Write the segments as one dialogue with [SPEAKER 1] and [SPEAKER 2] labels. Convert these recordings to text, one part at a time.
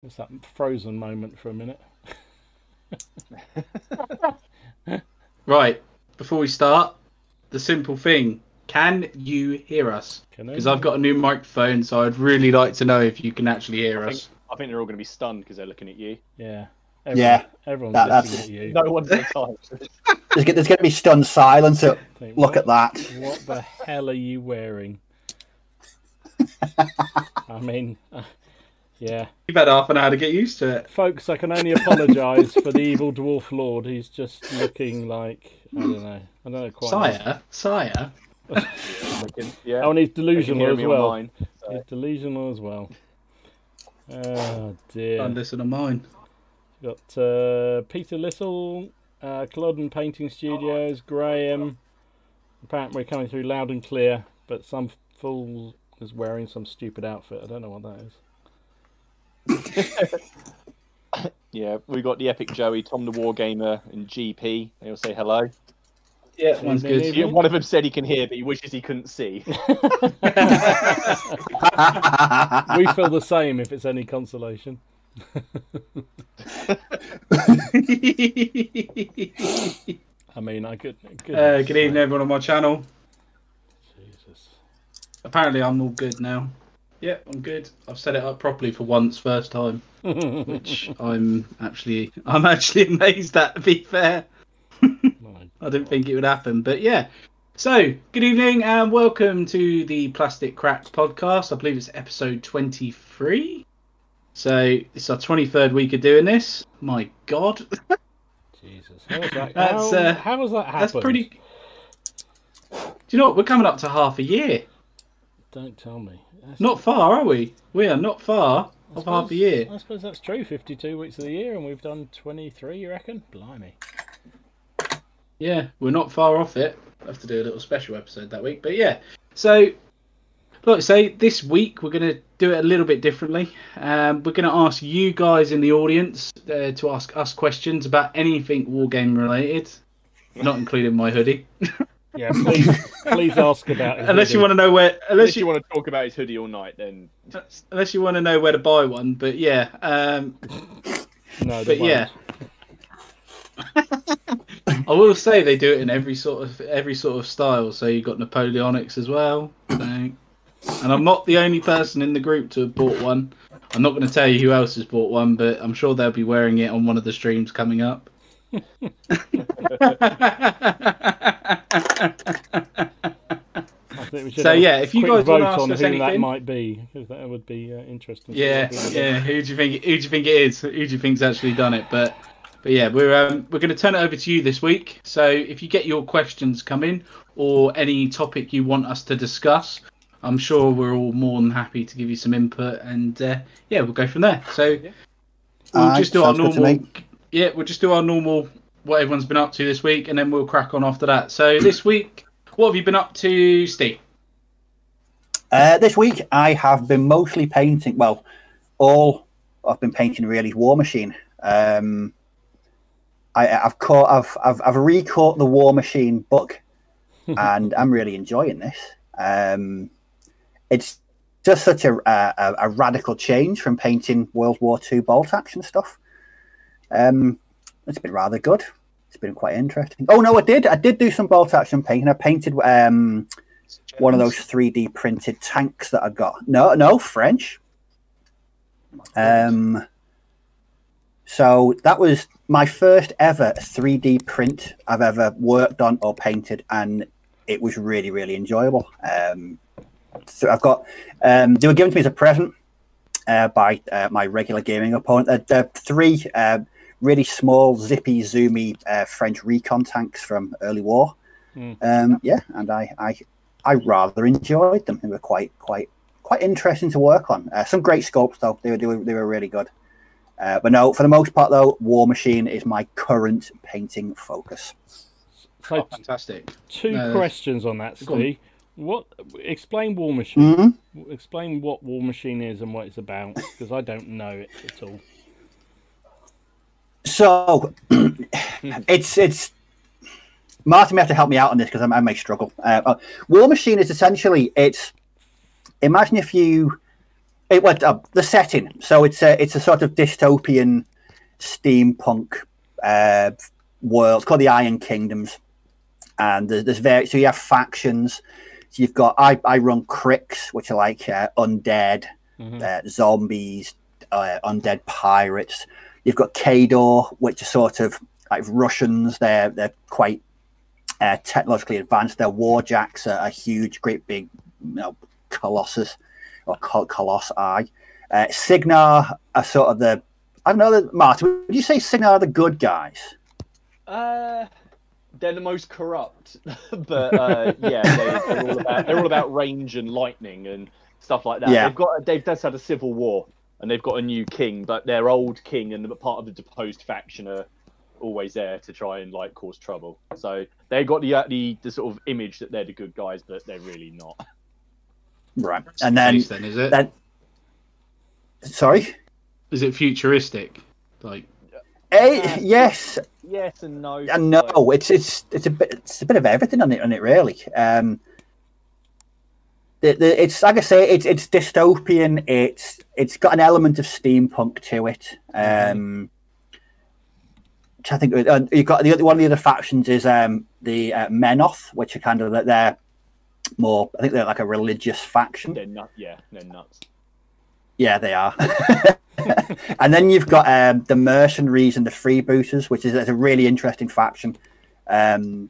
[SPEAKER 1] It's that frozen moment for a minute.
[SPEAKER 2] Right, before we start, the simple thing. Can you hear us? Because I've got a new microphone, so I'd really like to know if you can actually hear us.
[SPEAKER 3] I think they're all going to be stunned because they're looking at you.
[SPEAKER 1] Yeah.
[SPEAKER 4] Everyone's
[SPEAKER 1] looking at you.
[SPEAKER 3] No one's excited.
[SPEAKER 4] There's going to be stunned silence. Look at that.
[SPEAKER 1] What the hell are you wearing? I mean, yeah.
[SPEAKER 2] You've had half an hour to get used to it.
[SPEAKER 1] Folks, I can only apologise for the evil dwarf lord. He's just looking like, I don't know quite.
[SPEAKER 2] Sire.
[SPEAKER 3] Yeah.
[SPEAKER 1] Oh, and he's delusional as well.
[SPEAKER 3] Mine, so.
[SPEAKER 1] He's delusional as well. Oh dear.
[SPEAKER 2] Don't listen to mine.
[SPEAKER 1] Got Peter Little, Culloden Painting Studios, Graham. Apparently we're coming through loud and clear, but some fool is wearing some stupid outfit. I don't know what that is.
[SPEAKER 3] Yeah, we got the Epic Joey, Tom the Wargamer, and GP. They'll say hello.
[SPEAKER 2] Yeah, one's good.
[SPEAKER 3] Yeah, one of them said he can hear, but he wishes he couldn't see.
[SPEAKER 1] We feel the same, if it's any consolation. I mean,
[SPEAKER 2] good evening, everyone on my channel.
[SPEAKER 1] Jesus.
[SPEAKER 2] Apparently, I'm all good now. Yeah, I'm good. I've set it up properly for once, first time, which I'm actually amazed at. To be fair, I didn't think it would happen, but yeah. So, good evening and welcome to the Plastic Cracks podcast. I believe it's episode 23. So it's our 23rd week of doing this. My God.
[SPEAKER 1] Jesus. How was that happened?
[SPEAKER 2] That's pretty... Do you know what? We're coming up to half a year.
[SPEAKER 1] Don't tell me.
[SPEAKER 2] Not far, are we? We are not far of half a year.
[SPEAKER 1] I suppose that's true. 52 weeks of the year and we've done 23, you reckon? Blimey.
[SPEAKER 2] Yeah, we're not far off it. We'll have to do a little special episode that week. But yeah, so... Like I say, this week we're going to do it a little bit differently. We're going to ask you guys in the audience to ask us questions about anything wargame related, not including my hoodie.
[SPEAKER 1] Yeah, please ask about it.
[SPEAKER 2] Unless you want to know where,
[SPEAKER 3] unless you want to talk about his hoodie all night, then
[SPEAKER 2] unless you want to know where to buy one. But yeah,
[SPEAKER 1] no,
[SPEAKER 2] but yeah. I will say they do it in every sort of style. So you've got Napoleonics as well. So. And I'm not the only person in the group to have bought one. I'm not going to tell you who else has bought one, but I'm sure they'll be wearing it on one of the streams coming up. So yeah, if you guys want to ask us anything,
[SPEAKER 1] that might be, because that would be interesting.
[SPEAKER 2] Yeah. Who do you think it is? Who do you think's actually done it? But yeah, we're going to turn it over to you this week. So if you get your questions come in or any topic you want us to discuss, I'm sure we're all more than happy to give you some input, and yeah, we'll go from there. So we'll just do our normal. Yeah, we'll just do our normal what everyone's been up to this week, and then we'll crack on after that. So this week, what have you been up to, Steve?
[SPEAKER 4] This week I have been mostly painting. Well, all I've been painting really is War Machine. I've recaught the War Machine book, and I'm really enjoying this. It's just such a radical change from painting World War II bolt action stuff. It's been rather good. It's been quite interesting. Oh no, I did do some bolt action painting. I painted one of those 3D printed tanks that I got. No, French. So that was my first ever 3D print I've ever worked on or painted, and it was really, really enjoyable. So I've got they were given to me as a present by my regular gaming opponent. They're three really small, zippy, zoomy French recon tanks from early war. Yeah, and I rather enjoyed them. They were quite interesting to work on. Some great sculpts though. They were really good. But no, for the most part though, War Machine is my current painting focus.
[SPEAKER 1] So
[SPEAKER 2] fantastic.
[SPEAKER 1] Two questions on that, Steve. Explain War Machine. Explain what War Machine is and what it's about, because I don't know it at all.
[SPEAKER 4] So it's Martin may have to help me out on this because I may struggle. War Machine is essentially imagine if you The setting. So it's a sort of dystopian steampunk world. It's called the Iron Kingdoms, and so you have factions. So you've got I run Cricks, which are like undead, zombies, undead pirates. You've got Kador, which are sort of like Russians. They're quite technologically advanced. Their warjacks are huge, great big, colossus or colossi. Signar are sort of the, I don't know, Martin, would you say Signar are the good guys?
[SPEAKER 3] They're the most corrupt, but yeah, they're all about range and lightning and stuff like that.
[SPEAKER 4] Yeah.
[SPEAKER 3] They've just had a civil war and they've got a new king, but their old king and part of the deposed faction are always there to try and like cause trouble. So they got the sort of image that they're the good guys, but they're really not.
[SPEAKER 4] Right, and then
[SPEAKER 2] is it?
[SPEAKER 4] Sorry,
[SPEAKER 2] is it futuristic? Like,
[SPEAKER 4] yes
[SPEAKER 3] and no.
[SPEAKER 4] And no, it's a bit of everything on it really. It's like I say, it's dystopian. It's got an element of steampunk to it. Which I think you've got one of the other factions is the Menoth, which are kind of they're more. I think they're like a religious faction.
[SPEAKER 3] They're nuts. Yeah, they're nuts. Yeah,
[SPEAKER 4] they are. And then you've got the mercenaries and the freebooters, which is a really interesting faction. So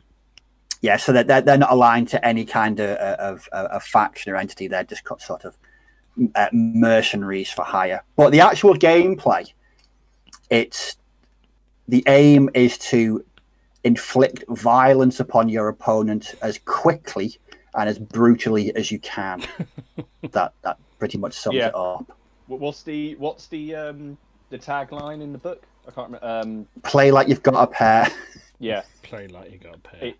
[SPEAKER 4] they're not aligned to any kind of faction or entity. They're just sort of mercenaries for hire. But the actual gameplay, the aim is to inflict violence upon your opponent as quickly and as brutally as you can. that pretty much sums it up.
[SPEAKER 3] What's the tagline in the book? I can't remember.
[SPEAKER 4] Play like you've got a pair.
[SPEAKER 3] Yeah.
[SPEAKER 1] Play like you got a pair.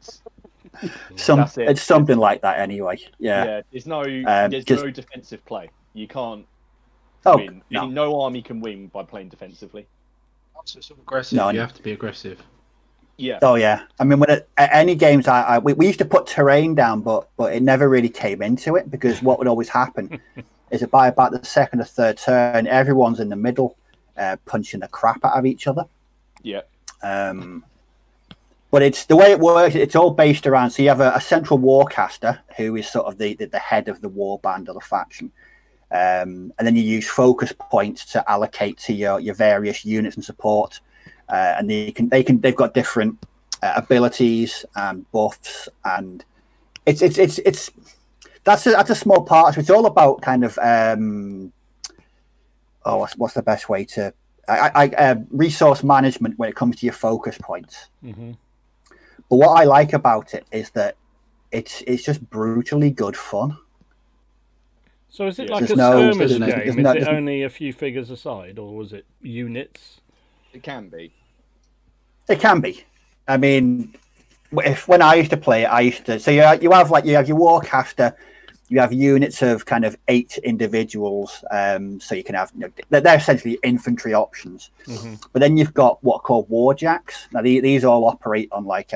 [SPEAKER 4] It's something like that anyway. Yeah.
[SPEAKER 3] Yeah. There's no defensive play. You can't win.
[SPEAKER 4] No.
[SPEAKER 3] No army can win by playing defensively.
[SPEAKER 2] So it's aggressive. You have to be aggressive.
[SPEAKER 3] Yeah.
[SPEAKER 4] Oh yeah. I mean, when any games, we used to put terrain down, but it never really came into it because what would always happen is that by about the second or third turn, everyone's in the middle, punching the crap out of each other.
[SPEAKER 3] Yeah.
[SPEAKER 4] But it's the way it works. It's all based around. So you have a central warcaster who is sort of the head of the war band or the faction, and then you use focus points to allocate to your various units and support. And they've got different abilities and buffs, and that's a small part. So it's all about kind of what's the best way to resource management when it comes to your focus points.
[SPEAKER 1] Mm-hmm.
[SPEAKER 4] But what I like about it is that it's just brutally good fun.
[SPEAKER 1] So is it like a skirmish game? Is it only a few figures aside, or was it units?
[SPEAKER 3] It can be.
[SPEAKER 4] It can be. I mean, when I used to play it, so you have your warcaster, you have units of kind of 8 individuals, so you can have they're essentially infantry options.
[SPEAKER 1] Mm-hmm.
[SPEAKER 4] But then you've got what are called warjacks. Now these all operate on like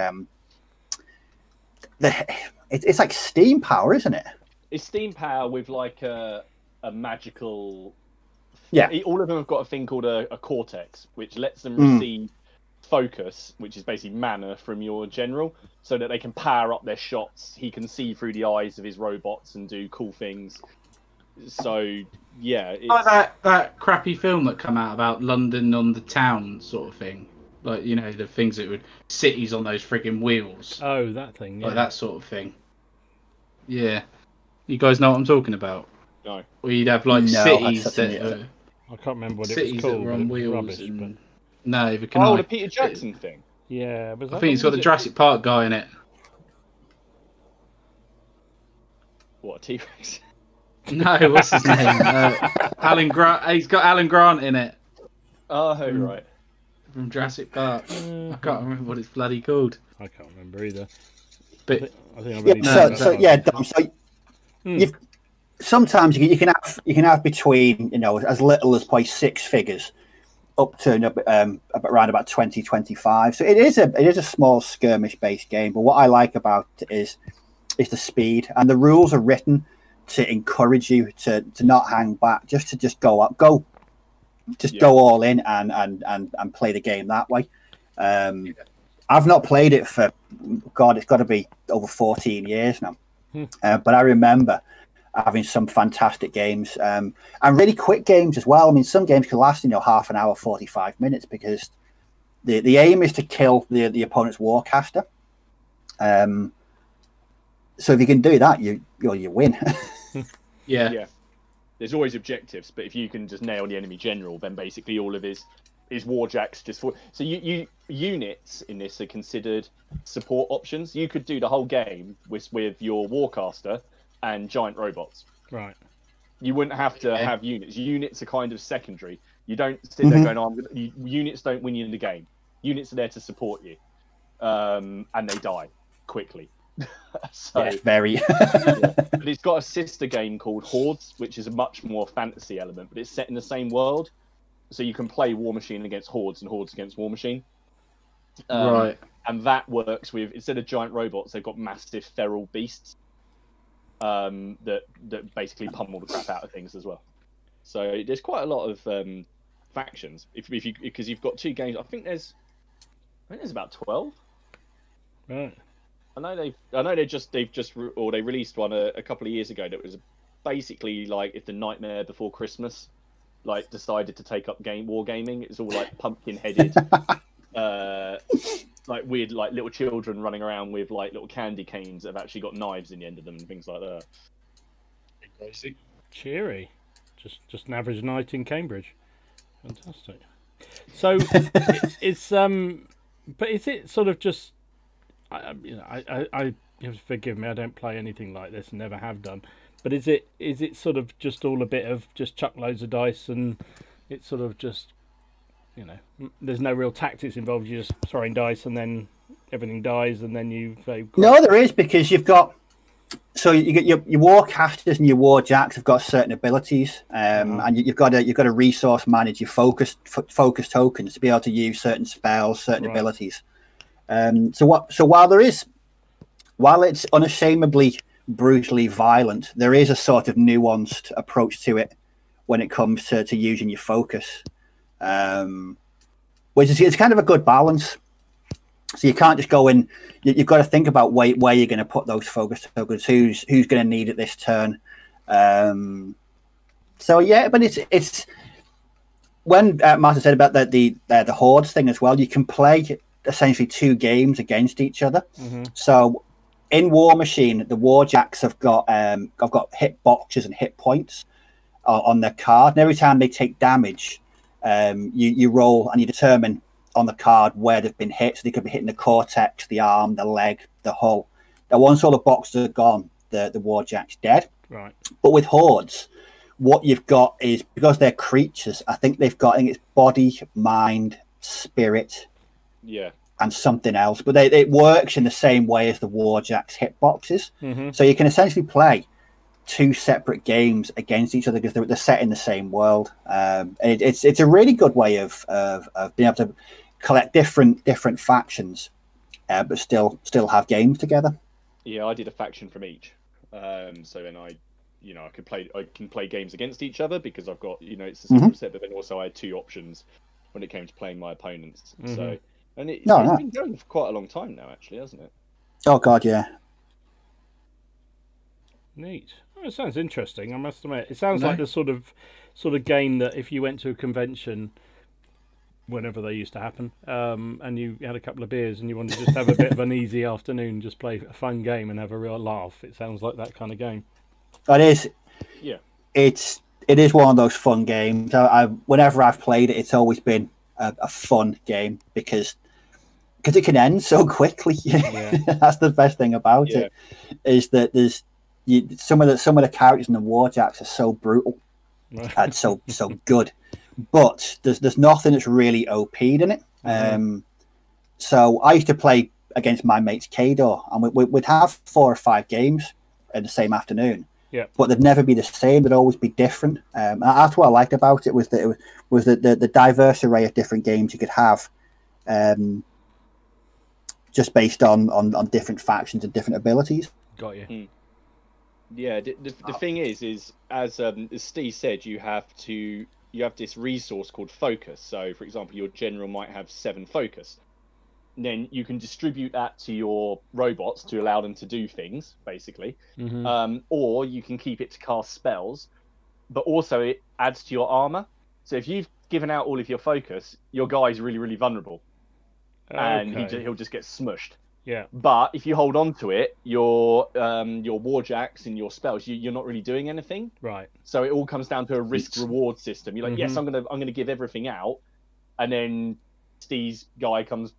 [SPEAKER 4] it's like steam power, isn't it?
[SPEAKER 3] It's steam power with like a magical.
[SPEAKER 4] Yeah.
[SPEAKER 3] All of them have got a thing called a cortex, which lets them receive focus, which is basically mana from your general, so that they can power up their shots. He can see through the eyes of his robots and do cool things. So yeah,
[SPEAKER 2] like that crappy film that come out about London on the town sort of thing, like the things that would cities on those frigging wheels.
[SPEAKER 1] Oh, that thing, yeah.
[SPEAKER 2] Like that sort of thing. Yeah, you guys know what I'm talking about?
[SPEAKER 3] No.
[SPEAKER 2] Or you'd have like cities that
[SPEAKER 1] I can't remember what it was called.
[SPEAKER 2] That were on wheels
[SPEAKER 1] rubbish,
[SPEAKER 2] and...
[SPEAKER 1] but...
[SPEAKER 2] No, the
[SPEAKER 3] Peter Jackson thing.
[SPEAKER 1] Yeah,
[SPEAKER 2] I think it's got the Jurassic Park guy in it.
[SPEAKER 3] What, T-Rex?
[SPEAKER 2] No, what's his name? Alan Grant. He's got Alan Grant in it.
[SPEAKER 3] Oh, right.
[SPEAKER 2] From Jurassic Park. I can't remember what it's bloody called.
[SPEAKER 1] I can't remember either.
[SPEAKER 2] But
[SPEAKER 1] I think I've only
[SPEAKER 4] you've sometimes you can have between as little as probably 6 figures up to around about 20-25. So it is a small skirmish based game, but what I like about it is the speed, and the rules are written to encourage you to not hang back, just to go all in and play the game that way. I've not played it for God, it's got to be over 14 years now. But I remember having some fantastic games and really quick games as well. I mean, some games can last, half an hour, 45 minutes, because the aim is to kill the opponent's warcaster. So if you can do that, you win.
[SPEAKER 3] Yeah. There's always objectives, but if you can just nail the enemy general, then basically all of his warjacks just for. So you units in this are considered support options. You could do the whole game with your warcaster and giant robots.
[SPEAKER 1] Right.
[SPEAKER 3] You wouldn't have to have units. Units are kind of secondary. You don't sit there going, "Oh, units don't win you in the game." Units are there to support you, and they die quickly. So
[SPEAKER 4] very.
[SPEAKER 3] But it's got a sister game called Hordes, which is a much more fantasy element, but it's set in the same world, so you can play War Machine against Hordes and Hordes against War Machine.
[SPEAKER 2] Right.
[SPEAKER 3] And that works with, instead of giant robots, they've got massive feral beasts that basically pummel the crap out of things as well. So there's quite a lot of factions. Because you've got 2 games. I think there's about 12.
[SPEAKER 1] Right.
[SPEAKER 3] I know they released one a couple of years ago that was basically like if the Nightmare Before Christmas decided to take up wargaming. It's all like pumpkin headed, like weird like little children running around with like little candy canes that have actually got knives in the end of them and things like that.
[SPEAKER 2] Basic.
[SPEAKER 1] Cheery, just an average night in Cambridge. Fantastic. So it's but is it sort of just? You have to forgive me. I don't play anything like this and never have done. But is it sort of just all a bit of just chuck loads of dice and it's sort of just there's no real tactics involved. You're just throwing dice and then everything dies and then you.
[SPEAKER 4] No, there is, because you've got you get your warcasters and your warjacks have got certain abilities, and you've got to resource manage your focus tokens to be able to use certain spells, certain abilities. So while it's unashamedly brutally violent, there is a sort of nuanced approach to it when it comes to using your focus, which is it's kind of a good balance. So you can't just go in. You've got to think about where you're going to put those focus tokens. Who's going to need it this turn? So yeah, but it's when Martin said about the Hordes thing as well. You can play essentially 2 games against each other. So in War Machine, the warjacks have got hit boxes and hit points on their card, and every time they take damage, you roll and you determine on the card where they've been hit. So they could be hitting the cortex, the arm, the leg, the hull. Now once all the boxes are gone, the warjack's dead.
[SPEAKER 1] Right.
[SPEAKER 4] But with Hordes, what you've got is, because they're creatures, I think it's body, mind, spirit, and something else, but it works in the same way as the warjacks hitboxes. So you can essentially play 2 separate games against each other because they're set in the same world. And it's a really good way of being able to collect different factions, but still have games together.
[SPEAKER 3] Yeah, I did a faction from each, so then I can play games against each other because I've got it's the same set, but then also I had 2 options when it came to playing my opponents. So. And it's been going for quite a long time now, actually, hasn't it?
[SPEAKER 4] Oh, God, yeah.
[SPEAKER 1] Neat. Oh, it sounds interesting, I must admit. It sounds like the sort of game that if you went to a convention, whenever they used to happen, and you had a couple of beers and you wanted to just have a bit of an easy afternoon, just play a fun game and have a real laugh. It sounds like that kind of game.
[SPEAKER 4] It is.
[SPEAKER 3] Yeah.
[SPEAKER 4] It is one of those fun games. Whenever I've played it, it's always been a fun game because it can end so quickly. That's the best thing about it, is that there's some of the characters in the warjacks are so brutal and so good, but there's nothing that's really OP'd in it. So I used to play against my mates Kador, and we'd have 4 or 5 games in the same afternoon.
[SPEAKER 1] Yeah,
[SPEAKER 4] but they'd never be the same. They'd always be different. And that's what I liked about it, was that it was the diverse array of different games you could have. Just based on different factions and different abilities.
[SPEAKER 1] Got you.
[SPEAKER 3] Yeah, the thing is as Steve said, you have this resource called focus. So, for example, your general might have 7 focus. Then you can distribute that to your robots to allow them to do things, basically. Or you can keep it to cast spells, but also it adds to your armor. So if you've given out all of your focus, your guy's really, really vulnerable, and he'll just get smushed.
[SPEAKER 1] Yeah.
[SPEAKER 3] But if you hold on to it, your warjacks and your spells, you're not really doing anything.
[SPEAKER 1] Right.
[SPEAKER 3] So it all comes down to a risk-reward system. You're like, yes, I'm gonna give everything out, and then Steve's guy comes,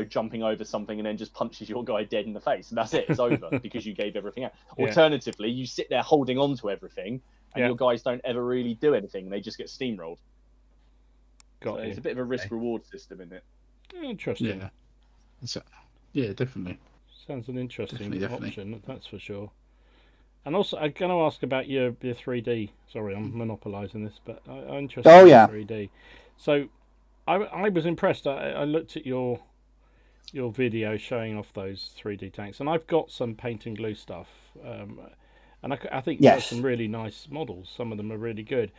[SPEAKER 3] jumping over something and then just punches your guy dead in the face, and that's it. It's over because you gave everything out. Yeah. Alternatively, you sit there holding on to everything, and your guys don't ever really do anything. They just get steamrolled. So it's a bit of a risk-reward system, isn't it?
[SPEAKER 1] Interesting.
[SPEAKER 2] Yeah. Yeah, definitely.
[SPEAKER 1] Sounds an interesting option, that's for sure. And also, I'm going to ask about your 3D. Sorry, I'm monopolising this, but I'm interested in 3D. So, I was impressed. I looked at your video showing off those 3D tanks, and I've got some paint and glue stuff. And I think you have some really nice models. Some of them are really good.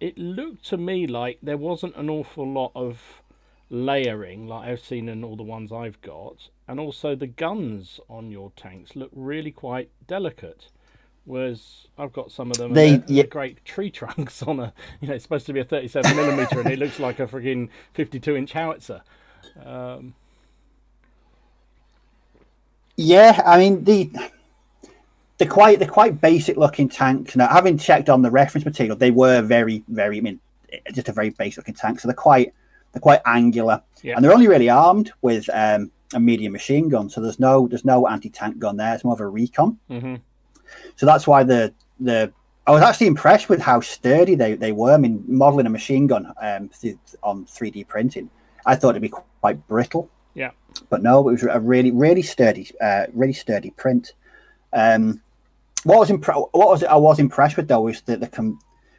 [SPEAKER 1] It looked to me like there wasn't an awful lot of layering like I've seen in all the ones I've got, and also the guns on your tanks look really quite delicate, whereas I've got some of them they're great tree trunks on a it's supposed to be a 37mm and it looks like a friggin' 52-inch howitzer.
[SPEAKER 4] Yeah, I mean they're quite basic looking tanks. Now, having checked on the reference material, they were very, very just a very basic looking tank, so they're quite angular, and they're only really armed with a medium machine gun. So there's no anti-tank gun there. It's more of a recon. So that's why I was actually impressed with how sturdy they were. I mean, modeling a machine gun on 3D printing, I thought it'd be quite brittle.
[SPEAKER 1] Yeah,
[SPEAKER 4] but no, it was a really sturdy print. What I was impressed with though is that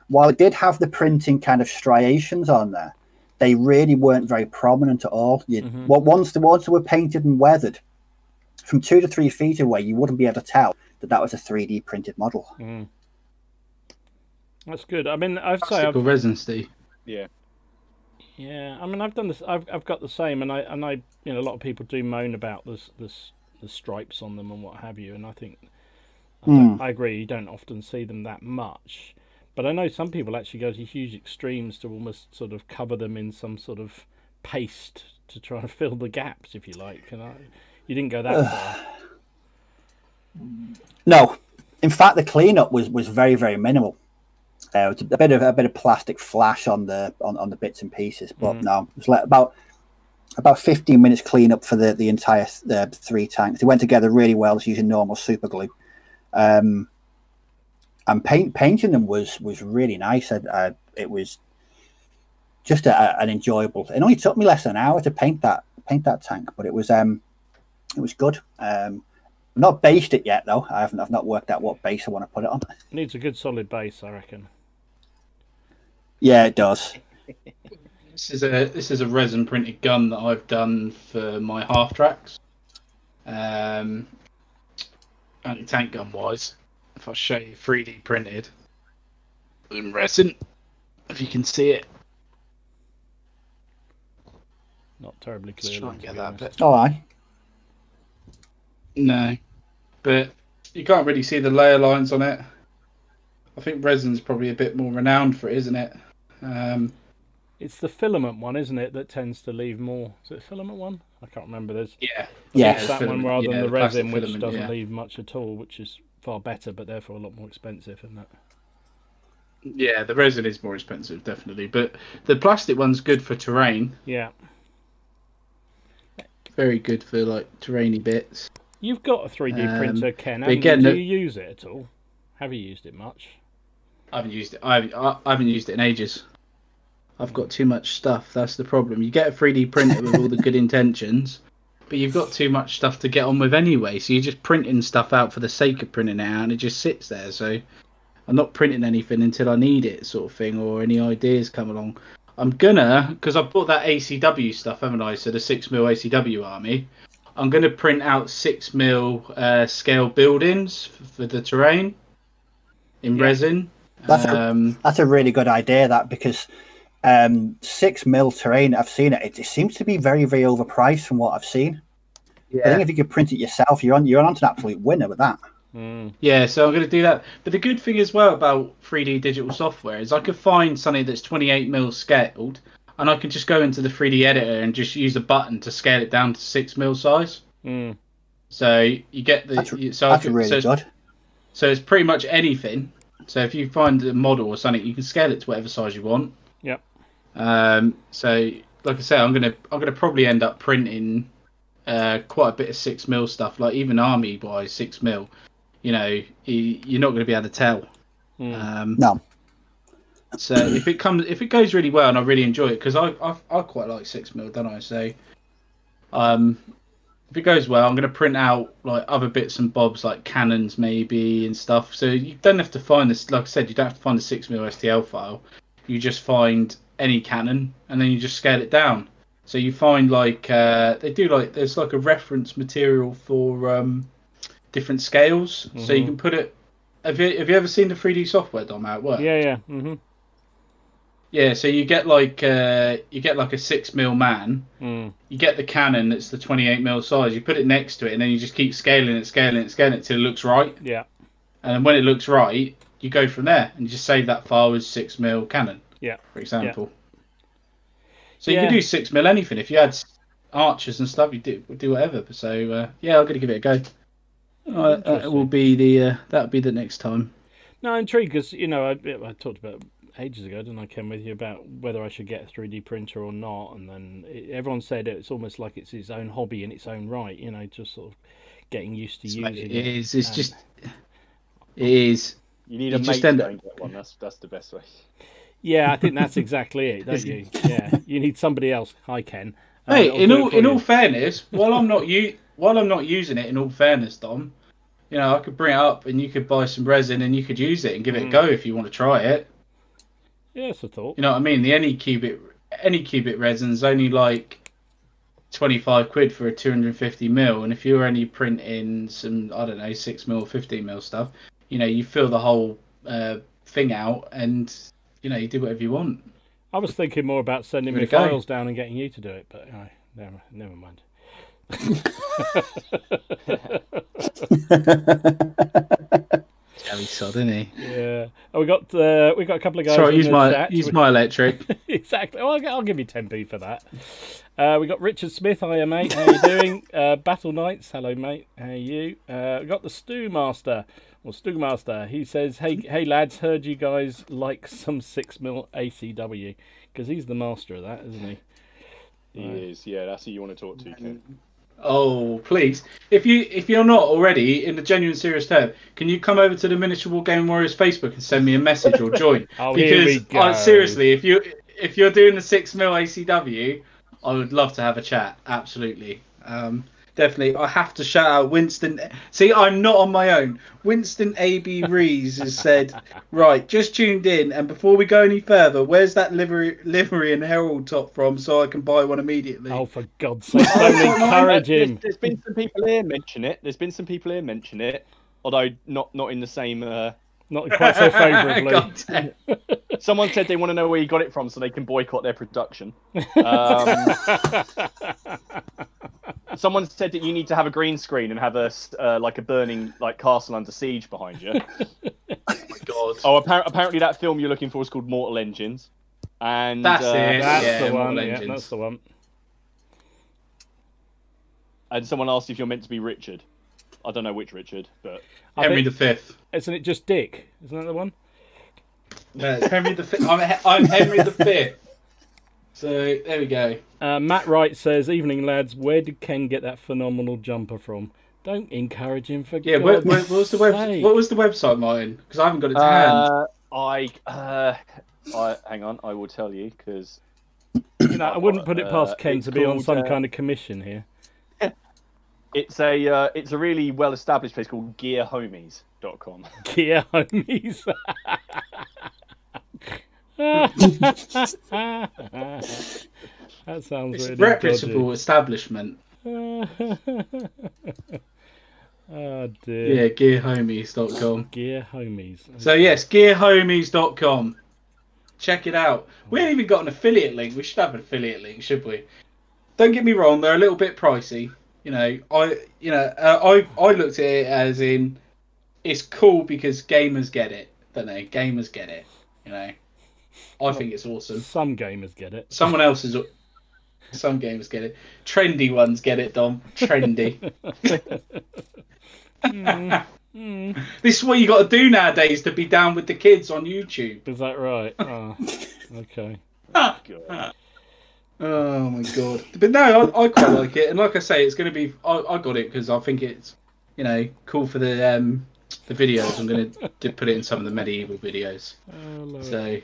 [SPEAKER 4] while it did have the printing kind of striations on there, they really weren't very prominent at all. Once they were painted and weathered, from 2 to 3 feet away, you wouldn't be able to tell that was a 3D printed model.
[SPEAKER 1] That's good. I mean, I've
[SPEAKER 2] resin, Steve.
[SPEAKER 3] Yeah.
[SPEAKER 1] Yeah. I mean, I've done this. I've got the same, and I a lot of people do moan about the stripes on them and what have you, and I think I agree. You don't often see them that much. But I know some people actually go to huge extremes to almost sort of cover them in some sort of paste to try and fill the gaps, if you like. And you didn't go that far.
[SPEAKER 4] No, in fact, the cleanup was very, very minimal. It was a bit of plastic flash on the bits and pieces, but no, it was like about 15 minutes cleanup for the entire 3 tanks. They went together really well just using normal super glue. And painting them was really nice. It was just an enjoyable. It only took me less than an hour to paint that tank, but it was good. I've not based it yet though. I've not worked out what base I want to put it on.
[SPEAKER 1] It needs a good solid base, I reckon.
[SPEAKER 4] Yeah, it does.
[SPEAKER 2] This is a resin printed gun that I've done for my half tracks. Anti-tank gun wise. If I show you 3D printed in resin, if you can see it.
[SPEAKER 1] Not terribly clear.
[SPEAKER 2] Let's try and get that bit.
[SPEAKER 4] Oh, aye.
[SPEAKER 2] No, but you can't really see the layer lines on it. I think resin's probably a bit more renowned for it, isn't it?
[SPEAKER 1] It's the filament one, isn't it, that tends to leave more. Is it the filament one? I can't remember.
[SPEAKER 4] It's
[SPEAKER 1] that one rather than the resin, which
[SPEAKER 2] filament,
[SPEAKER 1] doesn't leave much at all, which is far better, but therefore a lot more expensive, isn't it?
[SPEAKER 2] Yeah, the resin is more expensive, definitely, but the plastic one's good for terrain.
[SPEAKER 1] Yeah,
[SPEAKER 2] very good for like terrainy bits.
[SPEAKER 1] You've got a 3D printer, Ken. Do you use it at all? Have you used it much?
[SPEAKER 2] I haven't used it. I haven't used it in ages. I've got too much stuff. That's the problem. You get a 3D printer with all the good intentions, but you've got too much stuff to get on with anyway. So you're just printing stuff out for the sake of printing it out, and it just sits there. So I'm not printing anything until I need it, sort of thing, or any ideas come along. I'm gonna, because I bought that ACW stuff, haven't I? So the 6mm ACW army. I'm going to print out 6mm scale buildings for the terrain in resin.
[SPEAKER 4] That's a really good idea, that, because 6mm terrain, I've seen it. It seems to be very, very overpriced from what I've seen.
[SPEAKER 2] Yeah.
[SPEAKER 4] I think if you could print it yourself, you're on to an absolute winner with that.
[SPEAKER 2] Yeah, so I'm going to do that. But the good thing as well about 3D digital software is I could find something that's 28mm scaled, and I can just go into the 3D editor and just use a button to scale it down to 6mm size. So you get the
[SPEAKER 4] That's really good.
[SPEAKER 2] So it's pretty much anything. So if you find a model or something, you can scale it to whatever size you want.
[SPEAKER 1] Yep.
[SPEAKER 2] So like I say, I'm gonna probably end up printing quite a bit of 6mm stuff, like even army wise 6mm. You know, you're not going to be able to tell.
[SPEAKER 4] No.
[SPEAKER 2] So if it goes really well and I really enjoy it, because I quite like 6mm, don't I? So if it goes well, I'm going to print out like other bits and bobs, like cannons maybe and stuff. So you don't have to find this. Like I said, you don't have to find the 6mm STL file. You just find any cannon and then you just scale it down. So you find like they do, like there's like a reference material for different scales, so you can put it. Have you ever seen the 3D software, Dom, how it works?
[SPEAKER 1] Yeah.
[SPEAKER 2] Yeah, so you get like a 6mm man. You get the cannon that's the 28mm size. You put it next to it, and then you just keep scaling it till it looks right.
[SPEAKER 1] Yeah.
[SPEAKER 2] And then when it looks right, you go from there, and you just save that file as 6mm cannon.
[SPEAKER 1] Yeah.
[SPEAKER 2] For example.
[SPEAKER 1] Yeah.
[SPEAKER 2] So you can do 6mm anything. If you had archers and stuff, you do whatever. So yeah, I'm gonna give it a go. That will be the next time.
[SPEAKER 1] No, I'm intrigued because I talked about ages ago, didn't I, Ken, with you about whether I should get a 3D printer or not, and then everyone said it's almost like it's its own hobby in its own right. Just sort of getting used to using it.
[SPEAKER 2] It is. It's just. It is.
[SPEAKER 3] You need a mate to go and get one. That's the best way.
[SPEAKER 1] Yeah, I think that's exactly it, don't you? Yeah, you need somebody else. Hi, Ken.
[SPEAKER 2] Hey, in all fairness, while I'm not using it, in all fairness, Dom, I could bring it up and you could buy some resin and you could use it and give it a go if you want to try it.
[SPEAKER 1] Yeah, that's a thought. You
[SPEAKER 2] know what I mean? The any cubic resin's only like 25 quid for a 250mm, and if you're only printing some, I don't know, 6mm, 15mm stuff, you fill the whole thing out and you do whatever you want.
[SPEAKER 1] I was thinking more about sending me files down and getting you to do it, but never mind.
[SPEAKER 2] Scary sod, isn't he?
[SPEAKER 1] Yeah. Oh, we got a couple of guys.
[SPEAKER 2] Sorry, use my electric.
[SPEAKER 1] Exactly. Oh, I'll give you 10p for that. We got Richard Smith. Hiya, mate. How you doing? Battle Knights. Hello, mate. How are you? We got the Stew Master. He says, hey lads, heard you guys like some 6mm ACW, because he's the master of that, isn't he?
[SPEAKER 3] He is. Yeah, that's who you want to talk to, Ken.
[SPEAKER 2] Oh, please. If you're not already, in the genuine serious term, can you come over to the Miniature Wargaming Warriors Facebook and send me a message or join? Because seriously, if you're doing the 6mm ACW, I would love to have a chat. Absolutely. Definitely. I have to shout out Winston. See, I'm not on my own. Winston A.B. Rees has said, right, just tuned in, and before we go any further, where's that livery and herald top from so I can buy one immediately?
[SPEAKER 1] Oh, for God's sake, don't encourage him.
[SPEAKER 3] There's been some people here mention it. Although not in the same...
[SPEAKER 1] Not quite so favourably.
[SPEAKER 3] Someone said they want to know where you got it from so they can boycott their production. Someone said that you need to have a green screen and have a burning castle under siege behind you.
[SPEAKER 2] Oh my God!
[SPEAKER 3] Oh, apparently that film you're looking for is called Mortal Engines, and
[SPEAKER 2] that's it.
[SPEAKER 1] That's the one. Yeah, that's the one.
[SPEAKER 3] And someone asked if you're meant to be Richard. I don't know which Richard, but
[SPEAKER 2] Henry V.
[SPEAKER 1] Isn't it just Dick? Isn't that the one?
[SPEAKER 2] No, it's Henry V. I'm Henry V. So there we go.
[SPEAKER 1] Matt Wright says, "Evening lads, where did Ken get that phenomenal jumper from? Don't encourage him for
[SPEAKER 2] God's what was the website, Martin? Because I haven't got it to hand.
[SPEAKER 3] Hang on, I will tell you because
[SPEAKER 1] I wouldn't put it past Ken to be on some kind of commission here.
[SPEAKER 3] It's a really well established place called GearHomies.com.
[SPEAKER 1] Gear Homies. That sounds
[SPEAKER 2] it's
[SPEAKER 1] really
[SPEAKER 2] a reputable
[SPEAKER 1] dodgy.
[SPEAKER 2] establishment.
[SPEAKER 1] Oh dear.
[SPEAKER 2] Yeah, gearhomies.com.
[SPEAKER 1] Gear homies.
[SPEAKER 2] So yes, gearhomies.com. Check it out. We ain't even got an affiliate link. We should have an affiliate link, should we? Don't get me wrong; they're a little bit pricey. I looked at it as in it's cool because gamers get it, don't they? Gamers get it. I think it's awesome.
[SPEAKER 1] Some gamers get it.
[SPEAKER 2] Some gamers get it. Trendy ones get it, Dom. Trendy. This is what you got to do nowadays to be down with the kids on YouTube.
[SPEAKER 1] Is that right? Oh, okay.
[SPEAKER 2] Oh my god! But no, I quite like it, and like I say, it's going to be. I got it because I think it's, cool for the videos. I'm going to put it in some of the medieval videos.
[SPEAKER 1] Oh,
[SPEAKER 2] so,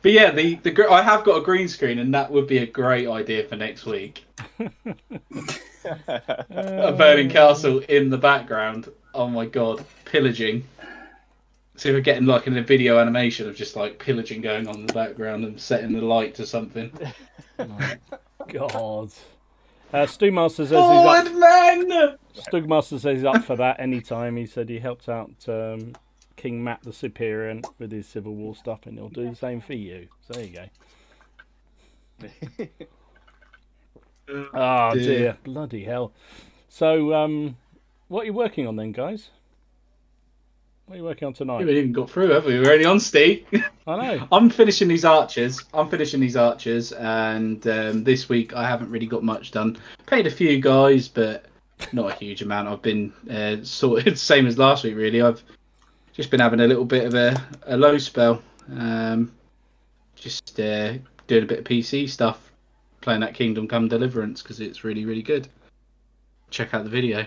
[SPEAKER 2] but yeah, I have got a green screen, and that would be a great idea for next week. A burning castle in the background. Oh my god, pillaging. So we're getting like in a video animation of just like pillaging going on in the background and setting the light to something.
[SPEAKER 1] My God. Stugmaster says
[SPEAKER 2] Forward, man!
[SPEAKER 1] Stugmaster says he's up for that anytime. He said he helped out King Matt the Superior with his Civil War stuff, and he'll do the same for you. So there you go. Oh dear, bloody hell. So, what are you working on then, guys? What are you working on tonight?
[SPEAKER 2] We haven't even got through, have we? We're only on Ste.
[SPEAKER 1] I know.
[SPEAKER 2] I'm finishing these archers, and this week I haven't really got much done. Paid a few guys, but not a huge amount. I've been sorted, same as last week, really. I've just been having a little bit of a low spell. Just doing a bit of PC stuff, playing that Kingdom Come Deliverance, because it's really, really good. Check out the video.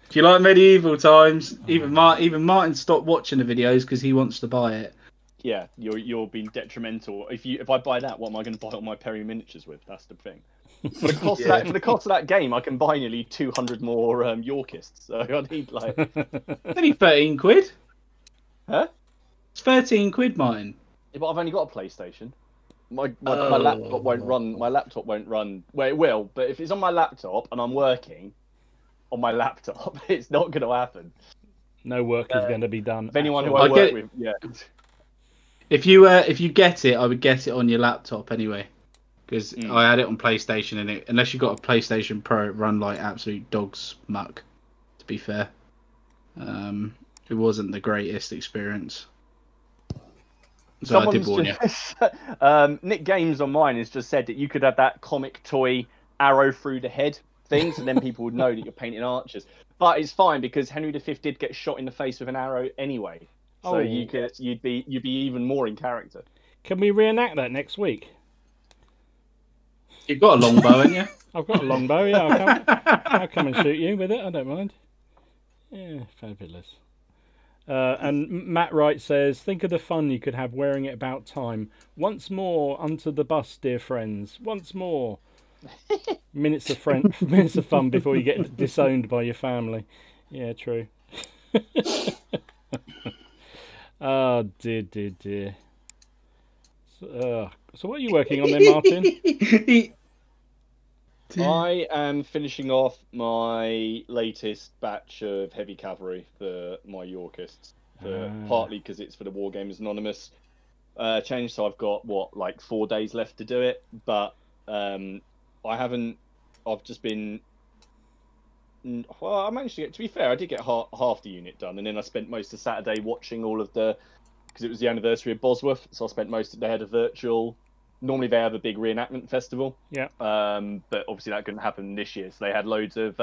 [SPEAKER 2] Do you like medieval times? Even Martin stopped watching the videos because he wants to buy it.
[SPEAKER 3] Yeah, you're being detrimental. If I buy that, what am I going to buy all my Perry miniatures with? That's the thing. For the cost of that game, I can buy nearly 200 more Yorkists. So I need like
[SPEAKER 2] it's only 13 quid.
[SPEAKER 3] Huh?
[SPEAKER 2] It's 13 quid, Martin.
[SPEAKER 3] Yeah, but I've only got a PlayStation. My laptop won't run. My laptop won't run. Well, it will, but if it's on my laptop and I'm working on my laptop, it's not going to happen.
[SPEAKER 1] No work is going to be done.
[SPEAKER 3] If anyone who I work with, yeah.
[SPEAKER 2] If you get it, I would get it on your laptop anyway, because I had it on PlayStation, and unless you got a PlayStation Pro, it run like absolute dog's muck. To be fair, it wasn't the greatest experience. So I did warn you.
[SPEAKER 3] Nick Games on mine has just said that you could have that comic toy arrow through the head thing, so then people would know that you're painting archers. But it's fine because Henry V did get shot in the face with an arrow anyway, so you'd be even more in character.
[SPEAKER 1] Can we reenact that next week?
[SPEAKER 2] You've got a longbow, haven't you?
[SPEAKER 1] I've got a longbow. Yeah, I'll come and shoot you with it. I don't mind. Yeah, fabulous. And Matt Wright says, think of the fun you could have wearing it about time. Once more, onto the bus, dear friends. Once more. Minutes of fun before you get disowned by your family. Yeah, true. Oh, dear. So what are you working on then, Martin?
[SPEAKER 3] I am finishing off my latest batch of heavy cavalry for my Yorkists, partly because it's for the Wargamers Anonymous change. So I've got like 4 days left to do it, but I've just been. Well, I managed to get. To be fair, I did get half the unit done, and then I spent most of Saturday watching all of because it was the anniversary of Bosworth, so I spent most of the day at a virtual. Normally they have a big reenactment festival.
[SPEAKER 1] Yeah.
[SPEAKER 3] But obviously that couldn't happen this year. So they had loads of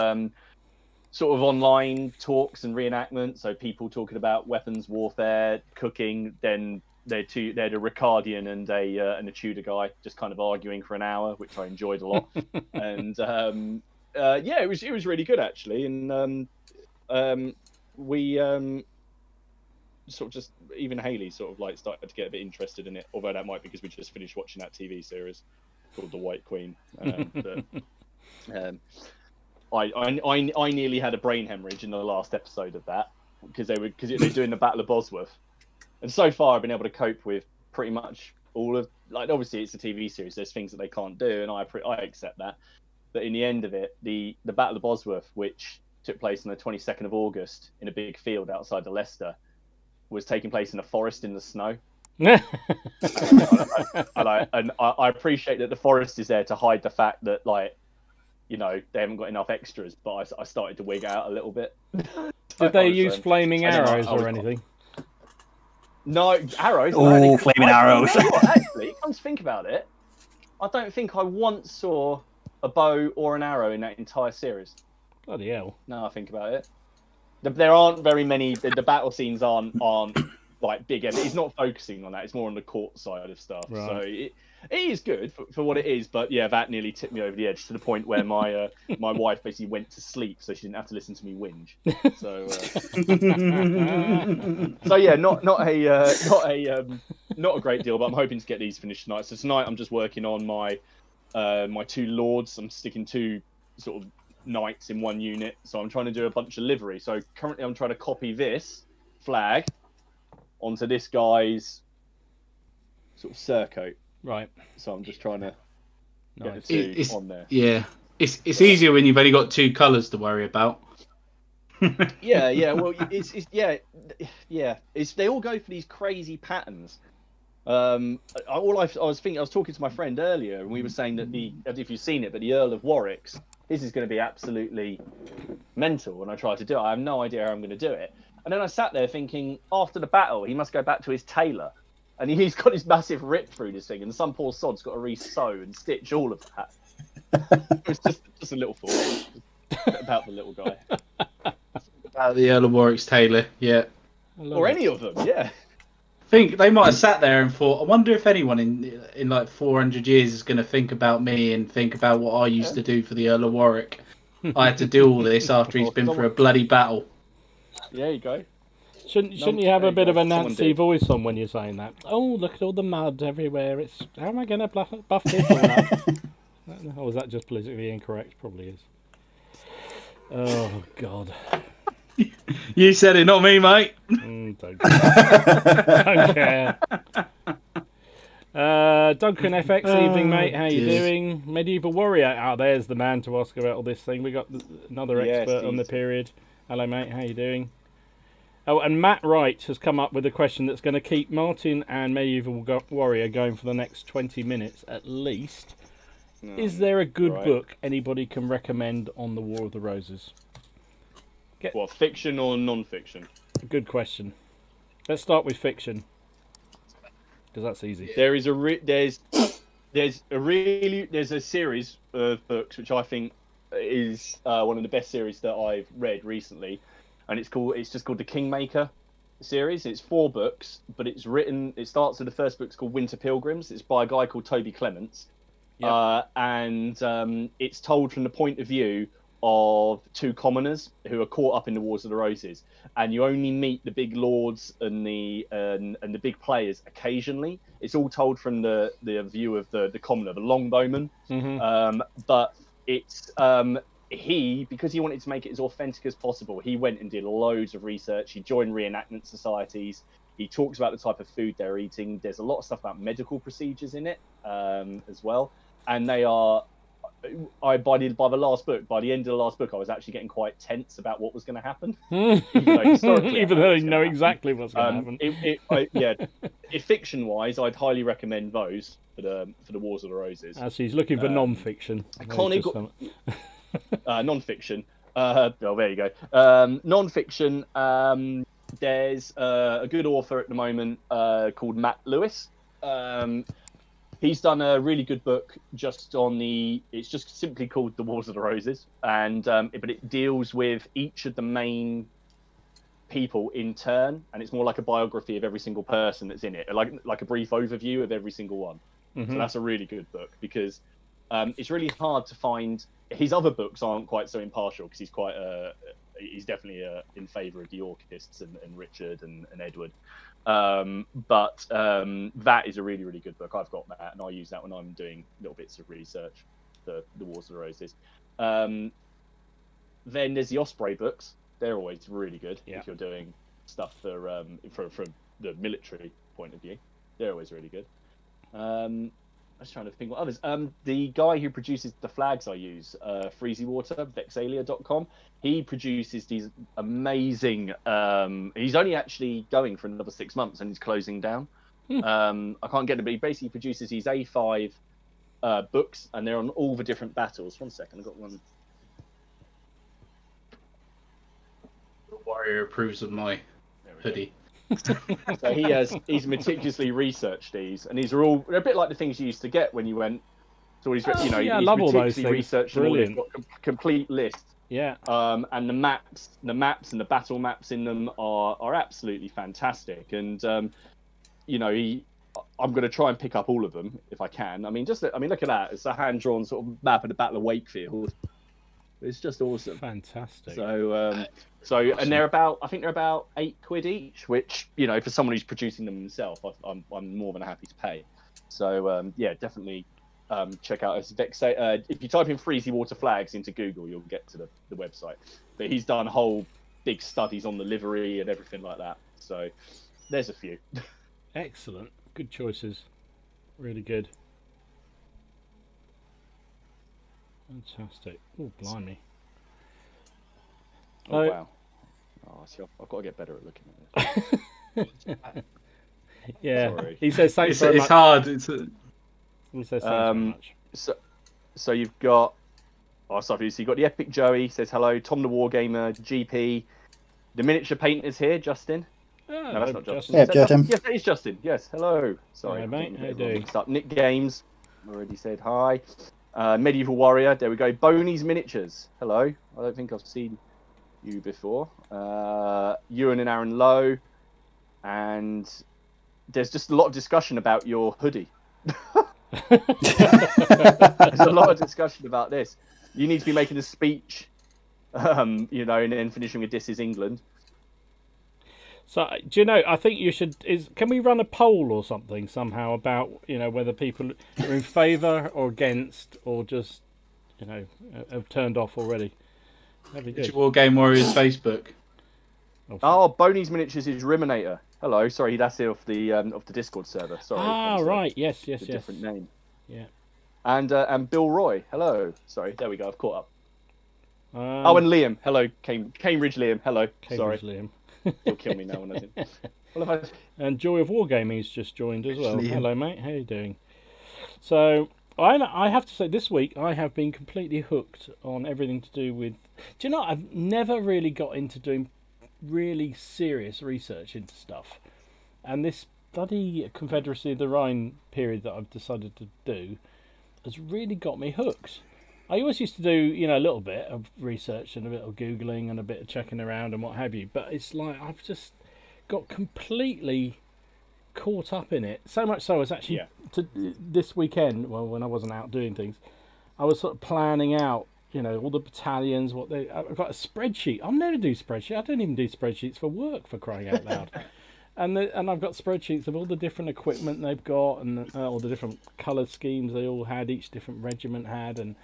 [SPEAKER 3] sort of online talks and reenactments. So people talking about weapons, warfare, cooking. Then they had a Ricardian and a Tudor guy just kind of arguing for an hour, which I enjoyed a lot. And yeah, it was really good actually. And we sort of just, even Haley sort of like started to get a bit interested in it, although that might be because we just finished watching that TV series called The White Queen. I nearly had a brain hemorrhage in the last episode of that because they're doing the Battle of Bosworth, and so far I've been able to cope with pretty much all of, like, obviously it's a TV series. There's things that they can't do, and I accept that. But in the end of it, the Battle of Bosworth, which took place on the 22nd of August in a big field outside of Leicester, was taking place in a forest in the snow. and I appreciate that the forest is there to hide the fact that, like, you know, they haven't got enough extras, but I started to wig out a little bit.
[SPEAKER 1] Did they use flaming arrows or anything?
[SPEAKER 3] No, arrows.
[SPEAKER 4] Oh, flaming arrows.
[SPEAKER 3] You know what, actually, come to think about it, I don't think I once saw a bow or an arrow in that entire series.
[SPEAKER 1] Bloody hell.
[SPEAKER 3] Now I think about it. There aren't very many, the battle scenes aren't like big. It's not focusing on that. It's more on the court side of stuff. Right. So it is good for what it is. But yeah, that nearly tipped me over the edge to the point where my my wife basically went to sleep so she didn't have to listen to me whinge. So so yeah, not a great deal. But I'm hoping to get these finished tonight. So tonight I'm just working on my my 2 lords. I'm sticking 2 sort of knights in 1 unit. So I'm trying to do a bunch of livery. So currently I'm trying to copy this flag onto this guy's sort of surcoat.
[SPEAKER 1] Right.
[SPEAKER 3] So I'm just trying to get
[SPEAKER 1] Nice.
[SPEAKER 3] the 2 on there.
[SPEAKER 2] Yeah, it's easier when you've only got 2 colours to worry about.
[SPEAKER 3] yeah. Well, it's they all go for these crazy patterns. I was talking to my friend earlier, and we were saying that if you've seen it, but the Earl of Warwick's, this is going to be absolutely mental when I try to do it. I have no idea how I'm going to do it. And then I sat there thinking, after the battle, he must go back to his tailor. And he's got this massive rip through this thing, and some poor sod's got to re-sew and stitch all of that. It's just a little thought about the little guy.
[SPEAKER 2] About the Earl of Warwick's tailor, yeah.
[SPEAKER 3] Or any of them, yeah.
[SPEAKER 2] I think they might have sat there and thought, I wonder if anyone in like 400 years is going to think about me and think about what I used to do for the Earl of Warwick. I had to do all this after he's been through a bloody battle.
[SPEAKER 3] There you go.
[SPEAKER 1] Shouldn't you have a bit of a Nancy voice on when you're saying that? Oh, look at all the mud everywhere. How am I going to buff this one up? Or is that just politically incorrect? Probably is. Oh, God.
[SPEAKER 2] You said it, not me, mate.
[SPEAKER 1] Don't care. Duncan FX, evening, mate. How you doing? Medieval Warrior. Ah, there's the man to ask about all this thing. We got another expert on the period. Hello, mate. How you doing? Oh, and Matt Wright has come up with a question that's going to keep Martin and Medieval Warrior going for the next 20 minutes at least. Is there a good book anybody can recommend on the War of the Roses?
[SPEAKER 3] What, fiction or non-fiction?
[SPEAKER 1] Good question. Let's start with fiction, because that's easy.
[SPEAKER 3] There's a series of books which I think is one of the best series that I've read recently, and it's just called the Kingmaker series. It's 4 books, but it starts with the first book's called Winter Pilgrims. It's by a guy called Toby Clements. Yep. And it's told from the point of view of 2 commoners who are caught up in the Wars of the Roses, and you only meet the big lords and the big players occasionally. It's all told from the view of the commoner, the longbowman. Mm-hmm. But it's because he wanted to make it as authentic as possible, he went and did loads of research. He joined reenactment societies. He talks about the type of food they're eating. There's a lot of stuff about medical procedures in it as well, and they are. By the end of the last book, I was actually getting quite tense about what was going to happen.
[SPEAKER 1] Even though you know exactly what's going to
[SPEAKER 3] happen. If fiction-wise, I'd highly recommend those for the Wars of the Roses.
[SPEAKER 1] So he's looking for non-fiction.
[SPEAKER 3] Non-fiction. Well, there you go. Non-fiction. There's a good author at the moment called Matt Lewis. He's done a really good book it's just simply called The Wars of the Roses, but it deals with each of the main people in turn, and it's more like a biography of every single person that's in it, like a brief overview of every single one. Mm-hmm. So that's a really good book, because it's really hard to find. His other books aren't quite so impartial, because he's definitely in favour of the Yorkists and Richard and Edward. But that is a really, really good book. I've got that, and I use that when I'm doing little bits of research for the Wars of the Roses. Then there's the Osprey books. They're always really good if you're doing stuff from the military point of view. They're always really good. I was trying to think what others. The guy who produces the flags I use, Freezy Water, Vexalia.com, he produces these amazing. He's only actually going for another 6 months and he's closing down. I can't get it, but he basically produces these A5 books, and they're on all the different battles. 1 second, I've got one.
[SPEAKER 2] The Warrior approves of my hoodie.
[SPEAKER 3] So he's meticulously researched these, and these are a bit like the things you used to get when you went to all these,
[SPEAKER 1] yeah, I
[SPEAKER 3] he's
[SPEAKER 1] love all those
[SPEAKER 3] meticulously
[SPEAKER 1] things.
[SPEAKER 3] researched them all.
[SPEAKER 1] Brilliant.
[SPEAKER 3] They've got a complete list.
[SPEAKER 1] Yeah.
[SPEAKER 3] And the maps and the battle maps in them are absolutely fantastic. And I'm going to try and pick up all of them if I can. I mean, look at that. It's a hand-drawn sort of map of the Battle of Wakefield. It's just awesome.
[SPEAKER 1] Fantastic.
[SPEAKER 3] So and I think they're about £8 each, which, for someone who's producing them himself, I'm more than happy to pay. So yeah, definitely check out his if you type in Freezy Water Flags into Google, you'll get to the website. But he's done whole big studies on the livery and everything like that. So there's a few.
[SPEAKER 1] Excellent. Good choices. Really good. Fantastic. Oh, blimey.
[SPEAKER 3] Oh, wow. Oh, see, I've got to get better at looking at this.
[SPEAKER 1] Yeah.
[SPEAKER 3] Sorry.
[SPEAKER 1] He says thanks very much.
[SPEAKER 2] It's hard.
[SPEAKER 1] He says thanks very much.
[SPEAKER 3] So you've got... Oh, sorry. So you've got the Epic Joey, says hello. Tom the Wargamer, GP. The Miniature Painter's here, Justin.
[SPEAKER 1] Oh,
[SPEAKER 3] No, that's not Justin.
[SPEAKER 4] Yeah, Justin.
[SPEAKER 3] Yes, that is Justin. Yes, hello. Sorry,
[SPEAKER 1] Hi, mate. How you doing?
[SPEAKER 3] Nick Games, already said hi. Medieval Warrior, there we go. Boney's Miniatures, hello. I don't think I've seen you before. Ewan and Aaron Lowe. And there's just a lot of discussion about your hoodie. There's a lot of discussion about this. You need to be making a speech, and then finishing with "This is England."
[SPEAKER 1] So, do you know, I think you should... Can we run a poll or something somehow about, whether people are in favour or against, or just, have turned off already? That'd be
[SPEAKER 2] Miniature
[SPEAKER 1] good.
[SPEAKER 2] Wargaming Warriors Facebook.
[SPEAKER 3] Oh, Boney's Miniatures is Riminator. Hello, sorry, that's off the Discord server. Sorry.
[SPEAKER 1] Ah, right, yes.
[SPEAKER 3] Different name.
[SPEAKER 1] Yeah.
[SPEAKER 3] And Bill Roy. Hello. Sorry, there we go. I've caught up. And Liam. Hello, Cambridge Liam. Hello.
[SPEAKER 1] Cambridge
[SPEAKER 3] Sorry.
[SPEAKER 1] Liam.
[SPEAKER 3] He'll kill me now when I think. Well,
[SPEAKER 1] And Joy of Wargaming's just joined as well.
[SPEAKER 2] Liam.
[SPEAKER 1] Hello, mate. How you doing? So, I have to say, this week I have been completely hooked on everything to do with... Do you know, I've never really got into doing really serious research into stuff. And this bloody Confederacy of the Rhine period that I've decided to do has really got me hooked. I always used to do, a little bit of research and a bit of Googling and a bit of checking around and what have you. But it's like I've just got completely caught up in it. So much so I was actually, this weekend, well, when I wasn't out doing things, I was sort of planning out, all the battalions, I've got a spreadsheet. I'm never do spreadsheets. I don't even do spreadsheets for work, for crying out loud. And I've got spreadsheets of all the different equipment they've got and all the different colour schemes they all had, each different regiment had. And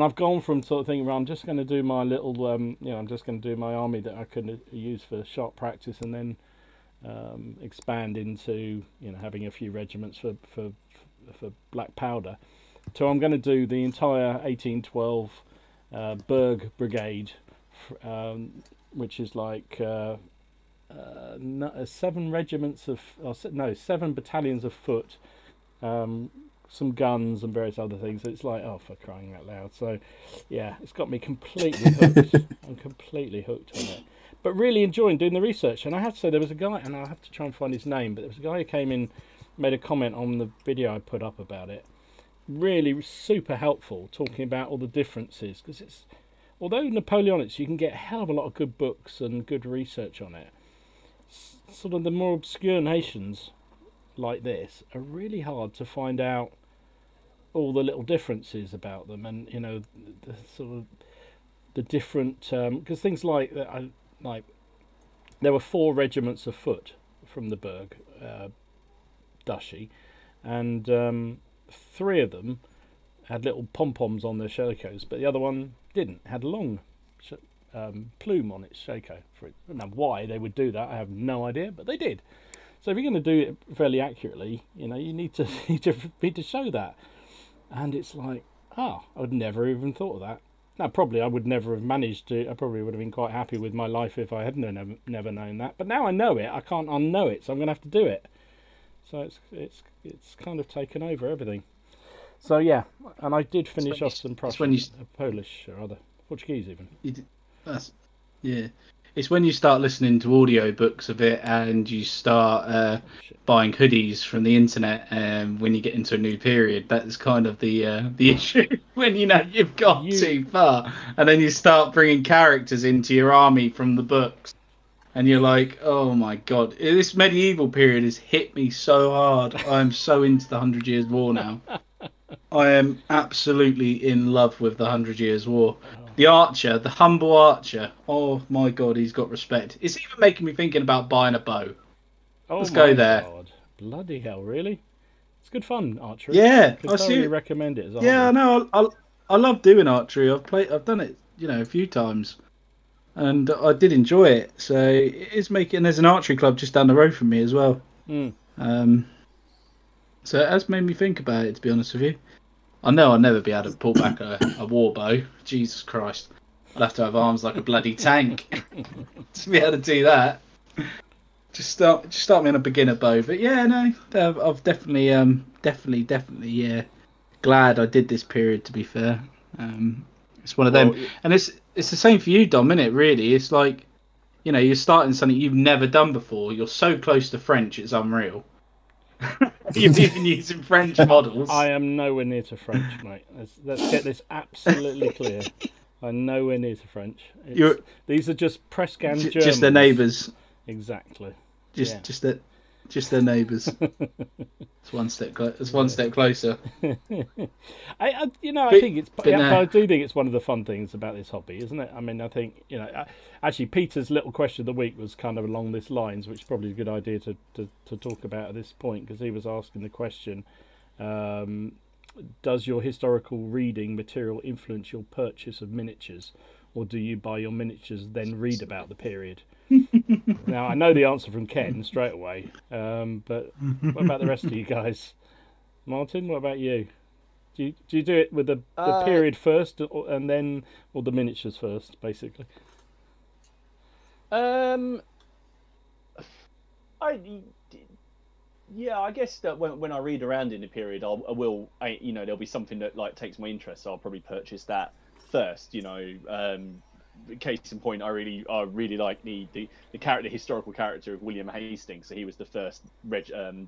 [SPEAKER 1] I've gone from sort of thinking, well, I'm just going to do my little, I'm just going to do my army that I could use for sharp practice, and then expand into, having a few regiments for black powder. So I'm going to do the entire 1812 Berg Brigade, which is like 7 regiments of, no, 7 battalions of foot. Some guns and various other things. It's like, oh, for crying out loud. So yeah, it's got me completely hooked. I'm completely hooked on it, but really enjoying doing the research. And I have to say, there was a guy, and I'll have to try and find his name, but there was a guy who came in, made a comment on the video I put up about it, really super helpful, talking about all the differences, because it's, although Napoleonics, you can get a hell of a lot of good books and good research on it, sort of the more obscure nations like this are really hard to find out all the little differences about them, and the sort of the different, because things like that, like there were 4 regiments of foot from the Berg duchy, and 3 of them had little pom-poms on their shakos, but the other one didn't, had a long plume on its shako. For it. I don't know why they would do that, I have no idea, but they did. So if you're going to do it fairly accurately, you know, you need to need to show that. And it's like, I would never even thought of that. Now, probably I would never have managed to. I probably would have been quite happy with my life if I had never known that. But now I know it. I can't unknow it, so I'm going to have to do it. So it's kind of taken over everything. So yeah, and I did finish off some Polish or other Portuguese even.
[SPEAKER 2] Yeah. It's when you start listening to audiobooks of it and you start buying hoodies from the internet when you get into a new period. That's kind of the issue when you know you've got too far. And then you start bringing characters into your army from the books. And you're like, oh my God, this medieval period has hit me so hard. I'm so into the 100 Years' War now. I am absolutely in love with the 100 Years' War. The archer, the humble archer. Oh my God, he's got respect. It's even making me thinking about buying a bow. Let's go there.
[SPEAKER 1] God. Bloody hell, really? It's good fun, archery.
[SPEAKER 2] Yeah,
[SPEAKER 1] I totally recommend it as a hobby.
[SPEAKER 2] Yeah, no, I love doing archery. I've done it, you know, a few times, and I did enjoy it. So it is making. There's an archery club just down the road from me as well. So it has made me think about it, to be honest with you. I know I'll never be able to pull back a war bow. Jesus Christ. I'd have to have arms like a bloody tank to be able to do that. Just start me on a beginner bow. But yeah, no, I've definitely, yeah, glad I did this period, to be fair. It's one of them. And it's the same for you, Dom, isn't it, really? It's like, you know, you're starting something you've never done before. You're so close to French, it's unreal. You've even using French models.
[SPEAKER 1] I am nowhere near to French, mate. Let's get this absolutely clear. I'm nowhere near to French. These are just press scan Germans.
[SPEAKER 2] Just their neighbours.
[SPEAKER 1] Exactly.
[SPEAKER 2] Just their neighbours. It's one step closer.
[SPEAKER 1] I do think it's one of the fun things about this hobby, isn't it? I mean, I think, you know, actually Peter's little question of the week was kind of along this lines, which is probably a good idea to talk about at this point, because he was asking the question, does your historical reading material influence your purchase of miniatures, or do you buy your miniatures then read about the period? Now, I know the answer from Ken straight away, but what about the rest of you guys? Martin, what about you? Do you do it with the period first, and then, or the miniatures first, basically?
[SPEAKER 3] I guess that when I read around in the period, you know, there'll be something that like takes my interest, so I'll probably purchase that first. You know, case in point, I really like the historical character of William Hastings. So he was the first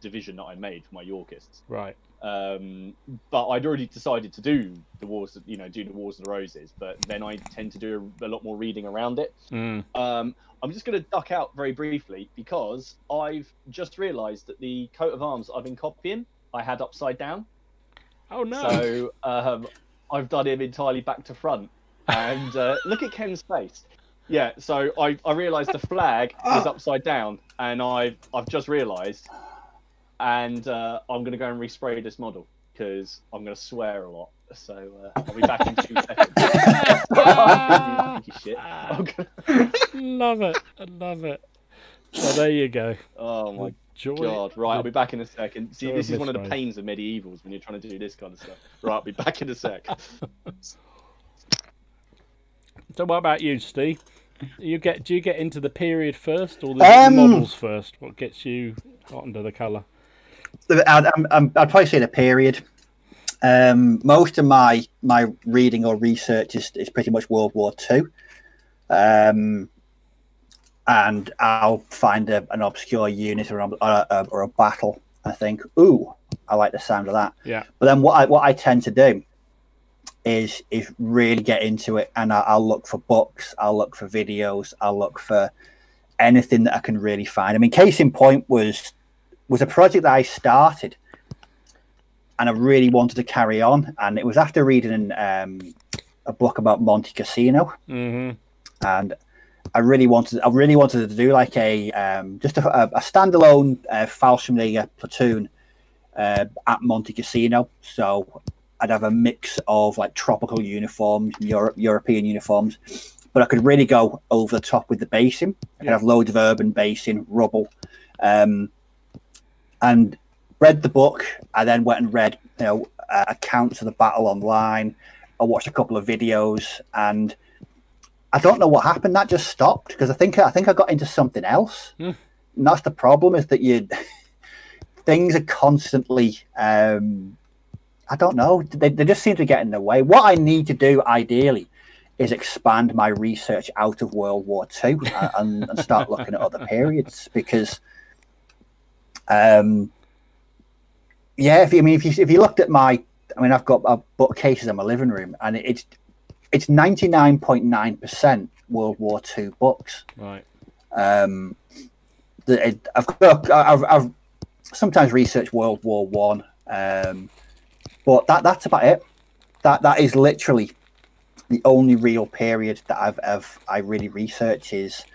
[SPEAKER 3] division that I made for my Yorkists.
[SPEAKER 1] Right.
[SPEAKER 3] But I'd already decided to do the Wars of the Roses, but then I tend to do a lot more reading around it. I'm just going to duck out very briefly because I've just realised that the coat of arms I've been copying, I had upside down.
[SPEAKER 1] Oh no!
[SPEAKER 3] So I've done him entirely back to front. And look at Ken's face. Yeah, so I realised the flag is upside down, and I've just realised, and I'm going to go and respray this model because I'm going to swear a lot. So I'll be back in 2 seconds.
[SPEAKER 1] Love it. I love it. So there you go.
[SPEAKER 3] Oh my God. Right, I'll be back in a second. See, this is one of the pains of medievals when you're trying to do this kind of stuff. Right, I'll be back in a sec.
[SPEAKER 1] So what about you, Steve? Do you get into the period first, or the models first? What gets you hot under the collar?
[SPEAKER 4] I'd probably say the period. Most of my reading or research is pretty much World War II, and I'll find an obscure unit or a battle. I think, ooh, I like the sound of that.
[SPEAKER 1] Yeah.
[SPEAKER 4] But then what I tend to do is really get into it, and I'll look for books, I'll look for videos, I'll look for anything that I can really find. I mean, case in point was a project that I started and I really wanted to carry on, and it was after reading a book about Monte Cassino. And I really wanted to do like a standalone Fallschirmjäger platoon at Monte Cassino. So I'd have a mix of like tropical uniforms, European uniforms, but I could really go over the top with the basing. I could have loads of urban basing, rubble, and read the book. I then went and read, accounts of the battle online. I watched a couple of videos, and I don't know what happened. That just stopped because I think I got into something else. And that's the problem, is that things are constantly. I don't know. They just seem to get in the way. What I need to do, ideally, is expand my research out of World War II and start looking at other periods, because, if you looked at I've got bookcases in my living room, and it's 99.9% World War II books.
[SPEAKER 1] Right.
[SPEAKER 4] I've sometimes researched World War One, but that's about it. That is literally the only real period that I really research is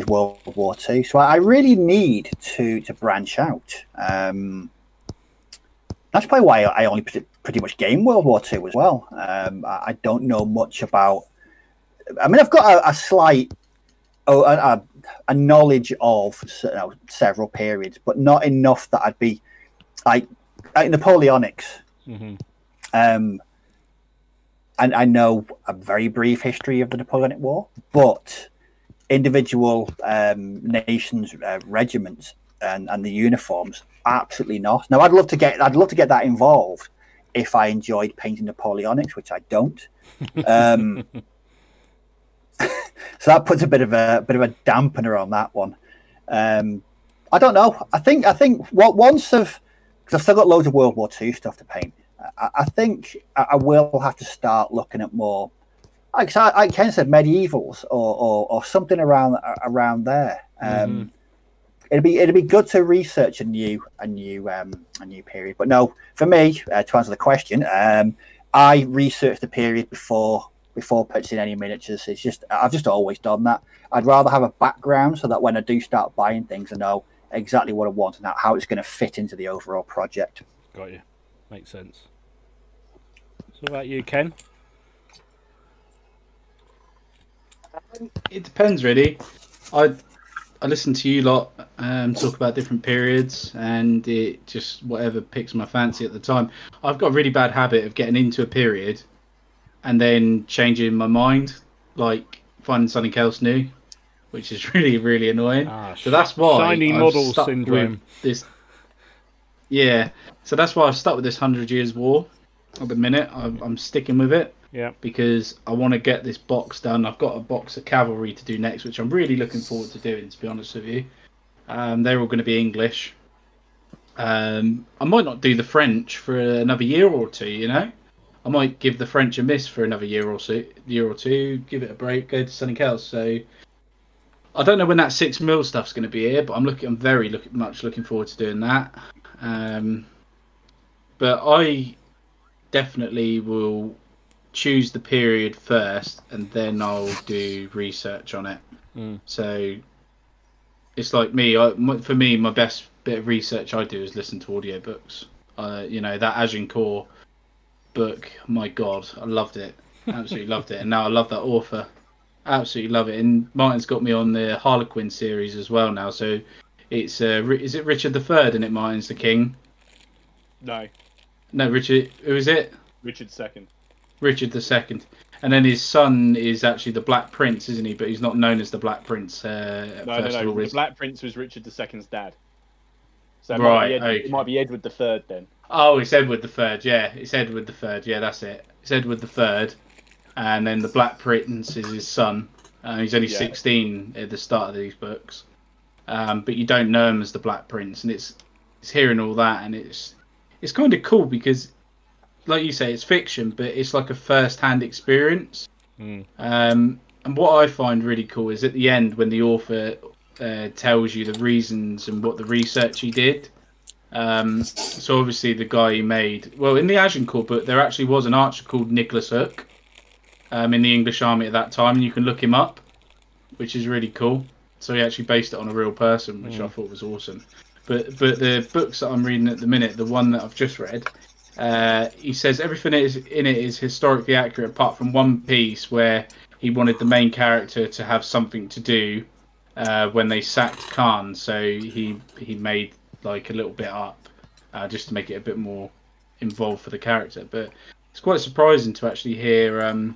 [SPEAKER 4] World War II. So I really need to branch out. That's probably why I only pretty much game World War II as well. I don't know much about. I've got a slight a knowledge of several periods, but not enough that I'd be like Napoleonics. And I know a very brief history of the Napoleonic War, but individual nations, regiments, and the uniforms, absolutely not. Now, I'd love to get that involved if I enjoyed painting Napoleonics, which I don't. So that puts a bit of a dampener on that one. I don't know. I think because I've still got loads of World War II stuff to paint. I think I will have to start looking at more, like Ken said, medievals or something around there. It'd be good to research a new period. But no, for me, to answer the question, I researched the period before purchasing any miniatures. I've just always done that. I'd rather have a background so that when I do start buying things, I know exactly what I want and how it's going to fit into the overall project.
[SPEAKER 1] Got you. Makes sense. So what about you, Ken?
[SPEAKER 2] It depends, really. I listen to you lot talk about different periods, and it just whatever picks my fancy at the time. I've got a really bad habit of getting into a period and then changing my mind, like finding something else new, which is really, really annoying. So that's why
[SPEAKER 1] shiny
[SPEAKER 2] I've
[SPEAKER 1] model
[SPEAKER 2] stuck
[SPEAKER 1] syndrome.
[SPEAKER 2] with this. Yeah, so that's why I've stuck with this 100 Years War at the minute. I'm sticking with it.
[SPEAKER 1] Yeah.
[SPEAKER 2] Because I want to get this box done. I've got a box of cavalry to do next, which I'm really looking forward to doing, to be honest with you. They're all going to be English. I might not do the French for another year or two, I might give the French a miss for another year or two, give it a break, go to something else. So I don't know when that 6mm stuff's going to be here, but I'm very much looking forward to doing that. But I definitely will choose the period first, and then I'll do research on it. So it's like me. For me, my best bit of research I do is listen to audiobooks. That Agincourt book, my God, I loved it. Absolutely loved it. And now I love that author. Absolutely love it. And Martin's got me on the Harlequin series as well now. So it's is it Richard III in it? Martin's the king.
[SPEAKER 3] No,
[SPEAKER 2] Richard. Who is it?
[SPEAKER 3] Richard II.
[SPEAKER 2] Richard II. And then his son is actually the Black Prince, isn't he? But he's not known as the Black Prince.
[SPEAKER 3] No. The Black Prince was Richard II's dad. So it might be Edward III then.
[SPEAKER 2] Oh, it's Edward III. Yeah, it's Edward III. Yeah, that's it. It's Edward III, and then the Black Prince is his son. He's only 16 at the start of these books, but you don't know him as the Black Prince, and it's hearing all that, and it's kind of cool because, like you say, it's fiction, but it's like a first-hand experience. And what I find really cool is at the end when the author tells you the reasons and what the research he did. So obviously the guy he made, in the Agincourt book, there actually was an archer called Nicholas Hook in the English army at that time, and you can look him up, which is really cool. So he actually based it on a real person, which I thought was awesome. But the books that I'm reading at the minute, the one that I've just read, he says everything in it is historically accurate apart from one piece where he wanted the main character to have something to do when they sacked Khan. So he made like a little bit up, just to make it a bit more involved for the character. But it's quite surprising to actually hear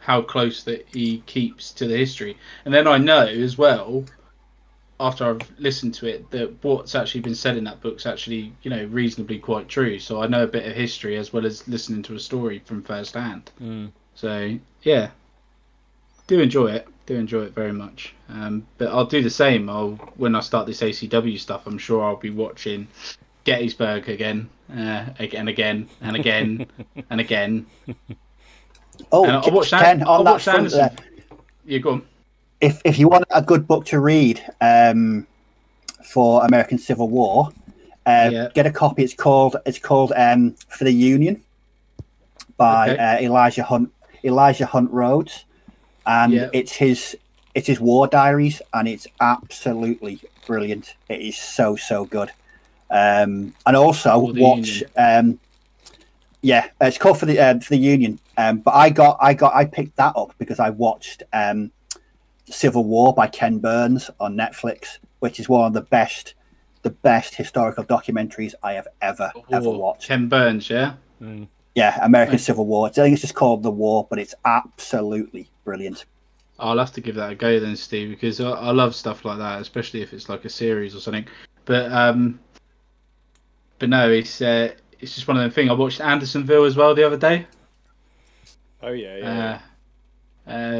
[SPEAKER 2] how close that he keeps to the history. And then I know as well, after I've listened to it, that what's actually been said in that book's actually, you know, reasonably quite true. So I know a bit of history as well as listening to a story from first hand. So yeah, do enjoy it very much. But I'll do the same. When I start this ACW stuff, I'm sure I'll be watching Gettysburg again and again and again and again.
[SPEAKER 4] Oh,
[SPEAKER 2] and I'll watch
[SPEAKER 4] Ken, on that front there,
[SPEAKER 2] yeah, go on.
[SPEAKER 4] If you want a good book to read for American Civil War, get a copy. It's called For the Union by Elijah Hunt Rhodes, and it's his war diaries, and it's absolutely brilliant. It is so good. And also watch. It's called For the Union. But I picked that up because I watched Civil War by Ken Burns on Netflix, which is one of the best historical documentaries I have ever watched.
[SPEAKER 2] Ken Burns, yeah?
[SPEAKER 4] Yeah, American Civil War. I think it's just called The War, but it's absolutely brilliant.
[SPEAKER 2] I'll have to give that a go then, Steve, because I love stuff like that, especially if it's like a series or something. But no, it's just one of the things. I watched Andersonville as well the other day.
[SPEAKER 3] Oh yeah.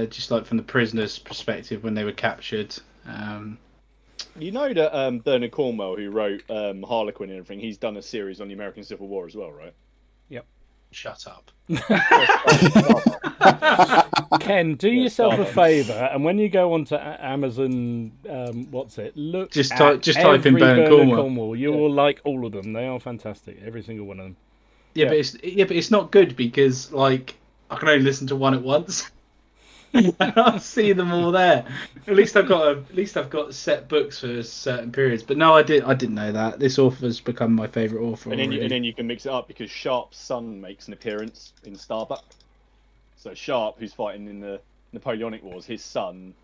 [SPEAKER 2] Just like from the prisoners' perspective when they were captured.
[SPEAKER 3] You know that Bernard Cornwell, who wrote Harlequin and everything, he's done a series on the American Civil War as well, right?
[SPEAKER 1] Yep.
[SPEAKER 2] Shut up.
[SPEAKER 1] Ken, do yourself a favour, and when you go onto Amazon, look.
[SPEAKER 2] Just type in Bernard Cornwell.
[SPEAKER 1] You will like all of them. They are fantastic, every single one of them.
[SPEAKER 2] Yeah, but it's not good because like I can only listen to one at once. I'll see them all there. At least I've got set books for certain periods. But no, I didn't know that. This author's become my favourite author.
[SPEAKER 3] And then you can mix it up because Sharp's son makes an appearance in Starbuck. So Sharp, who's fighting in the Napoleonic Wars, his son,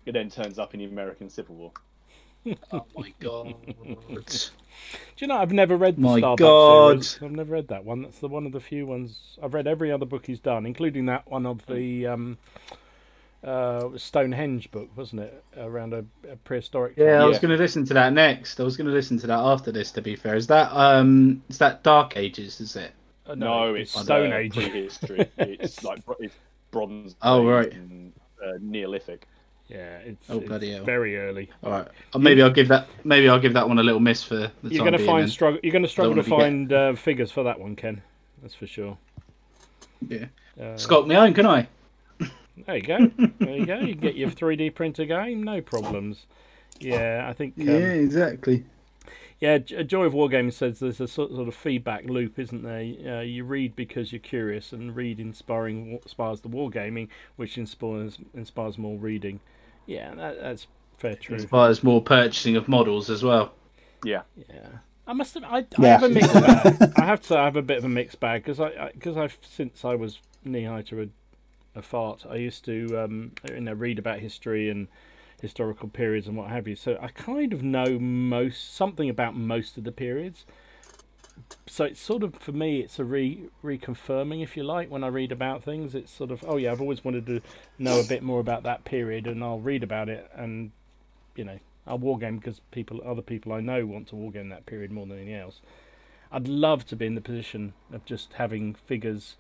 [SPEAKER 3] it then turns up in the American Civil War.
[SPEAKER 2] Oh my god!
[SPEAKER 1] Do you know, I've never read the Starbuck series. I've never read that one. That's one of the few ones. I've read every other book he's done, including that one of the Stonehenge book, wasn't it? Around a prehistoric time.
[SPEAKER 2] Yeah, I was going to listen to that next. I was going to listen to that after this, to be fair. Is that Dark Ages, is it?
[SPEAKER 3] No, it's
[SPEAKER 1] Stone Age.
[SPEAKER 3] Prehistory. It's it's Bronze
[SPEAKER 2] Oh, right.
[SPEAKER 3] And, Neolithic.
[SPEAKER 1] Yeah, it's
[SPEAKER 2] bloody hell.
[SPEAKER 1] Very early.
[SPEAKER 2] All right, maybe I'll give that one a little miss for the
[SPEAKER 1] You're going to struggle to find figures for that one, Ken. That's for sure.
[SPEAKER 2] Yeah, sculpt my own, can I?
[SPEAKER 1] There you go. There you go. You can get your 3D printer game, no problems. Yeah, I think.
[SPEAKER 2] Yeah, exactly.
[SPEAKER 1] Yeah, Joy of Wargaming says there's a sort of feedback loop, isn't there? You read because you're curious, and read inspires the wargaming, which inspires more reading. Yeah, that's fair, true.
[SPEAKER 2] Inspires more purchasing of models as well.
[SPEAKER 3] Yeah.
[SPEAKER 1] Yeah. I have a mixed bag. I have to have a bit of a mixed bag because since I was knee high to a fart, I used to read about history and historical periods and what have you. So I kind of know something about most of the periods. So it's sort of, for me, it's a reconfirming, if you like, when I read about things. It's sort of, oh yeah, I've always wanted to know a bit more about that period, and I'll read about it, and I'll wargame because other people I know want to wargame that period more than anything else. I'd love to be in the position of just having figures.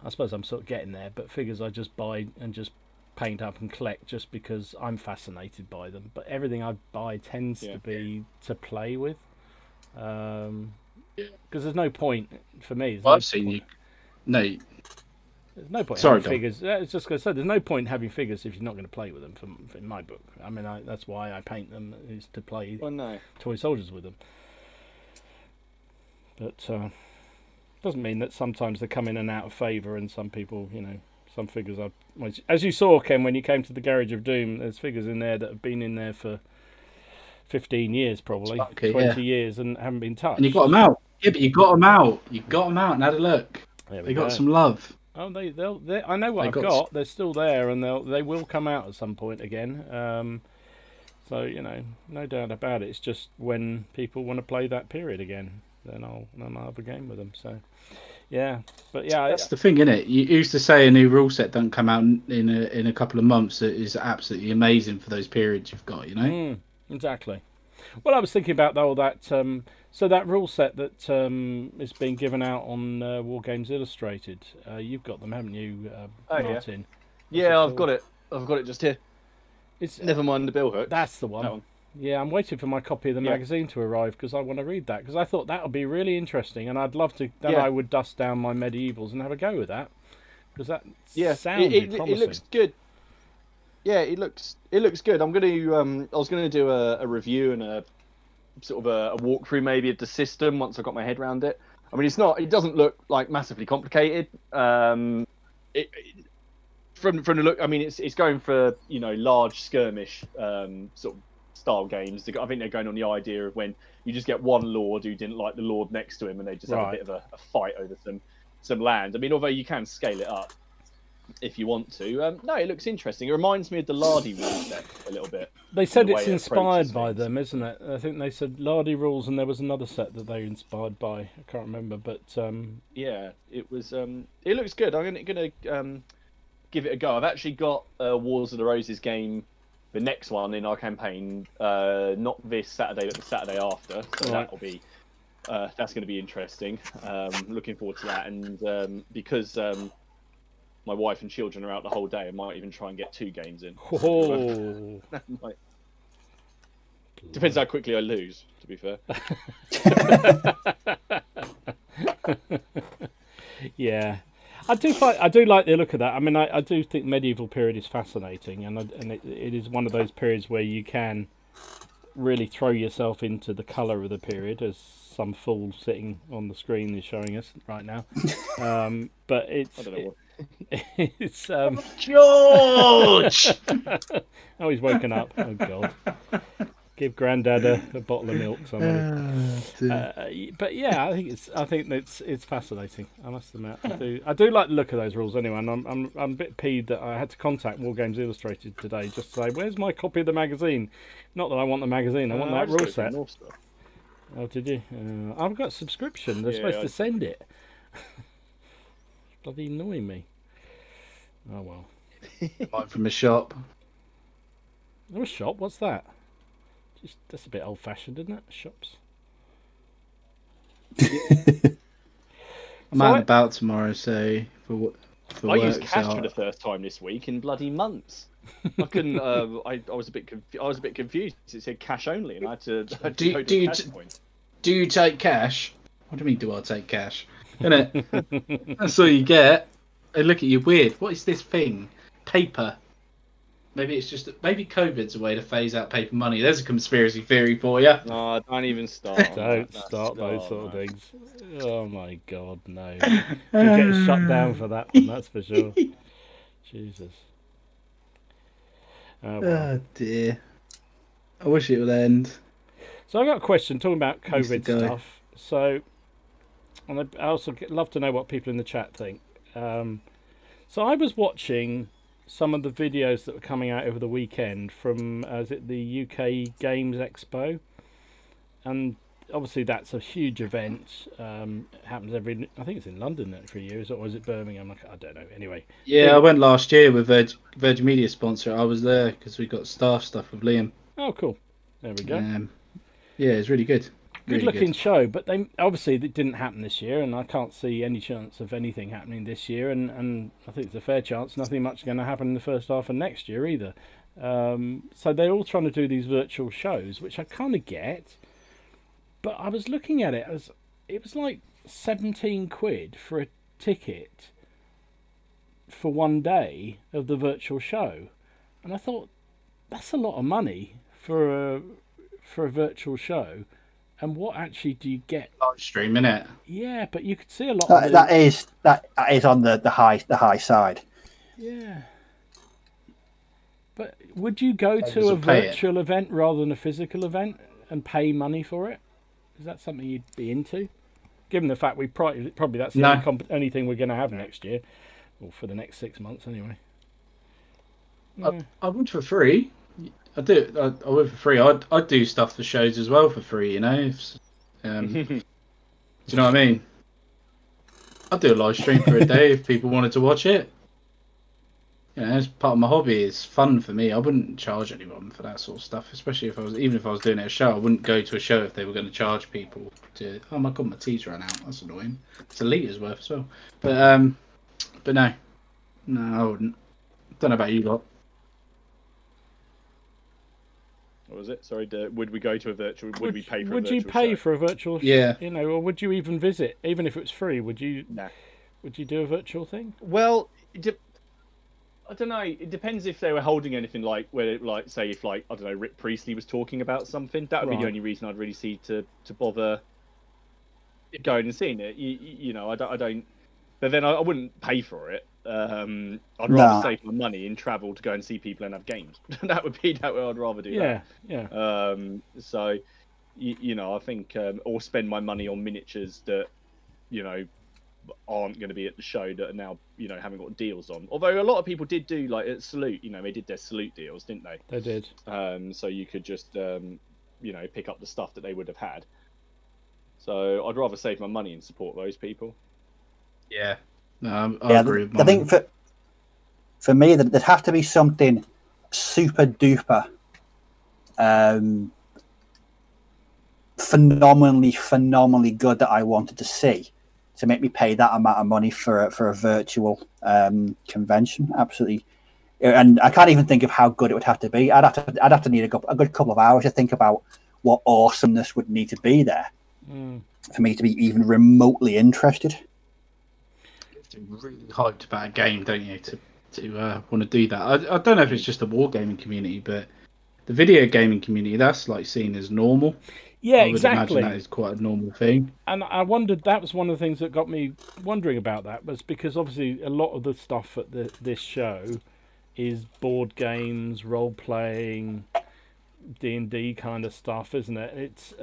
[SPEAKER 1] I suppose I'm sort of getting there, but figures I just buy and just paint up and collect just because I'm fascinated by them. But everything I buy tends to be to play with, because there's no point for me.
[SPEAKER 2] I've seen you. No,
[SPEAKER 1] there's no point having figures. It's just going to say there's no point having figures if you're not going to play with them. In my book, I mean, that's why I paint them, is to play toy soldiers with them. But doesn't mean that sometimes they come in and out of favour, and some people, some figures are, as you saw, Ken, when you came to the Garage of Doom, there's figures in there that have been in there for 15 years, probably 20 years, and haven't been touched.
[SPEAKER 2] And you got them out. Yeah, but you got them out. You got them out and had a look. They got some love.
[SPEAKER 1] Oh, I know what I've got. They're still there, and they will come out at some point again. So, you know, no doubt about it. It's just when people want to play that period again, then I'll have a game with them. So, yeah. But yeah,
[SPEAKER 2] that's the thing, isn't it? You used to say a new rule set doesn't come out in a couple of months. It is absolutely amazing for those periods you've got, you know?
[SPEAKER 1] Exactly. Well, I was thinking about though that so that rule set that is being given out on War Games Illustrated. You've got them, haven't you, Martin?
[SPEAKER 3] Yeah, I've got it. I've got it just here.
[SPEAKER 1] It's
[SPEAKER 3] never mind the bill hook.
[SPEAKER 1] That's the one.
[SPEAKER 3] That one.
[SPEAKER 1] Yeah, I'm waiting for my copy of the magazine to arrive because I want to read that because I thought that would be really interesting and I'd love to. Then I would dust down my medievals and have a go with that because that sounded promising.
[SPEAKER 3] It looks good. Yeah, it looks good. I'm going to I was going to do a review and a sort of a walkthrough maybe of the system once I got my head around it. I mean, it doesn't look like massively complicated. From the look, I mean, it's going for, you know, large skirmish sort of style games. I think they're going on the idea of when you just get one lord who didn't like the lord next to him, and they just have a bit of a fight over some land. I mean, although you can scale it up if you want to. No, it looks interesting. It reminds me of the Lardy rules set a little bit.
[SPEAKER 1] They said it's inspired by them, isn't it? I think they said Lardy rules, and there was another set that they inspired by. I can't remember, but
[SPEAKER 3] yeah, it was. It looks good. I'm gonna give it a go. I've actually got Wars of the Roses game, the next one in our campaign, not this Saturday, but the Saturday after. So that'll be that's going to be interesting. Looking forward to that, and because my wife and children are out the whole day, I might even try and get 2 games in.
[SPEAKER 1] Oh.
[SPEAKER 3] Depends how quickly I lose, to be fair.
[SPEAKER 1] Yeah. I do like the look of that. I mean, I do think medieval period is fascinating, and it is one of those periods where you can really throw yourself into the colour of the period, as some fool sitting on the screen is showing us right now. But it's... I don't know what. It's
[SPEAKER 2] George.
[SPEAKER 1] Oh, he's woken up. Oh God! Give Grandad a bottle of milk, somebody. But yeah, I think it's fascinating. I must admit, I do like the look of those rules anyway. And I'm a bit peeved that I had to contact War Games Illustrated today just to say, "Where's my copy of the magazine?" Not that I want the magazine, I want that rule set. Oh, did you? I've got a subscription. They're supposed to send it. Bloody annoying me. Oh well.
[SPEAKER 2] Buy from a shop.
[SPEAKER 1] Oh, a shop? What's that? That's a bit old-fashioned, isn't it? Shops.
[SPEAKER 2] I'm out and about tomorrow, so
[SPEAKER 3] I used cash for the first time this week in bloody months. I couldn't. I was a bit confused. It said cash only, and I had to go to the cash point.
[SPEAKER 2] Do you take cash? What do you mean? Do I take cash? Innit? That's all you get. They look at you weird. What is this thing? Paper. Maybe it's just maybe COVID's a way to phase out paper money. There's a conspiracy theory for you.
[SPEAKER 3] No, don't even start.
[SPEAKER 1] Don't start those sort of things. Oh my God, no! You'll get shut down for that one. That's for sure. Jesus. Oh, well.
[SPEAKER 2] Oh dear. I wish it would end.
[SPEAKER 1] So I got a question talking about COVID stuff. So, and I also love to know what people in the chat think. So I was watching some of the videos that were coming out over the weekend from is it the UK Games Expo, and obviously that's a huge event. It happens I think it's in London every year, or is it Birmingham? I don't know. Anyway,
[SPEAKER 2] yeah, I went last year with Virgin Media sponsor. I was there because we got staff stuff with Liam.
[SPEAKER 1] Oh, cool. There we go.
[SPEAKER 2] Yeah, it's really good.
[SPEAKER 1] Good looking show, but they obviously it didn't happen this year, and I can't see any chance of anything happening this year, and I think it's a fair chance nothing much is going to happen in the first half of next year either. So they're all trying to do these virtual shows, which I kind of get, but I was looking at it as it was like 17 quid for a ticket for one day of the virtual show, and I thought that's a lot of money for a virtual show. And what actually do you get?
[SPEAKER 2] Live stream, innit?
[SPEAKER 1] Yeah, but you could see a lot.
[SPEAKER 4] That is on the high side.
[SPEAKER 1] Yeah. But would you go to a virtual event rather than a physical event and pay money for it? Is that something you'd be into? Given the fact we probably that's the only thing we're going to have next year, or for the next 6 months anyway.
[SPEAKER 2] I would for free. I do. I work for free. I'd do stuff for shows as well for free. You know, do you know what I mean? I'd do a live stream for a day if people wanted to watch it. You know, it's part of my hobby. It's fun for me. I wouldn't charge anyone for that sort of stuff, especially even if I was doing it at a show. I wouldn't go to a show if they were going to charge people to. Oh my god, my tea's ran out. That's annoying. It's a litres worth as well. But no, I wouldn't. Don't know about you lot.
[SPEAKER 3] What was it? Sorry, would we go to a virtual? Would we pay for?
[SPEAKER 1] Would
[SPEAKER 3] a
[SPEAKER 1] you
[SPEAKER 3] virtual
[SPEAKER 1] pay
[SPEAKER 3] show?
[SPEAKER 1] for a virtual?
[SPEAKER 2] Yeah.
[SPEAKER 1] You know, or would you even visit, even if it was free? Would you?
[SPEAKER 3] Nah.
[SPEAKER 1] Would you do a virtual thing?
[SPEAKER 3] Well, I don't know. It depends if they were holding anything like where, like, say, if like I don't know, Rick Priestley was talking about something. That would be the
[SPEAKER 1] Right.
[SPEAKER 3] only reason I'd really see to bother going and seeing it. You know, I don't. But then I wouldn't pay for it. I'd rather save my money and travel to go and see people and have games. that would I'd rather do that.
[SPEAKER 1] Yeah.
[SPEAKER 3] So, you know, I think or spend my money on miniatures that, you know, aren't going to be at the show that are now, you know, haven't got deals on. Although a lot of people did do, like at Salute, you know, they did their Salute deals, didn't they?
[SPEAKER 1] They did.
[SPEAKER 3] So you could just, you know, pick up the stuff that they would have had. So I'd rather save my money and support those people.
[SPEAKER 2] Yeah. No, I agree with
[SPEAKER 4] I think for me, there'd have to be something super duper phenomenally good that I wanted to see to make me pay that amount of money for a virtual convention. Absolutely. And I can't even think of how good it would have to be. I'd have to need a good couple of hours to think about what awesomeness would need to be there for me to be even remotely interested.
[SPEAKER 2] Really hyped about a game, don't you, to want to do that? I don't know if it's just the wargaming community, but the video gaming community, that's like seen as normal.
[SPEAKER 1] Yeah,
[SPEAKER 2] I would
[SPEAKER 1] exactly.
[SPEAKER 2] imagine that is quite a normal thing.
[SPEAKER 1] And I wondered, that was one of the things that got me wondering about that, was because obviously a lot of the stuff at this show is board games, role playing, D&D kind of stuff, isn't it?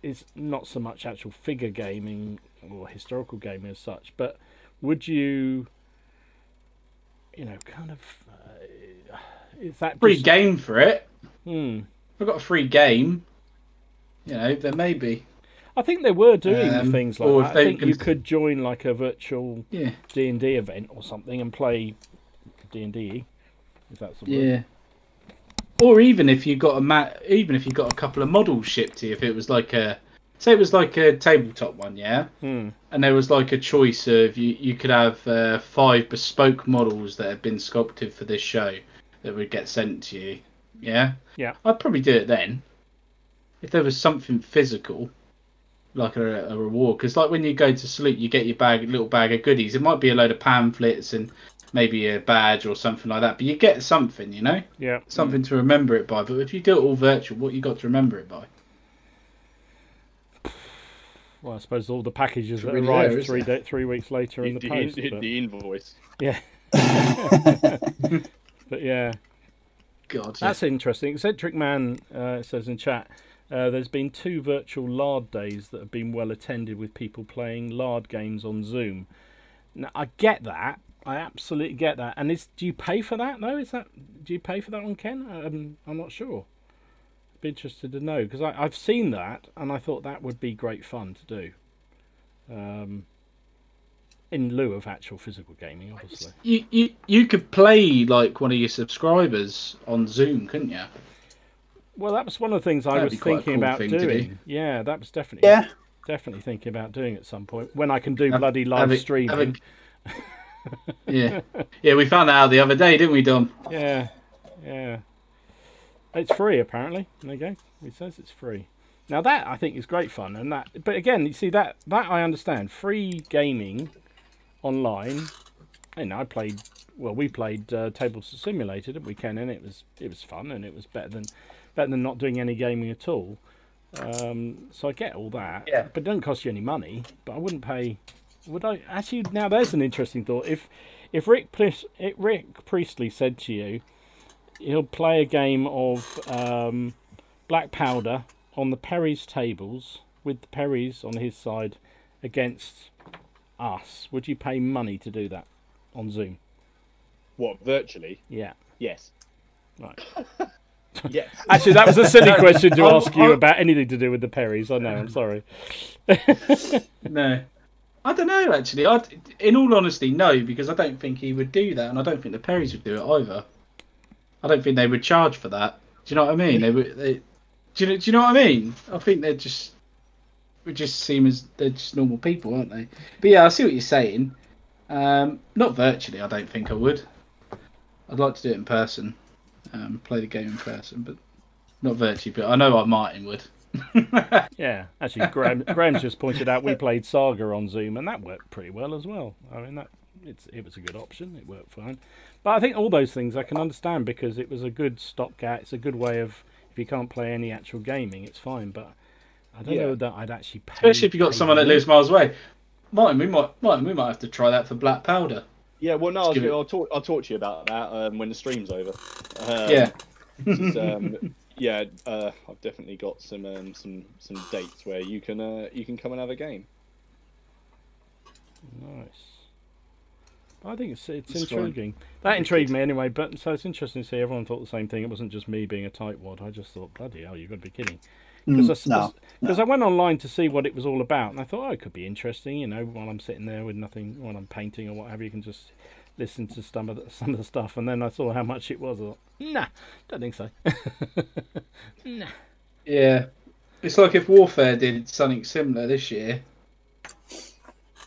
[SPEAKER 1] It's not so much actual figure gaming or historical gaming as such, but would you, you know, kind of, is that
[SPEAKER 2] Free
[SPEAKER 1] just...
[SPEAKER 2] game for it?
[SPEAKER 1] Hmm.
[SPEAKER 2] I've got a free game. You know, there may be.
[SPEAKER 1] I think they were doing things like
[SPEAKER 2] or
[SPEAKER 1] that.
[SPEAKER 2] if
[SPEAKER 1] I
[SPEAKER 2] they
[SPEAKER 1] think
[SPEAKER 2] can-
[SPEAKER 1] you could join like a virtual
[SPEAKER 2] Yeah.
[SPEAKER 1] D&D event or something and play D&D, if that's the word.
[SPEAKER 2] Yeah. Or even if you got a couple of models shipped to you, if it was like a tabletop one, yeah, and there was like a choice of you could have 5 bespoke models that have been sculpted for this show that would get sent to you, yeah. I'd probably do it then if there was something physical, like a reward. Because like when you go to Salute, you get your little bag of goodies. It might be a load of pamphlets and maybe a badge or something like that, but you get something, you know, something to remember it by. But if you do it all virtual, what you got to remember it by?
[SPEAKER 1] Well, I suppose all the packages that
[SPEAKER 2] really
[SPEAKER 1] arrive
[SPEAKER 2] there,
[SPEAKER 1] 3 weeks later in the post.
[SPEAKER 3] The invoice.
[SPEAKER 1] Yeah. But yeah.
[SPEAKER 2] God,
[SPEAKER 1] that's interesting. Eccentric Man says in chat, there's been 2 virtual lard days that have been well attended with people playing lard games on Zoom. Now, I get that. I absolutely get that. And do you pay for that, though? Do you pay for that one, Ken? I'm not sure. Be interested to know, because I've seen that and I thought that would be great fun to do, in lieu of actual physical gaming, obviously.
[SPEAKER 2] You could play like one of your subscribers on Zoom, couldn't you?
[SPEAKER 1] Well, that was one of the things I was thinking about doing. Yeah, that was definitely thinking about doing at some point when I can do bloody live streaming.
[SPEAKER 2] Yeah, we found that out the other day, didn't we, Dom?
[SPEAKER 1] Yeah. It's free, apparently. There you go. It says it's free. Now that I think is great fun, and but again, you see that I understand. Free gaming online. And we played Table Simulator, didn't we, Ken? And it was fun, and it was better than not doing any gaming at all. So I get all that.
[SPEAKER 2] Yeah.
[SPEAKER 1] But it doesn't cost you any money. But I wouldn't pay. Would I actually? Now there's an interesting thought. If Rick Priestley said to you, he'll play a game of Black Powder on the Perry's tables with the Perrys on his side against us, would you pay money to do that on Zoom?
[SPEAKER 3] What, virtually?
[SPEAKER 1] Yeah.
[SPEAKER 3] Yes.
[SPEAKER 1] Right.
[SPEAKER 3] Yes.
[SPEAKER 1] Actually, that was a silly question to ask you
[SPEAKER 2] I'm-
[SPEAKER 1] about anything to do with the Perrys. I know. I'm sorry.
[SPEAKER 2] No. I don't know, actually. In all honesty, no, because I don't think he would do that, and I don't think the Perrys would do it either. I don't think they would charge for that. Do you know what I mean? Do you know what I mean? I think would just seem as they're just normal people, aren't they? But yeah, I see what you're saying. Not virtually, I don't think I would. I'd like to do it in person, play the game in person, but not virtually. But I know Martin would.
[SPEAKER 1] Yeah, actually, Graham's just pointed out we played Saga on Zoom, and that worked pretty well as well. I mean, it was a good option. It worked fine. But I think all those things I can understand because it was a good stopgap. It's a good way of, if you can't play any actual gaming, it's fine. But I don't know that I'd actually pay.
[SPEAKER 2] Especially if you got someone that lives miles away. Martin, we might have to try that for Black Powder.
[SPEAKER 3] Yeah, well, no, I'll talk to you about that when the stream's over.
[SPEAKER 2] Yeah.
[SPEAKER 3] Yeah, I've definitely got some dates where you can come and have a game.
[SPEAKER 1] Nice. I think it's intriguing. That intrigued me anyway. But so it's interesting to see everyone thought the same thing. It wasn't just me being a tightwad. I just thought, bloody hell, you've got to be kidding. Because I went online to see what it was all about, and I thought, oh, it could be interesting. You know, while I'm sitting there with nothing, while I'm painting or whatever, you can just listen to some of the stuff. And then I saw how much it was. I thought, nah, don't think so. Nah.
[SPEAKER 2] Yeah, it's like if Warfare did something similar this year.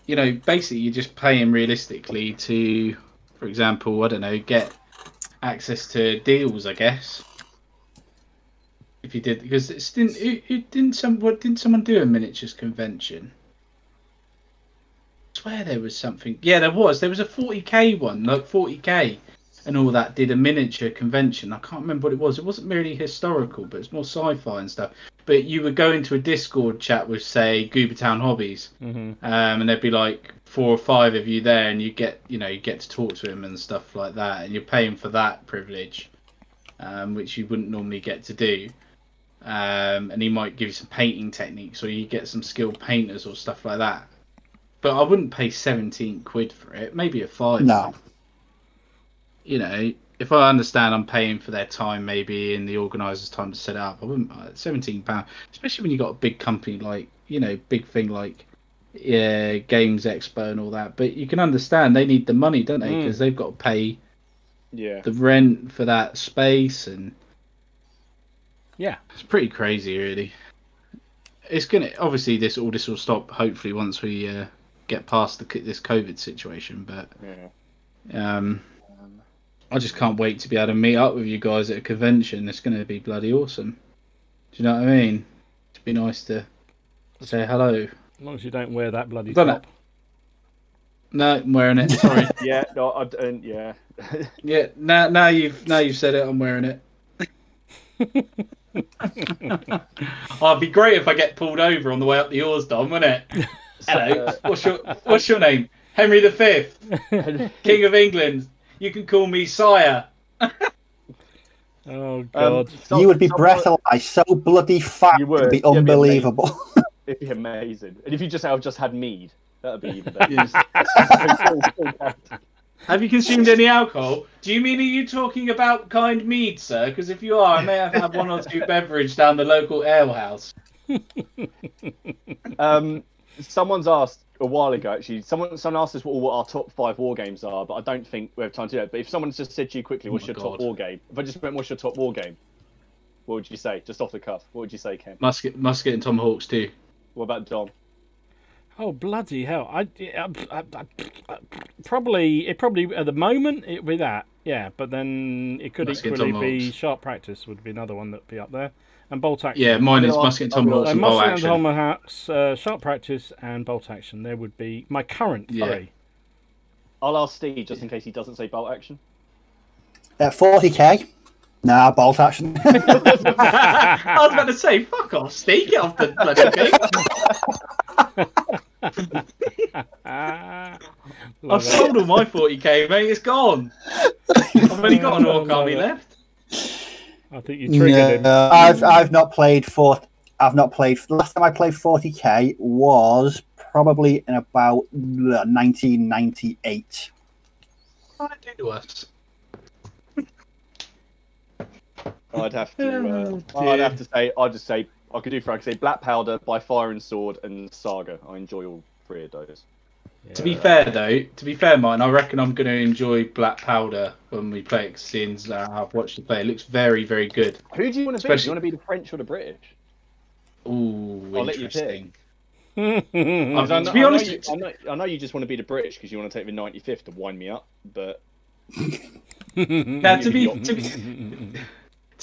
[SPEAKER 2] You know, basically you're just paying realistically to, for example, I don't know, get access to deals, I guess. If you did, because didn't someone do a miniatures convention? I swear there was something. Yeah, there was a 40k one, like 40k and all that did a miniature convention. I can't remember what it was. It wasn't really historical, but it's more sci-fi and stuff. But you would go into a Discord chat with, say, Goobertown Hobbies, and there'd be like 4 or 5 of you there, and you get to talk to him and stuff like that, and you're paying for that privilege, which you wouldn't normally get to do. And he might give you some painting techniques, or you get some skilled painters or stuff like that. But I wouldn't pay 17 quid for it. Maybe a 5.
[SPEAKER 4] No.
[SPEAKER 2] You know, if I understand I'm paying for their time, maybe in the organiser's time to set it up, I wouldn't. £17, especially when you got a big company like, big thing like Games Expo and all that. But you can understand they need the money, don't they? Because they've got to pay the rent for that space, and it's pretty crazy, really. It's gonna obviously all this will stop hopefully once we get past this COVID situation, but I just can't wait to be able to meet up with you guys at a convention. It's going to be bloody awesome. Do you know what I mean? It'd be nice to say hello.
[SPEAKER 1] As long as you don't wear that bloody top.
[SPEAKER 2] No, I'm wearing it. Sorry.
[SPEAKER 3] Yeah, no, I don't. Yeah.
[SPEAKER 2] Yeah. Now you've said it. I'm wearing it. Oh, it'd be great if I get pulled over on the way up the Oars, Dom, wouldn't it? Hello. What's your name? Henry V, King of England. You can call me Sire.
[SPEAKER 1] Oh God!
[SPEAKER 4] You would be breathalyzed, so bloody fat.
[SPEAKER 3] You would.
[SPEAKER 4] It'd be unbelievable.
[SPEAKER 3] It'd be amazing. And if you just had mead, that'd be even better.
[SPEAKER 2] Have you consumed any alcohol? Do you mean, are you talking about kind mead, sir? Because if you are, I may have had 1 or 2 beverage down the local alehouse.
[SPEAKER 3] Someone's asked a while ago, actually, someone asked us what our top 5 war games are, but I don't think we have time to do that. But if someone just said to you quickly, what's your top war game? If I just went, what's your top war game? What would you say? Just off the cuff. What would you say, Ken?
[SPEAKER 2] Musket and Tomahawks too.
[SPEAKER 3] What about Dom?
[SPEAKER 1] Oh bloody hell! I probably at the moment it'd be that, yeah. But then it could equally be Sharp Practice would be another one that'd be up there, and Bolt Action.
[SPEAKER 2] Yeah, mine is Musket and Tomahawks and Bolt Action.
[SPEAKER 1] Tomahawks, Sharp Practice, and Bolt Action. There would be my current 3.
[SPEAKER 3] I'll ask Steve just in case he doesn't say Bolt Action.
[SPEAKER 4] 40k. Nah, Bolt Action.
[SPEAKER 2] I was about to say, fuck off, Steve. Get off the bloody thing. I've sold all my 40k, mate. It's gone. I've only got an Orc Army left.
[SPEAKER 1] I think you triggered him.
[SPEAKER 4] I've not played last time I played 40k was probably in about 1998.
[SPEAKER 2] What did it do to us?
[SPEAKER 3] I'd have to.
[SPEAKER 2] Oh,
[SPEAKER 3] I'd
[SPEAKER 2] dear.
[SPEAKER 3] have to say. I'd just say I could do for. I could say Black Powder, By Fire and Sword, and Saga. I enjoy all three of those.
[SPEAKER 1] Yeah.
[SPEAKER 2] To be fair, though, Martin, I reckon I'm going to enjoy Black Powder when we play it. Since I've watched you play, it looks very, very good.
[SPEAKER 3] Who do you want to be? Do you want to be the French or the British?
[SPEAKER 2] Ooh,
[SPEAKER 3] I'll let you
[SPEAKER 2] interesting.
[SPEAKER 3] To
[SPEAKER 2] be honest,
[SPEAKER 3] I know you just want to be the British because you want to take the 95th to wind me up. But
[SPEAKER 2] now, to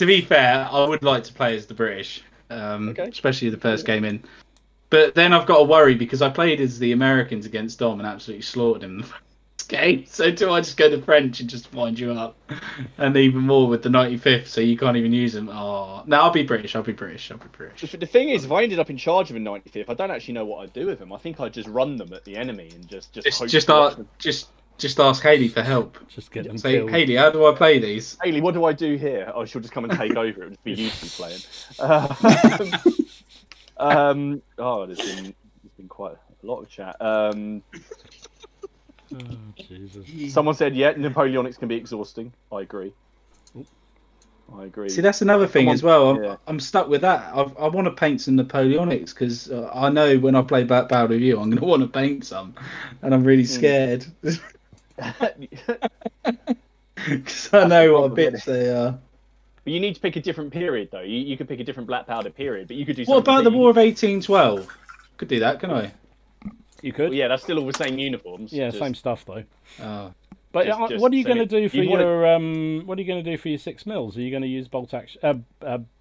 [SPEAKER 2] be fair, I would like to play as the British, especially the first game in. But then I've got to worry because I played as the Americans against Dom and absolutely slaughtered him in the first game. So do I just go to French and just wind you up? And even more with the 95th, so you can't even use them. Oh, no, I'll be British. The
[SPEAKER 3] thing is, if I ended up in charge of a 95th, I don't actually know what I'd do with them. I think I'd just run them at the enemy and
[SPEAKER 2] just ask Hayley for help.
[SPEAKER 1] Just get them
[SPEAKER 2] Say,
[SPEAKER 1] killed.
[SPEAKER 2] Hayley, how do I play these?
[SPEAKER 3] Hayley, what do I do here? Oh, she'll just come and take over. It would be you two playing. There's been quite a lot of chat.
[SPEAKER 1] Jesus.
[SPEAKER 3] Someone said, yeah, Napoleonics can be exhausting. I agree. I agree.
[SPEAKER 2] See, that's another thing as well.
[SPEAKER 3] Yeah.
[SPEAKER 2] I'm stuck with that. I want to paint some Napoleonics because I know when I play Black Powder with you, I'm going to want to paint some, and I'm really scared because I know what bits they are.
[SPEAKER 3] But you need to pick a different period, though. You could pick a different Black Powder period, but you could do.
[SPEAKER 2] What about the War of 1812? Could do that, can I?
[SPEAKER 1] You could.
[SPEAKER 3] Well, yeah, that's still all the same uniforms.
[SPEAKER 1] Yeah, same stuff though.
[SPEAKER 2] Oh.
[SPEAKER 1] But what are you going to do for
[SPEAKER 3] you'd
[SPEAKER 1] your What are you going to do for your 6 mils? Are you going to use bolt action,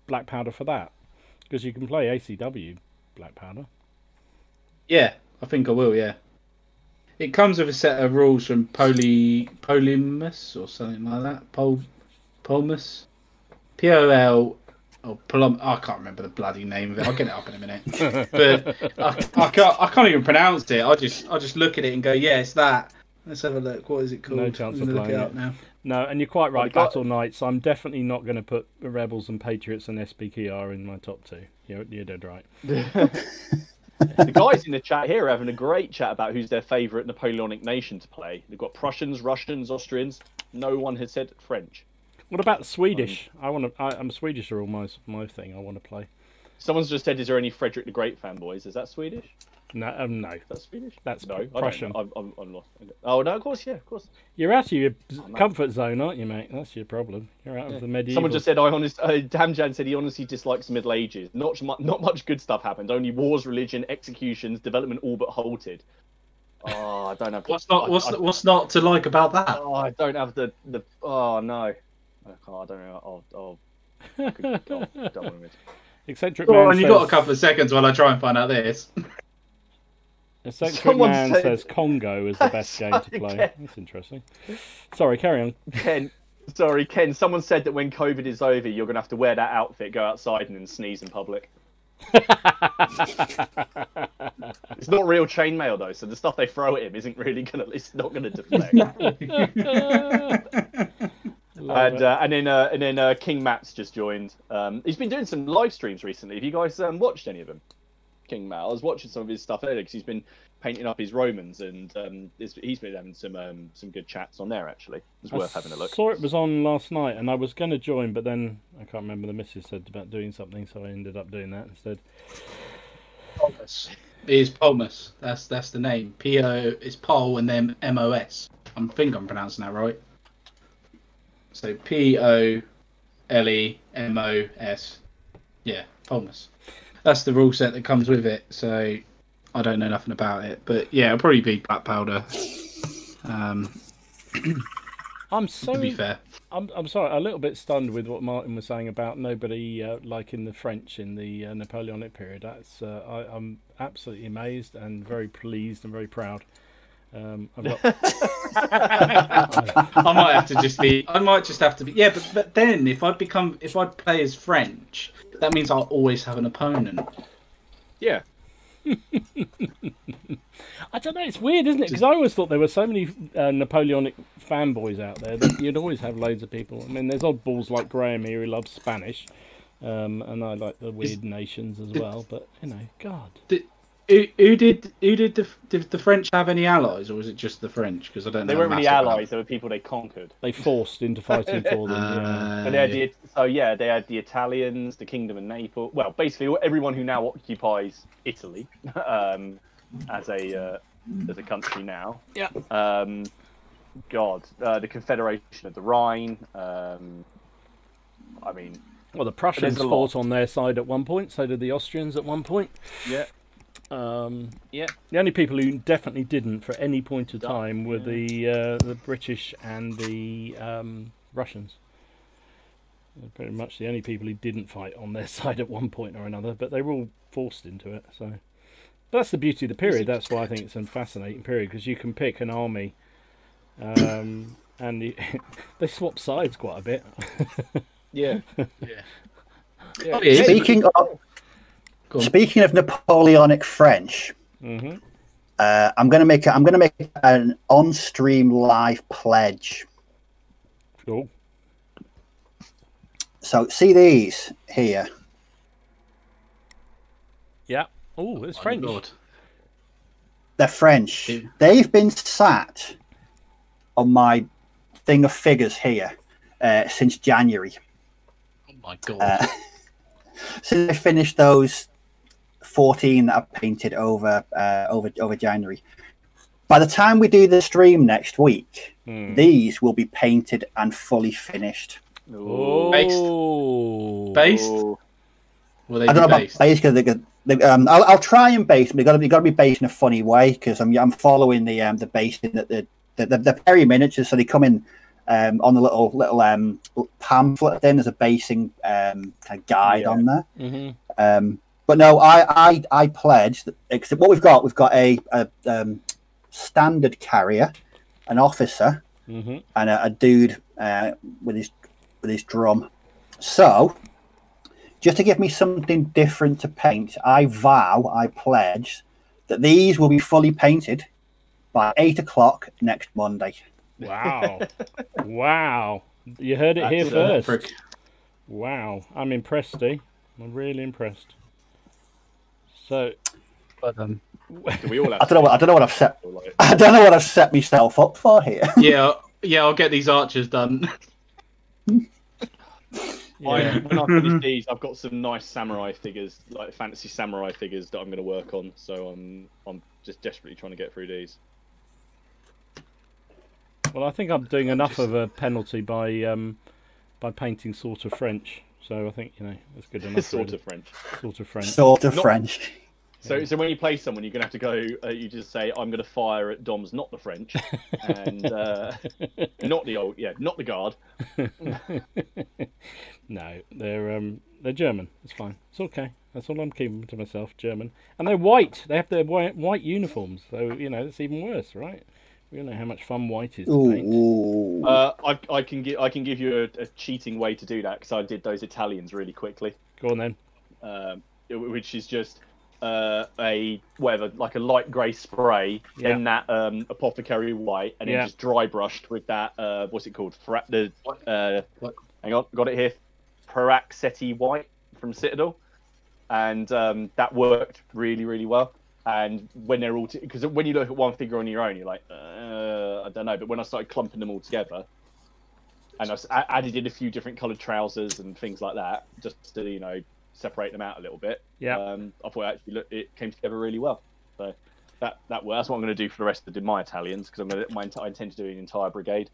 [SPEAKER 1] Black Powder for that? Because you can play ACW Black Powder.
[SPEAKER 2] Yeah, I think I will. Yeah, it comes with a set of rules from Polymus or something like that. Polmus, POL. I can't remember the bloody name of it. I'll get it up in a minute. But I can't even pronounce it. I just look at it and go, yeah, it's that. Let's have a look. What is it called?
[SPEAKER 1] No chance of
[SPEAKER 2] look
[SPEAKER 1] playing
[SPEAKER 2] it up
[SPEAKER 1] it.
[SPEAKER 2] now.
[SPEAKER 1] No, and you're quite right. Battle Knights. I'm definitely not going to put the Rebels and Patriots and SBKR in my top 2. You're dead right.
[SPEAKER 3] The guys in the chat here are having a great chat about who's their favourite Napoleonic nation to play. They've got Prussians, Russians, Austrians. No one has said French.
[SPEAKER 1] What about Swedish? I'm Swedish are all my thing. I want to play.
[SPEAKER 3] Someone's just said, "Is there any Frederick the Great fanboys?" Is that Swedish?
[SPEAKER 1] No, no.
[SPEAKER 3] Is that Swedish?
[SPEAKER 1] That's
[SPEAKER 3] no,
[SPEAKER 1] Prussian.
[SPEAKER 3] I'm lost. Oh no, of course, yeah, of course.
[SPEAKER 1] You're out of your comfort zone, aren't you, mate? That's your problem. You're out of the medieval.
[SPEAKER 3] Someone just said, Damjan said he honestly dislikes the Middle Ages. Not much good stuff happened. Only wars, religion, executions, development all but halted. Oh, I don't have.
[SPEAKER 2] What's not to like about that?
[SPEAKER 3] Oh, I don't have the. Oh no. I don't know. Good God, don't want to.
[SPEAKER 1] Eccentric man
[SPEAKER 2] and you got a couple of seconds while I try and find out this.
[SPEAKER 1] Eccentric man says Congo is the best game to play. Ken. That's interesting. Sorry, carry on.
[SPEAKER 3] Ken, someone said that when COVID is over, you're going to have to wear that outfit, go outside and then sneeze in public. It's not real chainmail though, so the stuff they throw at him isn't really it's not going to deflect. And then King Matt's just joined. He's been doing some live streams recently. Have you guys watched any of them? King Matt. I was watching some of his stuff earlier because he's been painting up his Romans, and he's been having some good chats on there. Actually, it's worth having a look.
[SPEAKER 1] I saw it was on last night, and I was going to join, but then I can't remember. The missus said about doing something, so I ended up doing that instead.
[SPEAKER 2] Polmus. It is Polmus. That's the name. P-O is Pol and then M-O-S. I think I'm pronouncing that right. So P-O-L-E-M-O-S. Yeah, Polmus. That's the rule set that comes with it. So I don't know nothing about it, but yeah, it'll probably be Black Powder. To be fair,
[SPEAKER 1] I'm sorry, a little bit stunned with what Martin was saying about nobody liking the French in the Napoleonic period. That's I'm absolutely amazed and very pleased and very proud. I
[SPEAKER 2] might just have to be. Yeah, but then if I play as French, that means I'll always have an opponent.
[SPEAKER 3] Yeah.
[SPEAKER 1] I don't know. It's weird, isn't it? Because I always thought there were so many Napoleonic fanboys out there that you'd always have loads of people. I mean, there's oddballs like Graham here who loves Spanish, and I like the weird nations as well. But you know, God.
[SPEAKER 2] who did did the French have any allies, or was it just the French? Because I don't know.
[SPEAKER 3] They weren't really
[SPEAKER 2] massive
[SPEAKER 3] allies. They were people they conquered.
[SPEAKER 1] They forced into fighting for them. Yeah.
[SPEAKER 3] And they had the Italians, the Kingdom of Naples. Well, basically everyone who now occupies Italy as a country now.
[SPEAKER 1] Yeah.
[SPEAKER 3] The Confederation of the Rhine. I mean,
[SPEAKER 1] well, the Prussians fought on their side at one point. So did the Austrians at one point.
[SPEAKER 3] Yeah.
[SPEAKER 1] The only people who definitely didn't for any point of time were the British and the Russians. They're pretty much the only people who didn't fight on their side at one point or another, but they were all forced into it. So, but that's the beauty of the period. That's why I think it's a fascinating period, because you can pick an army, and they swap sides quite a bit.
[SPEAKER 3] Yeah.
[SPEAKER 2] Oh, yeah.
[SPEAKER 4] Speaking of Napoleonic French, I'm gonna make an on-stream live pledge.
[SPEAKER 1] Cool.
[SPEAKER 4] So see these here.
[SPEAKER 1] Yeah. Oh, it's French.
[SPEAKER 2] God.
[SPEAKER 4] They're French.
[SPEAKER 2] Yeah.
[SPEAKER 4] They've been sat on my thing of figures here since January.
[SPEAKER 2] Oh my God.
[SPEAKER 4] Since I finished those 14 that I painted over January. By the time we do the stream next week, these will be painted and fully finished.
[SPEAKER 1] Oh,
[SPEAKER 2] Based? Well,
[SPEAKER 4] I don't know about based because I'll try and base. But you got to be based in a funny way, because I'm following the basing that the Perry miniatures, so they come in on the little pamphlet. Then there's a basing kind of guide on there. But no, I pledged that, except what we've got a standard carrier, an officer, and a dude with his drum. So, just to give me something different to paint, I pledge that these will be fully painted by 8 o'clock next Monday.
[SPEAKER 1] wow. Wow. You heard it here first. Wow. I'm impressed, Steve. I'm really impressed. So,
[SPEAKER 2] but
[SPEAKER 3] we all have
[SPEAKER 4] I don't know what I've set. I don't know what I've set myself up for here.
[SPEAKER 2] Yeah, I'll get these archers done.
[SPEAKER 1] yeah.
[SPEAKER 3] When I finish these, I've got some nice samurai figures, like fantasy samurai figures, that I'm going to work on. So I'm just desperately trying to get through these.
[SPEAKER 1] Well, I think I'm doing enough of a penalty by painting sort of French. So I think that's good enough.
[SPEAKER 3] Sort of French.
[SPEAKER 1] Sort of French.
[SPEAKER 4] Sort of French.
[SPEAKER 3] So when you play someone, you're gonna have to go. You just say, "I'm gonna fire at Dom's, not the French, and not the guard."
[SPEAKER 1] No, they're German. It's fine. It's okay. That's all I'm keeping to myself. German, and they're white. They have their white uniforms. So it's even worse, right? We all know how much fun white is to paint.
[SPEAKER 3] I can give you a cheating way to do that, because I did those Italians really quickly.
[SPEAKER 1] Go on then.
[SPEAKER 3] Which is just a light grey spray in that apothecary white, and then just dry brushed with that what's it called? Hang on, got it here. Paraxeti white from Citadel, and that worked really, really well. And when they're all, because when you look at one figure on your own, you're like, I don't know. But when I started clumping them all together, and I added in a few different coloured trousers and things like that, just to separate them out a little bit.
[SPEAKER 1] Yeah.
[SPEAKER 3] I thought actually it came together really well. So that's what I'm going to do for the rest of my Italians, because I intend to do an entire brigade.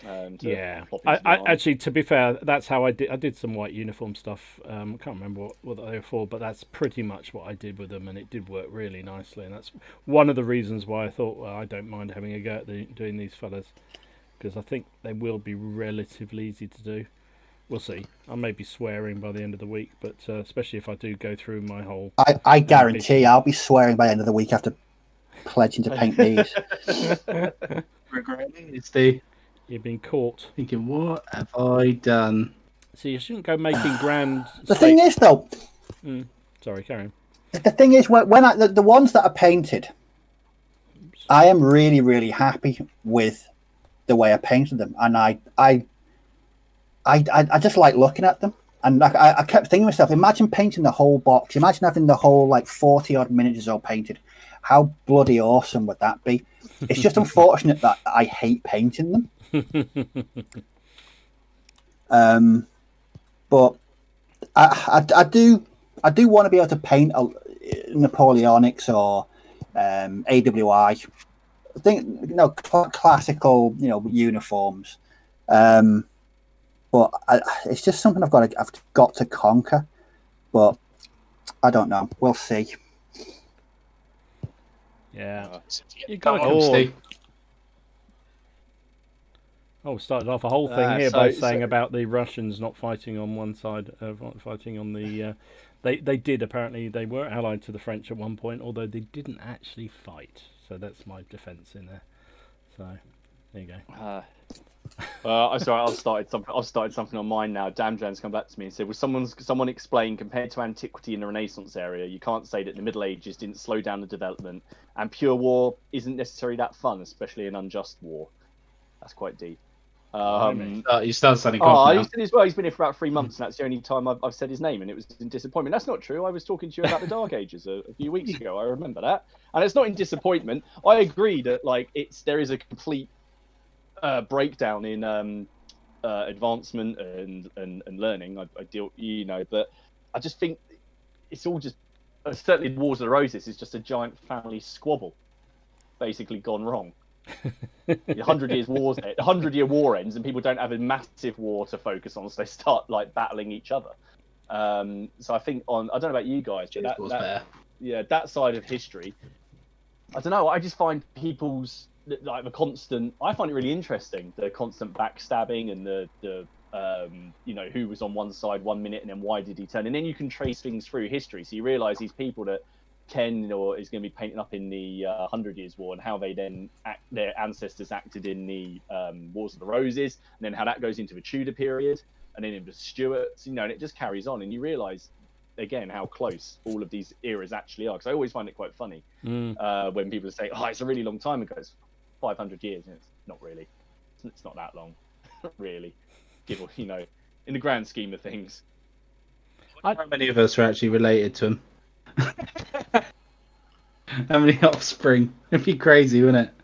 [SPEAKER 1] I actually, to be fair, that's how I did some white uniform stuff. I can't remember what they were for, but that's pretty much what I did with them, and it did work really nicely. And that's one of the reasons why I thought, well, I don't mind having a go at doing these fellas, because I think they will be relatively easy to do. We'll see. I may be swearing by the end of the week, but especially if I do go through my whole...
[SPEAKER 4] I guarantee I'll be swearing by the end of the week after pledging to paint these.
[SPEAKER 2] Regretting it's the...
[SPEAKER 1] You've been caught.
[SPEAKER 2] Thinking, what have I done?
[SPEAKER 1] So you shouldn't go making grand...
[SPEAKER 4] The thing is, though...
[SPEAKER 1] Sorry, carry on.
[SPEAKER 4] The thing is, when the ones that are painted, I am really, really happy with the way I painted them. And I just like looking at them. And like I kept thinking to myself, imagine painting the whole box. Imagine having the whole like 40 odd miniatures all painted. How bloody awesome would that be? It's just unfortunate that I hate painting them. But I do want to be able to paint Napoleonics or AWI. I think classical uniforms. But it's just something I've got to conquer. But I don't know. We'll see.
[SPEAKER 1] Yeah.
[SPEAKER 2] You got it.
[SPEAKER 1] Oh, started off a whole thing here by saying about the Russians not fighting on one side, fighting on the. They did apparently. They were allied to the French at one point, although they didn't actually fight. So that's my defence in there. So there you go.
[SPEAKER 3] I'm sorry. I've started something on mine now. Damjan's come back to me and said, "Will someone explain compared to antiquity in the Renaissance area? You can't say that the Middle Ages didn't slow down the development, and pure war isn't necessarily that fun, especially an unjust war." That's quite deep.
[SPEAKER 2] You start sounding
[SPEAKER 3] he said as well. He's been here for about 3 months, and that's the only time I've said his name, and it was in disappointment. That's not true. I was talking to you about the Dark Ages a few weeks ago. I remember that, and it's not in disappointment. I agree that there is a complete breakdown in advancement and learning. I deal, but I just think it's all just certainly the Wars of the Roses is just a giant family squabble, basically gone wrong. 100-year war ends, and people don't have a massive war to focus on, so they start battling each other. So I think I don't know about you guys, but that side of history, I don't know. I just find people's I find it really interesting, the constant backstabbing and the who was on one side 1 minute and then why did he turn, and then you can trace things through history, so you realize these people that Ken is going to be painting up in the 100 Years' War, and how they then their ancestors acted in the Wars of the Roses, and then how that goes into the Tudor period, and then into the Stuarts, and it just carries on, and you realise again how close all of these eras actually are. Because I always find it quite funny when people say, "Oh, it's a really long time ago." It's 500 years, and it's not really. It's not that long, really. In the grand scheme of things.
[SPEAKER 2] How many of us are actually related to him? How many offspring? It'd be crazy, wouldn't it?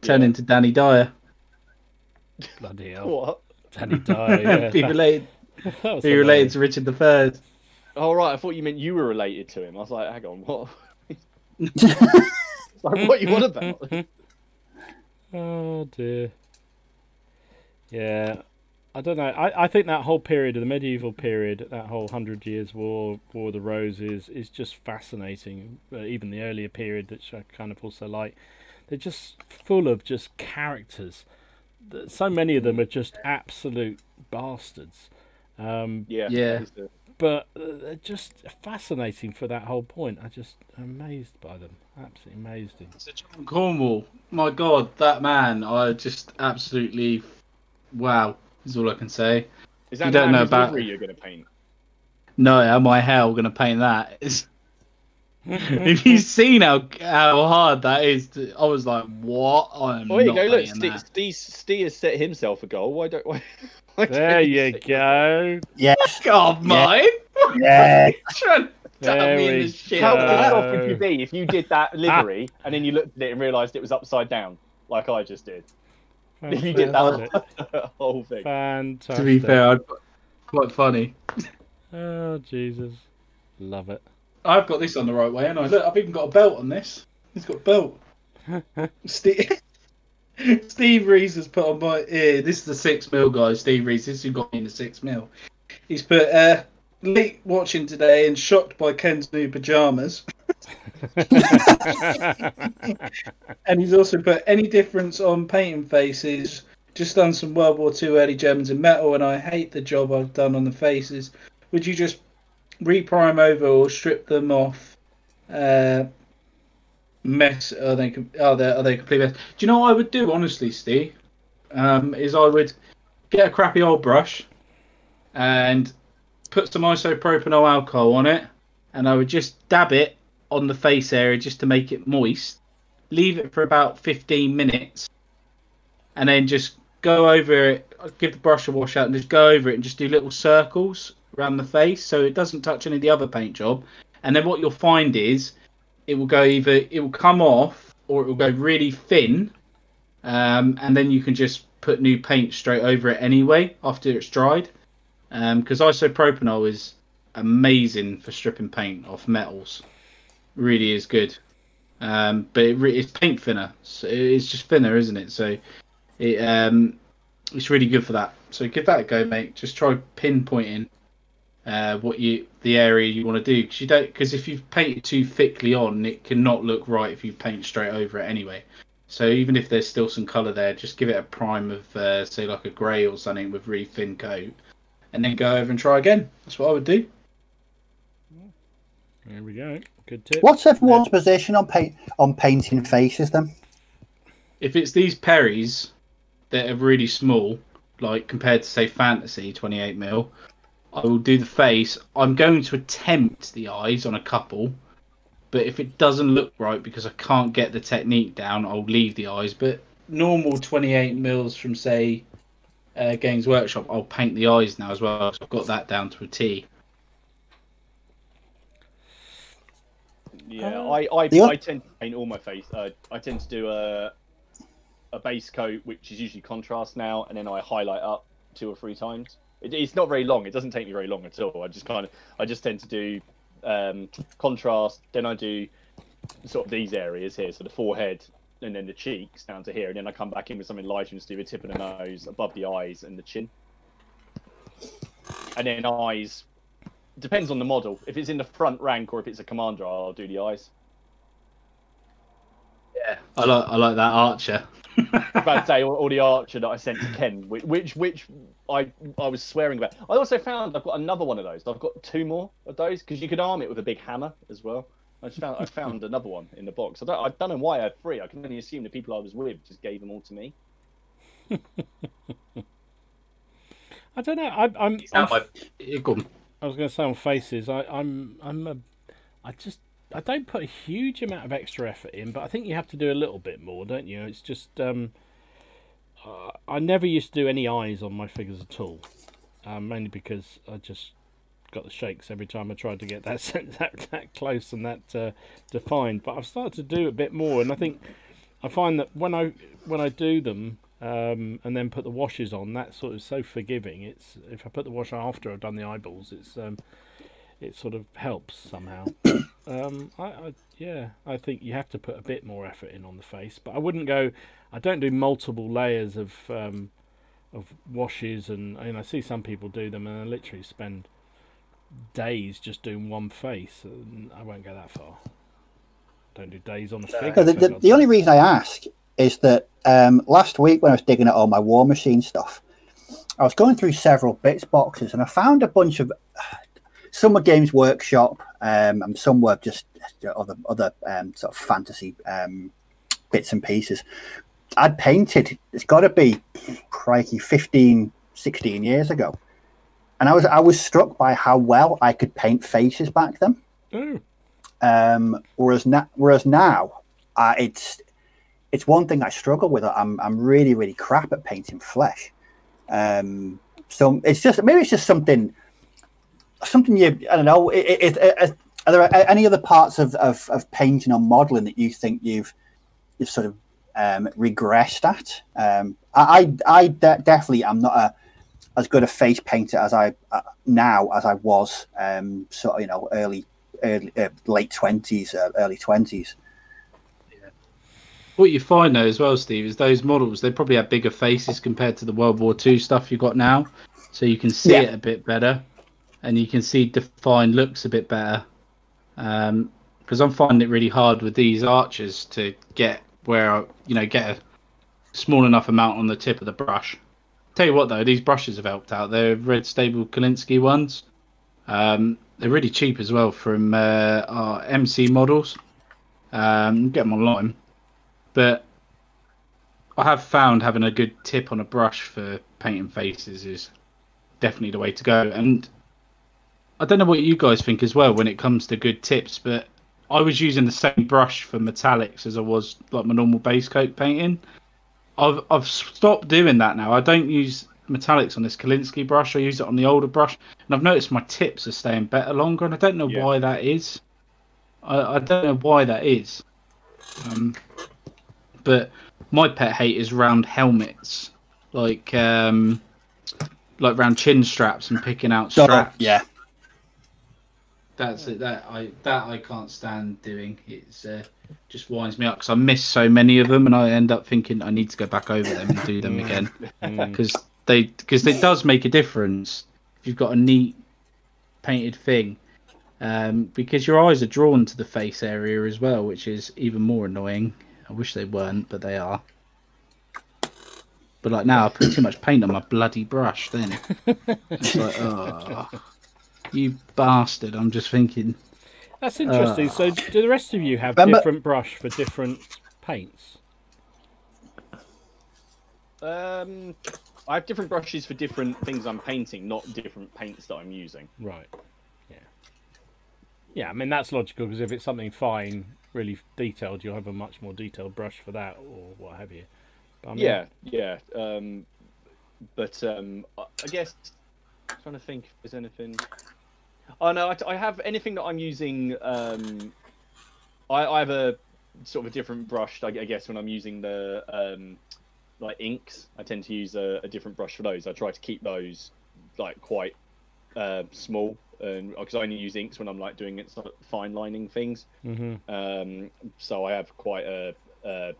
[SPEAKER 2] Turn into Danny Dyer.
[SPEAKER 1] Bloody hell.
[SPEAKER 3] What?
[SPEAKER 1] Danny Dyer, yeah.
[SPEAKER 2] Be related to Richard III.
[SPEAKER 3] Oh, right. I thought you meant you were related to him. I was like, hang on, what? What are you on about?
[SPEAKER 1] Oh, dear. Yeah. I don't know. I think that whole period, of the medieval period, that whole 100 Years' War of the Roses, is just fascinating. Even the earlier period, which I kind of also like. They're just full of just characters. So many of them are just absolute bastards.
[SPEAKER 3] Yeah.
[SPEAKER 1] But they're just fascinating for that whole point. I'm just amazed by them. Absolutely amazing.
[SPEAKER 2] So John Cornwall, my God, that man, I just absolutely, wow, is all I can say.
[SPEAKER 3] Is that the livery you're going to paint?
[SPEAKER 2] No, am I hell going to paint that? If you've seen how hard that is, I was like, what? I'm
[SPEAKER 3] there you
[SPEAKER 2] not
[SPEAKER 3] go. Look,
[SPEAKER 2] Ste
[SPEAKER 3] has set himself a goal. Why
[SPEAKER 1] there you go.
[SPEAKER 4] Yes.
[SPEAKER 2] God, mine.
[SPEAKER 4] Yeah.
[SPEAKER 1] There we
[SPEAKER 2] shit.
[SPEAKER 3] How pissed off would you be if you did that livery and then you looked at it and realised it was upside down, like I just did? If you did that whole thing.
[SPEAKER 1] Fantastic.
[SPEAKER 2] To be fair, quite funny.
[SPEAKER 1] Oh, Jesus. Love it.
[SPEAKER 2] I've got this on the right way, and look, I've even got a belt on this. He's got a belt. Steve Reese has put on my ear. This is the 6mm guy, Steve Reese. This is who got me in the 6mm. He's put late watching today and shocked by Ken's new pajamas. And he's also put any difference on painting faces. Just done some World War II early Germans in metal, and I hate the job I've done on the faces. Would you just reprime over or strip them off? Mess? Are they complete mess? Do you know what I would do, honestly, Steve? Is I would get a crappy old brush and put some isopropyl alcohol on it, and I would just dab it on the face area just to make it moist. Leave it for about 15 minutes, and then just go over it. Give the brush a wash out and just go over it and just do little circles around the face, so it doesn't touch any of the other paint job. And then what you'll find is it will come off, or it will go really thin, and then you can just put new paint straight over it anyway after it's dried. Because isopropanol is amazing for stripping paint off metals, really is good. But it's paint thinner, so it's just thinner, isn't it? So it's really good for that. So give that a go, mate. Just try pinpointing the area you want to do, because if you've painted too thickly on, it cannot look right if you paint straight over it anyway. So even if there's still some colour there, just give it a prime of say like a grey or something with really thin coat, and then go over and try again. That's what I would do.
[SPEAKER 1] There we go. Good tip.
[SPEAKER 4] What's everyone's position on painting faces then?
[SPEAKER 2] If it's these Perrys that are really small, like compared to say Fantasy 28mm, I will do the face. I'm going to attempt the eyes on a couple, but if it doesn't look right because I can't get the technique down, I'll leave the eyes. But normal 28mm from say Games Workshop, I'll paint the eyes now as well. So I've got that down to a T.
[SPEAKER 3] Yeah, I tend to paint all my face. I tend to do a base coat, which is usually contrast now, and then I highlight up 2 or 3 times. It's not very long. It doesn't take me very long at all. I just tend to do contrast. Then I do sort of these areas here, so the forehead and then the cheeks down to here, and then I come back in with something lighter and do the tip of the nose, above the eyes and the chin, and then eyes. Depends on the model. If it's in the front rank or if it's a commander, I'll do the eyes.
[SPEAKER 2] Yeah, I like that Archer.
[SPEAKER 3] About to say, or the Archer that I sent to Ken, which I was swearing about. I also found I've got another one of those. I've got 2 more of those because you could arm it with a big hammer as well. I found another one in the box. I don't know why I had 3. I can only assume the people I was with just gave them all to me.
[SPEAKER 1] I don't know. I was going to say on faces. I don't put a huge amount of extra effort in, but I think you have to do a little bit more, don't you? It's just I never used to do any eyes on my figures at all, mainly because I just got the shakes every time I tried to get that close and that defined. But I've started to do a bit more, and I find that when I do them and then put the washes on, that's sort of so forgiving. It's if I put the wash on after I've done the eyeballs, it sort of helps somehow. I think you have to put a bit more effort in on the face, but I don't do multiple layers of washes, and I see some people do them and they literally spend days just doing one face, and I won't go that far. Don't do days on the figure.
[SPEAKER 4] The only reason I ask is that last week when I was digging at all my War Machine stuff, I was going through several bits boxes and I found a bunch of some were Games Workshop and some were just other sort of fantasy bits and pieces. I'd painted, it's got to be crikey 15, 16 years ago, and I was struck by how well I could paint faces back then. Whereas now it's one thing I struggle with. I'm really crap at painting flesh. So it's just something you, I don't know. Are there any other parts of painting or modeling that you think you've sort of regressed at? I definitely am not as good a face painter as I was sort of early late 20s, early 20s.
[SPEAKER 2] What you find though as well, Steve, is those models, they probably have bigger faces compared to the World War II stuff you've got now, so you can see it a bit better and you can see defined looks a bit better, because I'm finding it really hard with these archers to get where get a small enough amount on the tip of the brush. Tell you what though, these brushes have helped out. They're Red Stable Kolinsky ones. They're really cheap as well from our MC models. Get them online. But I have found having a good tip on a brush for painting faces is definitely the way to go. And I don't know what you guys think as well when it comes to good tips, but I was using the same brush for metallics as I was like my normal base coat painting. I've stopped doing that now. I don't use metallics on this Kalinsky brush. I use it on the older brush, and I've noticed my tips are staying better longer, and I don't know why that is. I don't know why that is. But my pet hate is round helmets, like round chin straps and picking out straps.
[SPEAKER 4] Yeah.
[SPEAKER 2] That's it. That I can't stand doing. It's just winds me up because I miss so many of them, and I end up thinking I need to go back over them and do them again because it does make a difference if you've got a neat painted thing, because your eyes are drawn to the face area as well, which is even more annoying. I wish they weren't, but they are. But like now, I put too much paint on my bloody brush. Then it's like, oh, you bastard! I'm just thinking.
[SPEAKER 1] That's interesting. So, do the rest of you have different brush for different paints?
[SPEAKER 3] I have different brushes for different things I'm painting, not different paints that I'm using.
[SPEAKER 1] Right. Yeah. Yeah, I mean that's logical because if it's something fine, really detailed, you'll have a much more detailed brush for that or what have you. But, I mean...
[SPEAKER 3] Yeah. But I guess I'm trying to think if there's anything. Oh no, I have anything that I'm using. I have a sort of a different brush. I guess when I'm using the like inks, I tend to use a different brush for those. I try to keep those like quite small, and because I only use inks when I'm like doing it sort of fine lining things. So I have quite a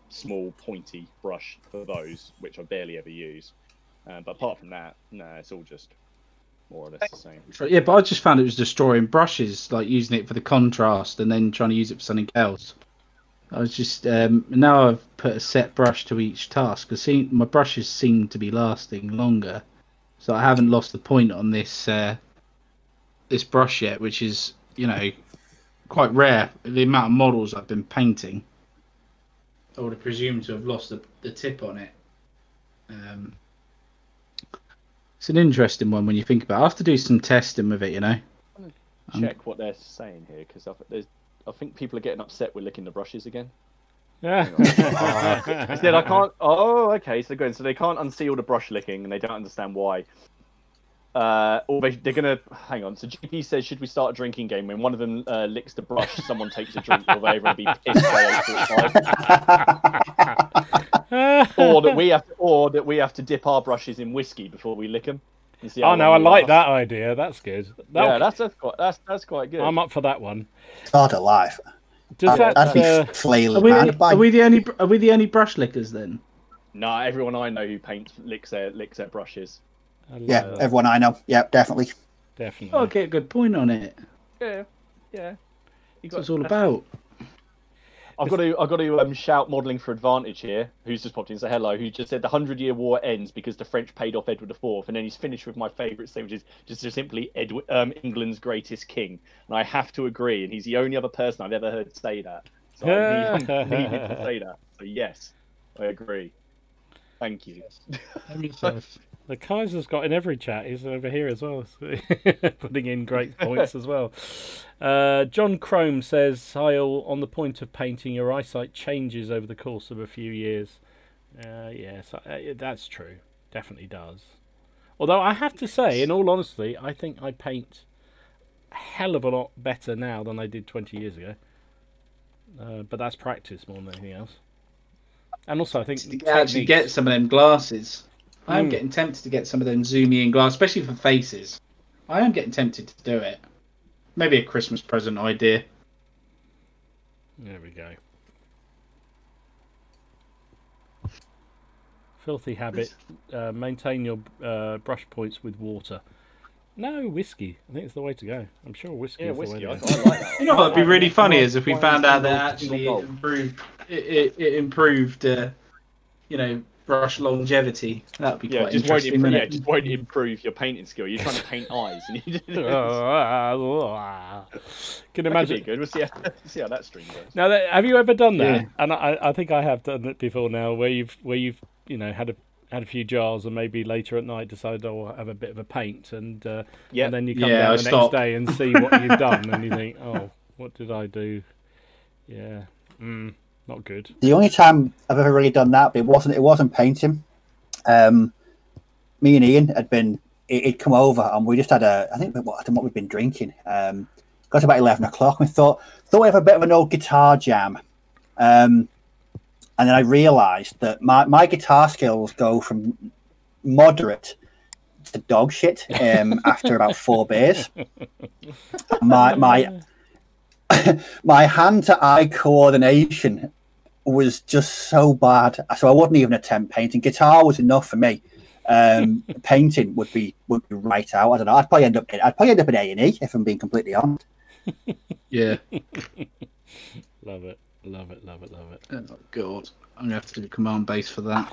[SPEAKER 3] small pointy brush for those, which I barely ever use. But apart from that, no, it's all just more or less the same.
[SPEAKER 2] Yeah, but I just found it was destroying brushes, like using it for the contrast and then trying to use it for something else. I was just now I've put a set brush to each task because my brushes seem to be lasting longer, so I haven't lost the point on this this brush yet, which is quite rare. The amount of models I've been painting, I would have presumed to have lost the tip on it. It's an interesting one when you think about it. I have to do some testing with it,
[SPEAKER 3] I'm gonna check what they're saying here because I think people are getting upset with licking the brushes again.
[SPEAKER 1] Yeah.
[SPEAKER 3] I said I can't. Oh, okay. So so they can't unsee all the brush licking, and they don't understand why. Or they're gonna hang on. So GP says, should we start a drinking game? When one of them licks the brush, someone takes a drink, or they're gonna be pissed by 8:45. or that we have to dip our brushes in whiskey before we lick them.
[SPEAKER 1] Oh no, I like that idea. That's good.
[SPEAKER 3] That's quite good.
[SPEAKER 1] I'm up for that one.
[SPEAKER 4] God alive.
[SPEAKER 1] I'd
[SPEAKER 4] be flailing around.
[SPEAKER 2] Are we the only brush lickers then?
[SPEAKER 3] No, everyone I know who paints licks their brushes.
[SPEAKER 4] Yeah, everyone I know. Yeah, definitely.
[SPEAKER 1] Definitely.
[SPEAKER 2] I'll get a good point on it.
[SPEAKER 3] Yeah.
[SPEAKER 2] That's what it's all about.
[SPEAKER 3] I've got to shout modelling for advantage here. Who's just popped in and say hello? Who just said the 100-Year War ends because the French paid off Edward IV, and then he's finished with my favourite saying, which is just simply England's greatest king. And I have to agree, and he's the only other person I've ever heard say that. So I need him to say that. So yes, I agree. Thank you.
[SPEAKER 1] The Kaiser's got in every chat. He's over here as well, so putting in great points as well. John Crome says, hi all, on the point of painting, your eyesight changes over the course of a few years. Yes, that's true. Definitely does. Although I have to say, in all honesty, I think I paint a hell of a lot better now than I did 20 years ago. But that's practice more than anything else. And also, I think
[SPEAKER 2] to actually get some of them glasses. I am getting tempted to get some of them zoomy in glass, especially for faces. I am getting tempted to do it. Maybe a Christmas present idea.
[SPEAKER 1] There we go. Filthy habit. Maintain your brush points with water. No, whiskey. I think it's the way to go. I'm sure whiskey is
[SPEAKER 3] whiskey,
[SPEAKER 1] the way to
[SPEAKER 3] go.
[SPEAKER 1] go.
[SPEAKER 3] I like that.
[SPEAKER 2] You know what would be really funny is if we found out that actually it improved, brush longevity. That would be quite interesting.
[SPEAKER 3] Just won't improve your painting skill. You're trying to paint eyes. And you
[SPEAKER 1] Can imagine.
[SPEAKER 3] Good. We'll see how that stream goes.
[SPEAKER 1] Now, have you ever done that?
[SPEAKER 2] Yeah.
[SPEAKER 1] And I think I have done it before now, where you've had a few jars and maybe later at night decided, I'll have a bit of a paint, and then you come down the next day and see what you've done, and you think, oh, what did I do? Yeah. Not good.
[SPEAKER 4] The only time I've ever really done that, but it wasn't painting. me and Ian had been. He'd come over and we just had I don't know what we'd been drinking. Got about 11 o'clock and we thought we'd have a bit of an old guitar jam. And then I realised that my guitar skills go from moderate to dog shit after about 4 beers. My hand-to-eye coordination was just so bad, so I wouldn't even attempt painting. Guitar was enough for me. Painting would be right out. I don't know. I'd probably end up in A&E if I'm being completely honest.
[SPEAKER 2] Yeah.
[SPEAKER 1] Love it.
[SPEAKER 2] Oh God, I'm gonna have to do command base for that.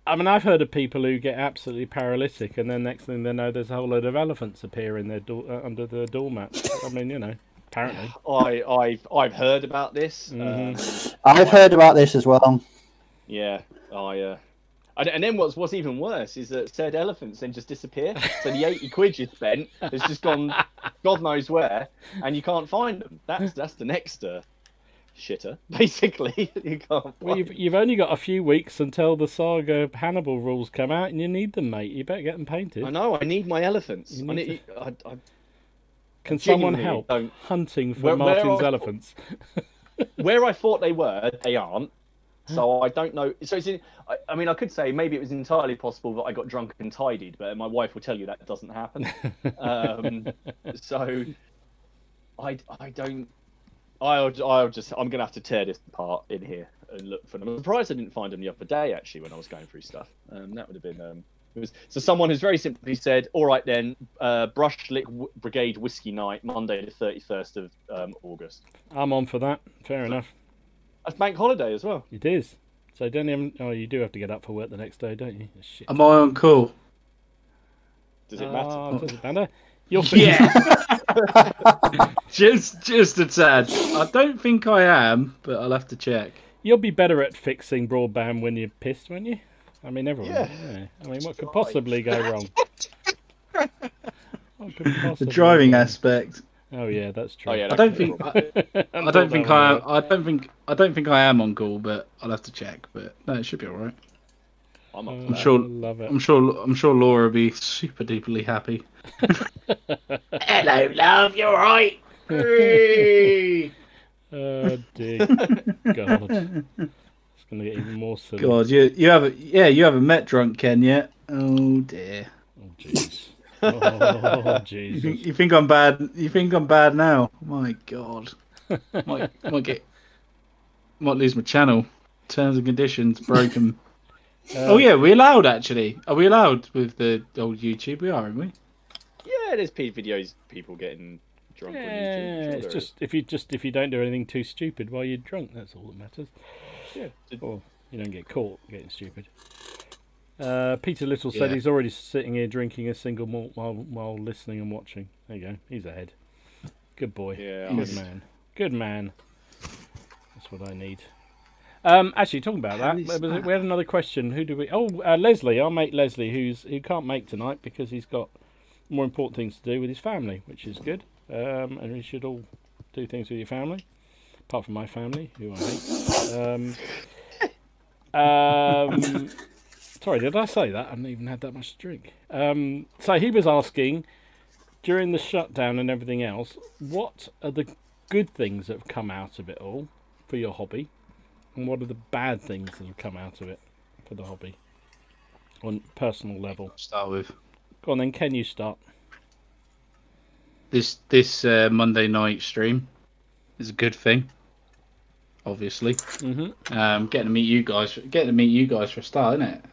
[SPEAKER 1] I've heard of people who get absolutely paralytic, and then next thing they know, there's a whole load of elephants appear in their under the doormat. I mean, you know, apparently.
[SPEAKER 3] I've heard about this.
[SPEAKER 4] I've heard about this as well.
[SPEAKER 3] Yeah, and then what's even worse is that said elephants then just disappear. So the 80 quid you spent has just gone God knows where, and you can't find them. That's the next shitter, basically. You can't.
[SPEAKER 1] Well, you've only got a few weeks until the Saga Hannibal rules come out, and you need them, mate. You better get them painted.
[SPEAKER 3] I know. I need my elephants.
[SPEAKER 1] Can someone help hunting for Martin's elephants?
[SPEAKER 3] Where I thought they were, they aren't. So I don't know. So I mean, I could say maybe it was entirely possible that I got drunk and tidied, but my wife will tell you that doesn't happen. So I don't. I'm gonna have to tear this apart in here and look for them. I'm surprised I didn't find them the other day actually when I was going through stuff. That would have been. So someone has very simply said, "All right then, Brushlick Brigade Whiskey Night, Monday the 31st of August."
[SPEAKER 1] I'm on for that. Fair enough.
[SPEAKER 3] That's bank holiday as well.
[SPEAKER 1] It is. So don't even. Oh, you do have to get up for work the next day, don't you? Shit.
[SPEAKER 2] Am I on call?
[SPEAKER 3] Does it matter?
[SPEAKER 1] Does it matter? You're
[SPEAKER 2] just a tad. I don't think I am, but I'll have to check.
[SPEAKER 1] You'll be better at fixing broadband when you're pissed, won't you? I mean, everyone. Yeah. I mean, what could possibly go wrong?
[SPEAKER 2] The driving aspect.
[SPEAKER 1] Oh yeah, that's true.
[SPEAKER 3] Oh, yeah,
[SPEAKER 2] I don't think I am on call, but I'll have to check. But no, it should be all right. I'm sure.
[SPEAKER 1] Love it.
[SPEAKER 2] I'm sure Laura will be super duperly happy. Hello, love. You're right.
[SPEAKER 1] Oh dear God, it's gonna get even more silly.
[SPEAKER 2] God, you haven't met drunk Ken yet. Oh dear.
[SPEAKER 1] Oh jeez. Oh Jesus.
[SPEAKER 2] You think I'm bad? You think I'm bad now? My God. Might lose my channel. Terms and conditions broken. Oh yeah, we're allowed actually. Are we allowed with the old YouTube? We are, aren't we?
[SPEAKER 3] Yeah, there's videos people getting drunk on YouTube.
[SPEAKER 1] It's just if you don't do anything too stupid while you're drunk, that's all that matters.
[SPEAKER 3] Yeah.
[SPEAKER 1] Or you don't get caught getting stupid. Peter Little said he's already sitting here drinking a single malt while listening and watching. There you go. He's ahead. Good boy.
[SPEAKER 3] Yeah.
[SPEAKER 1] Good man. That's what I need. Actually, talking about that, we had another question. Who do we? Oh, Leslie, our mate Leslie, who can't make tonight because he's got more important things to do with his family, which is good. And we should all do things with your family, apart from my family, who I hate. Sorry, did I say that? I haven't even had that much to drink. So he was asking, during the shutdown and everything else, what are the good things that have come out of it all for your hobby? And what are the bad things that have come out of it for the hobby? On personal level.
[SPEAKER 2] Start with.
[SPEAKER 1] Go on then, can you start?
[SPEAKER 2] This Monday night stream is a good thing. Obviously.
[SPEAKER 1] Mm-hmm.
[SPEAKER 2] Getting to meet you guys for a start, isn't it?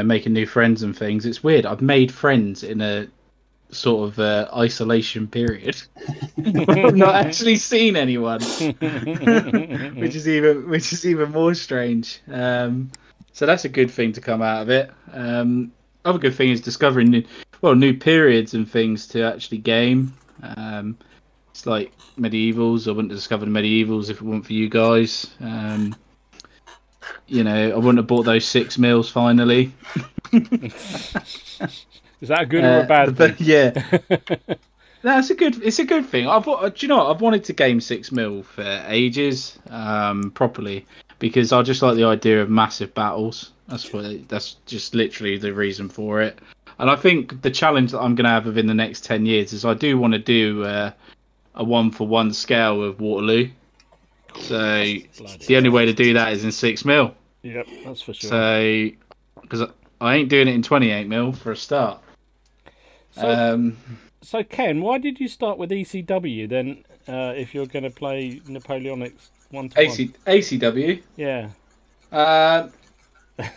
[SPEAKER 2] Making new friends and things. It's weird. I've made friends in a sort of isolation period. I've not actually seen anyone, which is even more strange. So that's a good thing to come out of it. Other good thing is discovering new periods and things to actually game. It's like medievals. I wouldn't have discovered medievals if it weren't for you guys. I wouldn't have bought those 6 mils finally.
[SPEAKER 1] Is that a good or a bad thing?
[SPEAKER 2] Yeah. No, it's a good thing. I've wanted to game 6 mil for ages, properly. because I just like the idea of massive battles. That's just literally the reason for it. And I think the challenge that I'm going to have within the next 10 years is I do want to do a 1-for-1 scale of Waterloo. So the only way to do that is in 6mm.
[SPEAKER 1] Yep, that's for sure.
[SPEAKER 2] So because I ain't doing it in 28mm for a start.
[SPEAKER 1] So Ken, why did you start with ECW then? If you're going to play Napoleonics 1-to-1?
[SPEAKER 2] ACW.
[SPEAKER 1] Yeah.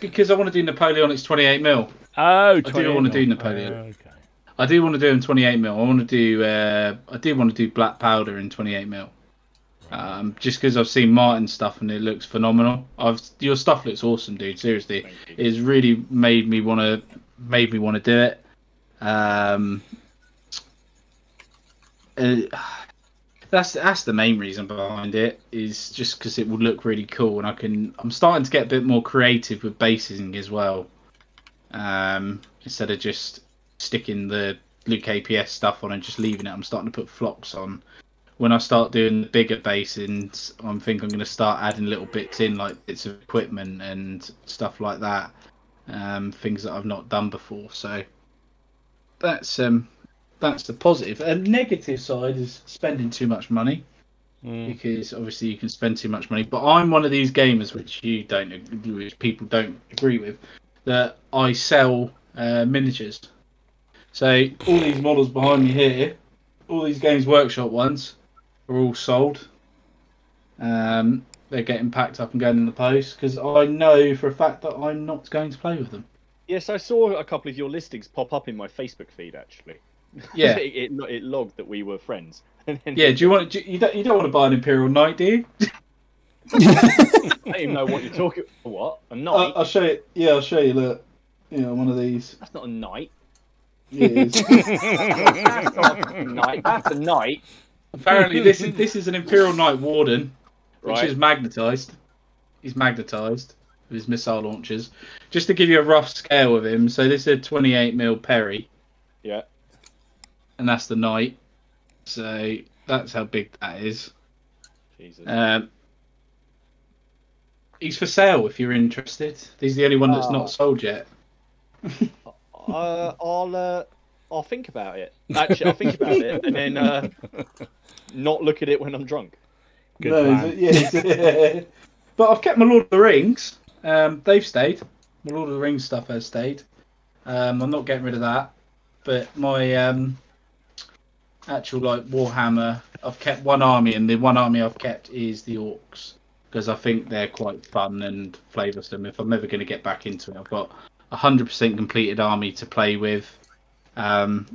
[SPEAKER 2] Because I want to do Napoleonics 28mm.
[SPEAKER 1] Oh,
[SPEAKER 2] I do want to do Napoleon.
[SPEAKER 1] Okay.
[SPEAKER 2] I do want to do in 28mm. I do want to do black powder in 28mm. Just because I've seen Martin's stuff and it looks phenomenal. Your stuff looks awesome, dude. Seriously, it's really made me want to do it. That's the main reason behind it, is just because it would look really cool, and I'm starting to get a bit more creative with basing as well. Instead of just sticking the Luke APS stuff on and just leaving it, I'm starting to put flocks on. When I start doing the bigger basins, I'm going to start adding little bits in, like bits of equipment and stuff like that. Things that I've not done before. So that's the positive. And negative side is spending too much money, because obviously you can spend too much money. But I'm one of these gamers which people don't agree with, that I sell miniatures. So all these models behind me here, all these Games Workshop ones, are all sold. They're getting packed up and going in the post, because I know for a fact that I'm not going to play with them.
[SPEAKER 3] Yes, I saw a couple of your listings pop up in my Facebook feed, actually.
[SPEAKER 2] Yeah.
[SPEAKER 3] it logged that we were friends.
[SPEAKER 2] Yeah, you don't want to buy an Imperial Knight, do you?
[SPEAKER 3] I don't even know what you're talking about. What? A knight?
[SPEAKER 2] I'll show you. Yeah, I'll show you. Look, one of these.
[SPEAKER 3] That's not a knight.
[SPEAKER 2] Yeah, it is.
[SPEAKER 3] That's not a knight. That's a knight.
[SPEAKER 2] Apparently, this is an Imperial Knight Warden, which
[SPEAKER 3] Right.
[SPEAKER 2] is magnetised. He's magnetised with his missile launchers. Just to give you a rough scale of him, so this is a 28mm Perry.
[SPEAKER 3] Yeah.
[SPEAKER 2] And that's the Knight. So that's how big that is.
[SPEAKER 3] Jesus.
[SPEAKER 2] He's for sale if you're interested. He's the only one that's not sold yet.
[SPEAKER 3] I'll think about it. Actually, I'll think about it and then not look at it when I'm drunk.
[SPEAKER 1] Good plan.
[SPEAKER 2] Yeah. But I've kept my Lord of the Rings. They've stayed. My Lord of the Rings stuff has stayed. I'm not getting rid of that. But my actual Warhammer, I've kept one army, and the one army I've kept is the Orcs, because I think they're quite fun and flavoursome. If I'm ever going to get back into it, I've got 100% completed army to play with. And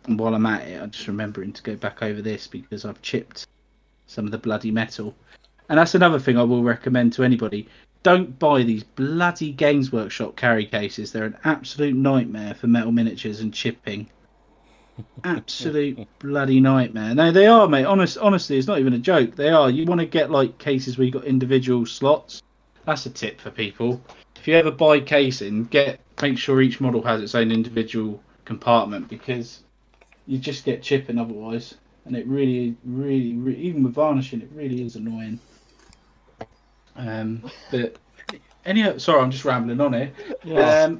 [SPEAKER 2] while I'm at it, I'm just remembering to go back over this, because I've chipped some of the bloody metal. And that's another thing I will recommend to anybody. Don't buy these bloody Games Workshop carry cases. They're an absolute nightmare for metal miniatures and chipping. Absolute bloody nightmare. No, they are, mate. Honestly, it's not even a joke. They are. You want to get cases where you've got individual slots. That's a tip for people. If you ever buy casing, make sure each model has its own individual compartment, because you just get chipping otherwise. And it really, even with varnishing, it really is annoying. But anyhow, sorry, I'm just rambling on here.
[SPEAKER 1] Yeah.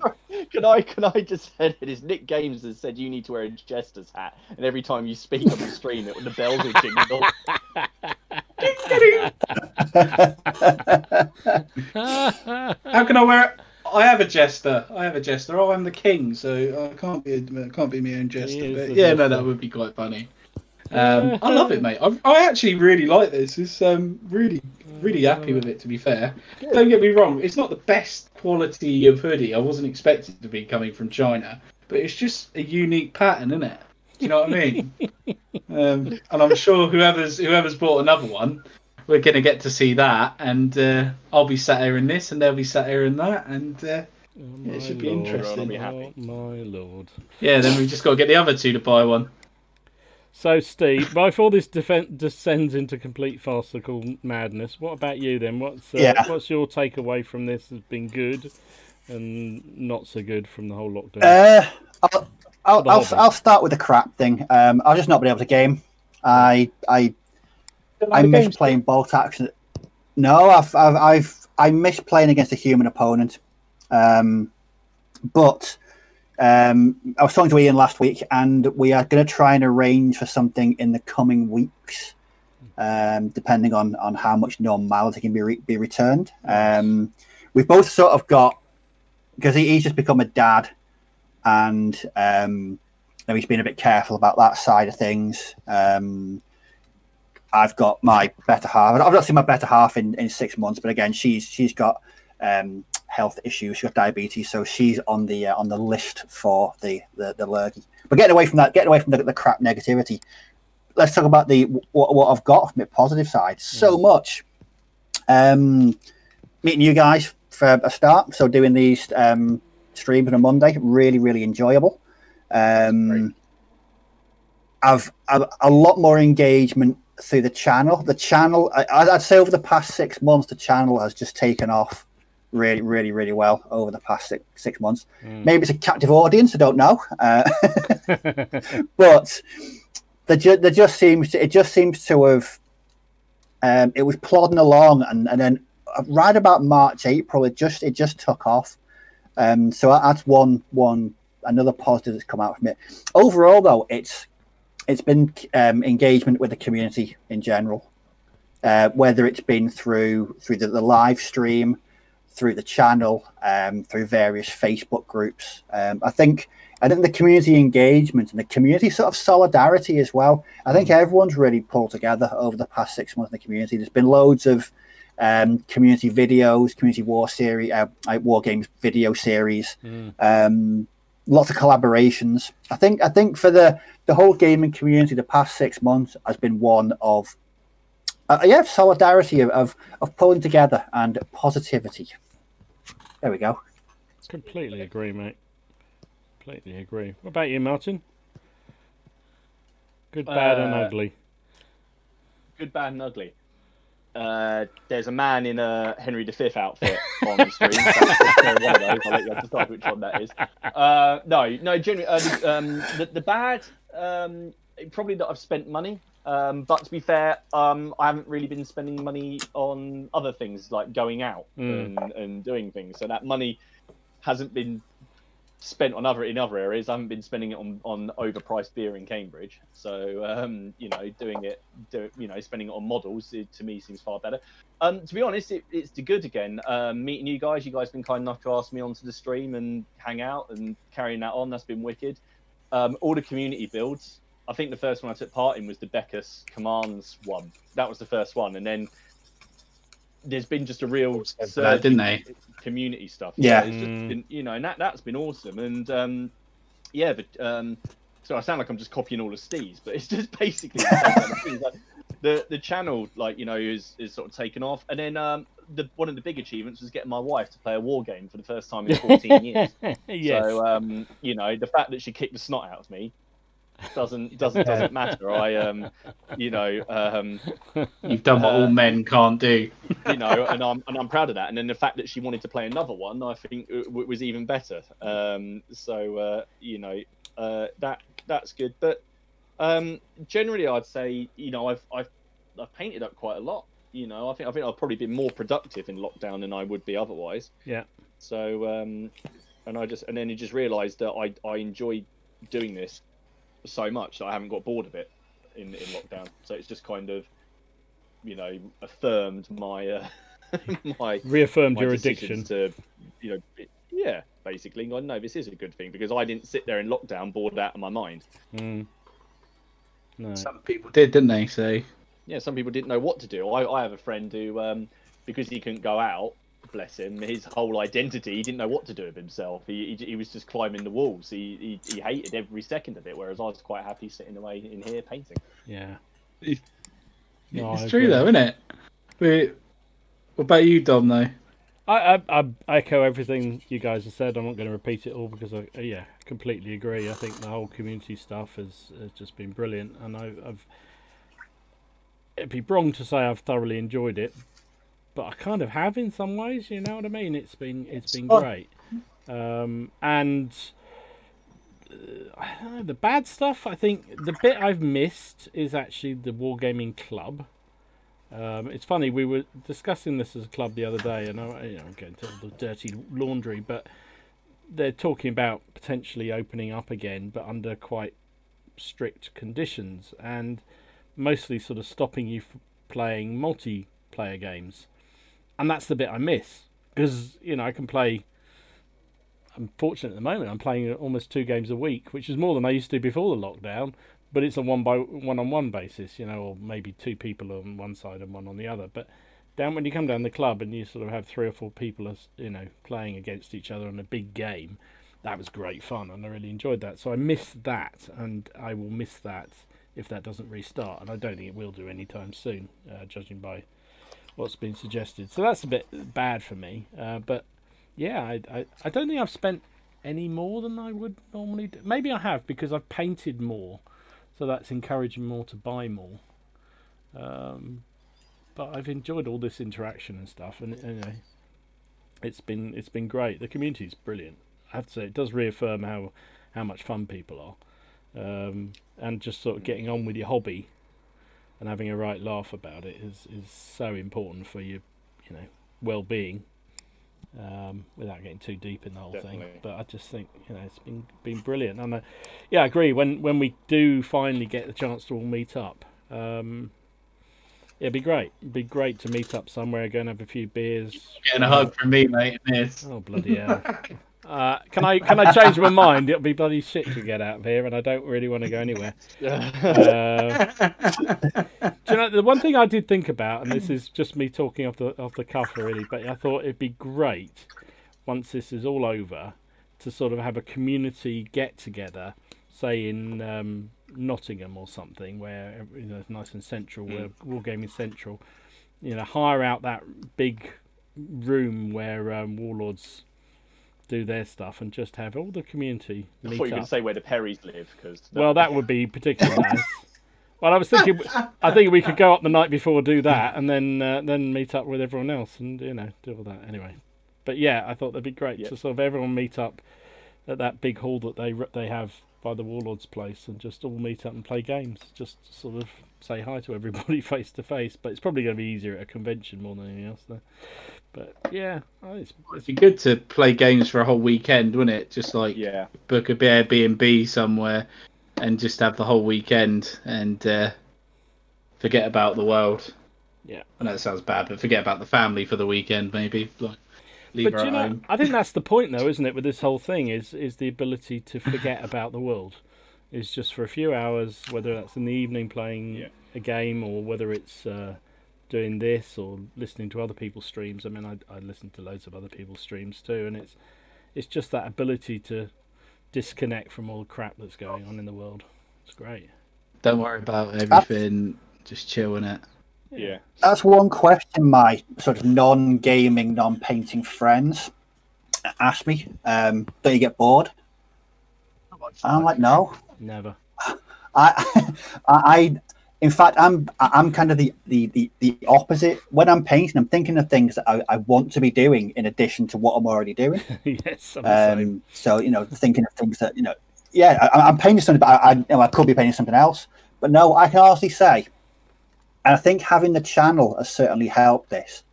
[SPEAKER 3] Can I just say that it's Nick Games that said you need to wear a jester's hat, and every time you speak on the stream, the bells will jingle.
[SPEAKER 2] How can I wear it? I have a jester. Oh, I'm the king, so I can't be my own jester. But yeah, no, that would be quite funny. I love it, mate. I actually really like this. It's really happy with it, to be fair. Good. Don't get me wrong, it's not the best quality of hoodie. I wasn't expecting it to be coming from China, but it's just a unique pattern, isn't it? Do you know what I mean? And I'm sure whoever's bought another one, we're going to get to see that, and I'll be sat here in this, and they'll be sat here in that, and it should be interesting.
[SPEAKER 3] I'll be happy.
[SPEAKER 1] Oh, my lord.
[SPEAKER 2] Yeah, then we've just got to get the other two to buy one.
[SPEAKER 1] So, Steve, before this descends into complete farcical madness, what about you then? What's your takeaway from this? Has been good and not so good from the whole lockdown?
[SPEAKER 4] I'll start with the crap thing. I'll just not be able to game. I miss playing bolt action. No, I miss playing against a human opponent. But I was talking to Ian last week, and we are going to try and arrange for something in the coming weeks, depending on how much normality can be returned. We've both sort of got, because he's just become a dad, and he's been a bit careful about that side of things. I've got my better half. I've not seen my better half in 6 months, but again, she's got health issues. She's got diabetes, so she's on the list for the lurgy. But getting away from that, the crap negativity, let's talk about what I've got from the positive side. So much. Meeting you guys for a start. So doing these streams on a Monday, really, really enjoyable. I've a lot more engagement through the channel. The channel, I'd say over the past 6 months, the channel has just taken off really, really, really well over the past six months. Maybe it's a captive audience, I don't know. But it just seems to have, it was plodding along, and then right about March, April, it just took off. So that's another positive that's come out from it. Overall, though, it's been engagement with the community in general, whether it's been through the live stream, through the channel, through various Facebook groups. I think the community engagement and the community sort of solidarity as well. I think everyone's really pulled together over the past 6 months in the community. There's been loads of community videos, community war games video series, lots of collaborations. I think for the whole gaming community, the past 6 months has been one of solidarity, of pulling together and positivity. There we go.
[SPEAKER 1] Completely agree, mate. Completely agree. What about you, Martin? Good, bad, and ugly.
[SPEAKER 3] Good, bad, and ugly. There's a man in a Henry V outfit on the screen. One of those. I'll let you decide which one that is. No. Generally, the bad, probably that I've spent money. But to be fair, I haven't really been spending money on other things like going out and doing things. So that money hasn't been spent on other areas. I haven't been spending it on overpriced beer in Cambridge. So spending it on models, to me seems far better. To be honest, it's good again. Meeting you guys have been kind enough to ask me onto the stream and hang out and carrying that on. That's been wicked. All the community builds. I think the first one I took part in was the Beckus Commands one. That was the first one, and then there's been just a real surge in community stuff.
[SPEAKER 4] Yeah,
[SPEAKER 3] it's just been, and that's been awesome. And so I sound like I'm just copying all of Steve's, but it's just basically the channel, is sort of taken off. And then one of the big achievements was getting my wife to play a war game for the first time in 14 years.
[SPEAKER 1] Yes.
[SPEAKER 3] So the fact that she kicked the snot out of me doesn't matter. You've
[SPEAKER 2] done what all men can't do,
[SPEAKER 3] and I'm proud of that. And then the fact that she wanted to play another one, I think was even better. That's good. But generally, I'd say I've painted up quite a lot. I think I've probably been more productive in lockdown than I would be otherwise.
[SPEAKER 1] Yeah.
[SPEAKER 3] So and then you just realised that I enjoy doing this so much that I haven't got bored of it in lockdown. So it's just kind of affirmed my
[SPEAKER 1] reaffirmed
[SPEAKER 3] my
[SPEAKER 1] your addiction
[SPEAKER 3] to basically I know this is a good thing because I didn't sit there in lockdown bored out of my mind.
[SPEAKER 1] No.
[SPEAKER 2] Some people did, didn't they? So
[SPEAKER 3] yeah, some people didn't know what to do. I have a friend who because he couldn't go out, bless him, his whole identity, he didn't know what to do with himself. He was just climbing the walls. He hated every second of it, whereas I was quite happy sitting away in here painting.
[SPEAKER 1] Yeah.
[SPEAKER 2] It's true though, isn't it? What about you, Dom, though?
[SPEAKER 1] I echo everything you guys have said. I'm not going to repeat it all because I completely agree. I think the whole community stuff has just been brilliant, and it'd be wrong to say I've thoroughly enjoyed it, but I kind of have in some ways. You know what I mean? It's been great. And I don't know, the bad stuff, I think the bit I've missed is actually the Wargaming Club. It's funny, we were discussing this as a club the other day, and I'm going to the dirty laundry, but they're talking about potentially opening up again, but under quite strict conditions, and mostly sort of stopping you from playing multiplayer games. And that's the bit I miss, because I can play. I'm fortunate at the moment. I'm playing almost 2 games a week, which is more than I used to before the lockdown. But it's a one-on-one basis, or maybe 2 people on one side and 1 on the other. But when you come down the club and you sort of have 3 or 4 people, playing against each other on a big game, that was great fun, and I really enjoyed that. So I missed that, and I will miss that if that doesn't restart, and I don't think it will do anytime soon, judging by what's been suggested. So that's a bit bad for me, but yeah, I don't think I've spent any more than I would normally do. Maybe I have, because I've painted more, so that's encouraging more to buy more. But I've enjoyed all this interaction and stuff, and it's been great. The community's brilliant. I have to say, it does reaffirm how much fun people are, and just sort of getting on with your hobby and having a right laugh about it is so important for your well-being, without getting too deep in the whole thing. But I just think it's been brilliant, and I agree. When we do finally get the chance to all meet up, it'd be great. It'd be great to meet up somewhere, go and have a few beers.
[SPEAKER 2] Getting a hug from me, mate.
[SPEAKER 1] Oh bloody hell! Can I change my mind? It'll be bloody shit to get out of here, and I don't really want to go anywhere. Do you know, the one thing I did think about, and this is just me talking off the cuff really, but I thought it'd be great once this is all over to sort of have a community get together, say in Nottingham or something, where it's nice and central, where Wargaming Central, hire out that big room where Warlords do their stuff, and just have all the community meet up.
[SPEAKER 3] I thought you were going to say where the Perrys live, because
[SPEAKER 1] that would be particularly nice. Well, I was thinking, I think we could go up the night before, do that, and then meet up with everyone else, and do all that anyway. But yeah, I thought that'd be great to sort of everyone meet up at that big hall that they have by the Warlord's place, and just all meet up and play games. Just sort of say hi to everybody face to face. But it's probably going to be easier at a convention more than anything else, though. But yeah, it'd
[SPEAKER 2] be good to play games for a whole weekend, wouldn't it? Just like book a Airbnb somewhere and just have the whole weekend and forget about the world.
[SPEAKER 1] Yeah,
[SPEAKER 2] I know it sounds bad, but forget about the family for the weekend, maybe. Like, leave her at home.
[SPEAKER 1] I think that's the point, though, isn't it? With this whole thing, is the ability to forget about the world. Is just for a few hours, whether that's in the evening playing a game, or whether it's doing this or listening to other people's streams. I mean, I listen to loads of other people's streams too, and it's just that ability to disconnect from all the crap that's going on in the world. It's great.
[SPEAKER 2] Don't worry about everything. Just chill in it.
[SPEAKER 3] Yeah.
[SPEAKER 4] That's one question my sort of non-gaming, non-painting friends ask me. Don't you get bored? I'm like, no.
[SPEAKER 1] Never.
[SPEAKER 4] In fact, I'm kind of the opposite. When I'm painting, I'm thinking of things that I want to be doing in addition to what I'm already doing.
[SPEAKER 1] Yes, I'm the same.
[SPEAKER 4] So thinking of things that I'm painting something, but I could be painting something else. But no, I can honestly say, and I think having the channel has certainly helped this,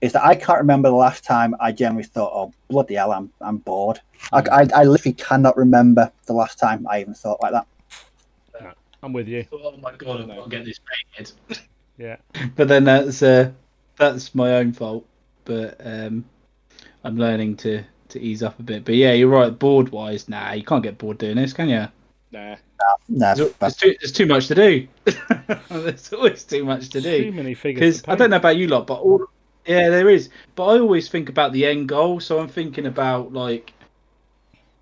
[SPEAKER 4] is that I can't remember the last time I generally thought, oh bloody hell, I'm bored. I literally cannot remember the last time I even thought like that.
[SPEAKER 1] I'm with you.
[SPEAKER 2] Oh my god, I'll get this painted.
[SPEAKER 1] Yeah.
[SPEAKER 2] But then that's my own fault. But I'm learning to ease up a bit. But yeah, you're right. Board wise, you can't get bored doing this, can you?
[SPEAKER 3] Nah.
[SPEAKER 4] No.
[SPEAKER 2] There's too much to do. There's always too much to do.
[SPEAKER 1] Too many figures.
[SPEAKER 2] Because I don't know about you lot, but there is. But I always think about the end goal. So I'm thinking about like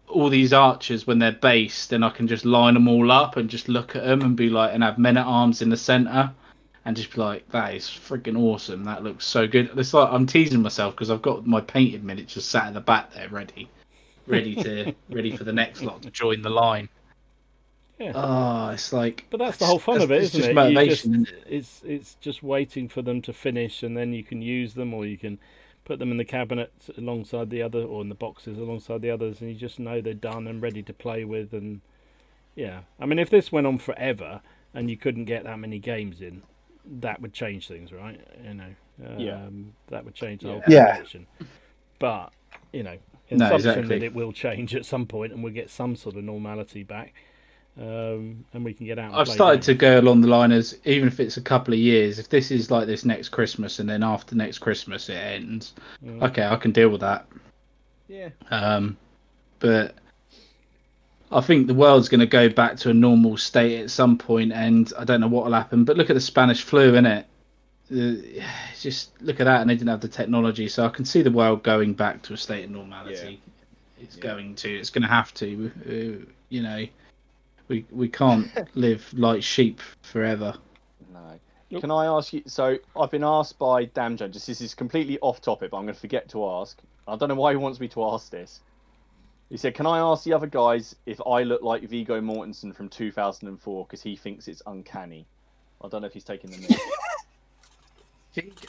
[SPEAKER 2] all these archers when they're based, and I can just line them all up and just look at them and be like, and have men at arms in the center, and just be like, that is freaking awesome. That looks so good. It's like I'm teasing myself because I've got my painted miniatures sat at the back there, ready for the next lot to join the line.
[SPEAKER 1] Yeah.
[SPEAKER 2] Oh, it's like.
[SPEAKER 1] But that's the whole fun of it, isn't it?
[SPEAKER 2] Motivation,
[SPEAKER 1] it's just waiting for them to finish, and then you can use them, or you can put them in the cabinet alongside the other, or in the boxes alongside the others, and you just know they're done and ready to play with. And yeah, I mean, if this went on forever and you couldn't get that many games in, that would change things, right? You know, that would change the whole
[SPEAKER 4] Yeah.
[SPEAKER 1] conversation. But you know,
[SPEAKER 2] No,
[SPEAKER 1] assumption
[SPEAKER 2] exactly.
[SPEAKER 1] that it will change at some point, and we'll get some sort of normality back, and we can get out. And
[SPEAKER 2] I've
[SPEAKER 1] play
[SPEAKER 2] started to
[SPEAKER 1] games.
[SPEAKER 2] go along the line as, even if it's a couple of years, if this is like this next Christmas and then after next Christmas it ends, okay, I can deal with that.
[SPEAKER 3] Yeah.
[SPEAKER 2] But I think the world's going to go back to a normal state at some point, and I don't know what will happen. But look at the Spanish flu, innit? Just look at that, and they didn't have the technology, so I can see the world going back to a state of normality.
[SPEAKER 3] Yeah.
[SPEAKER 2] It's going to have to. You know, we can't live like sheep forever.
[SPEAKER 3] No.
[SPEAKER 1] Nope.
[SPEAKER 3] Can I ask you? So I've been asked by Damn Jones. This is completely off topic, but I'm going to forget to ask. I don't know why he wants me to ask this. He said, "Can I ask the other guys if I look like Viggo Mortensen from 2004 because he thinks it's uncanny?" I don't know if he's taking the mic.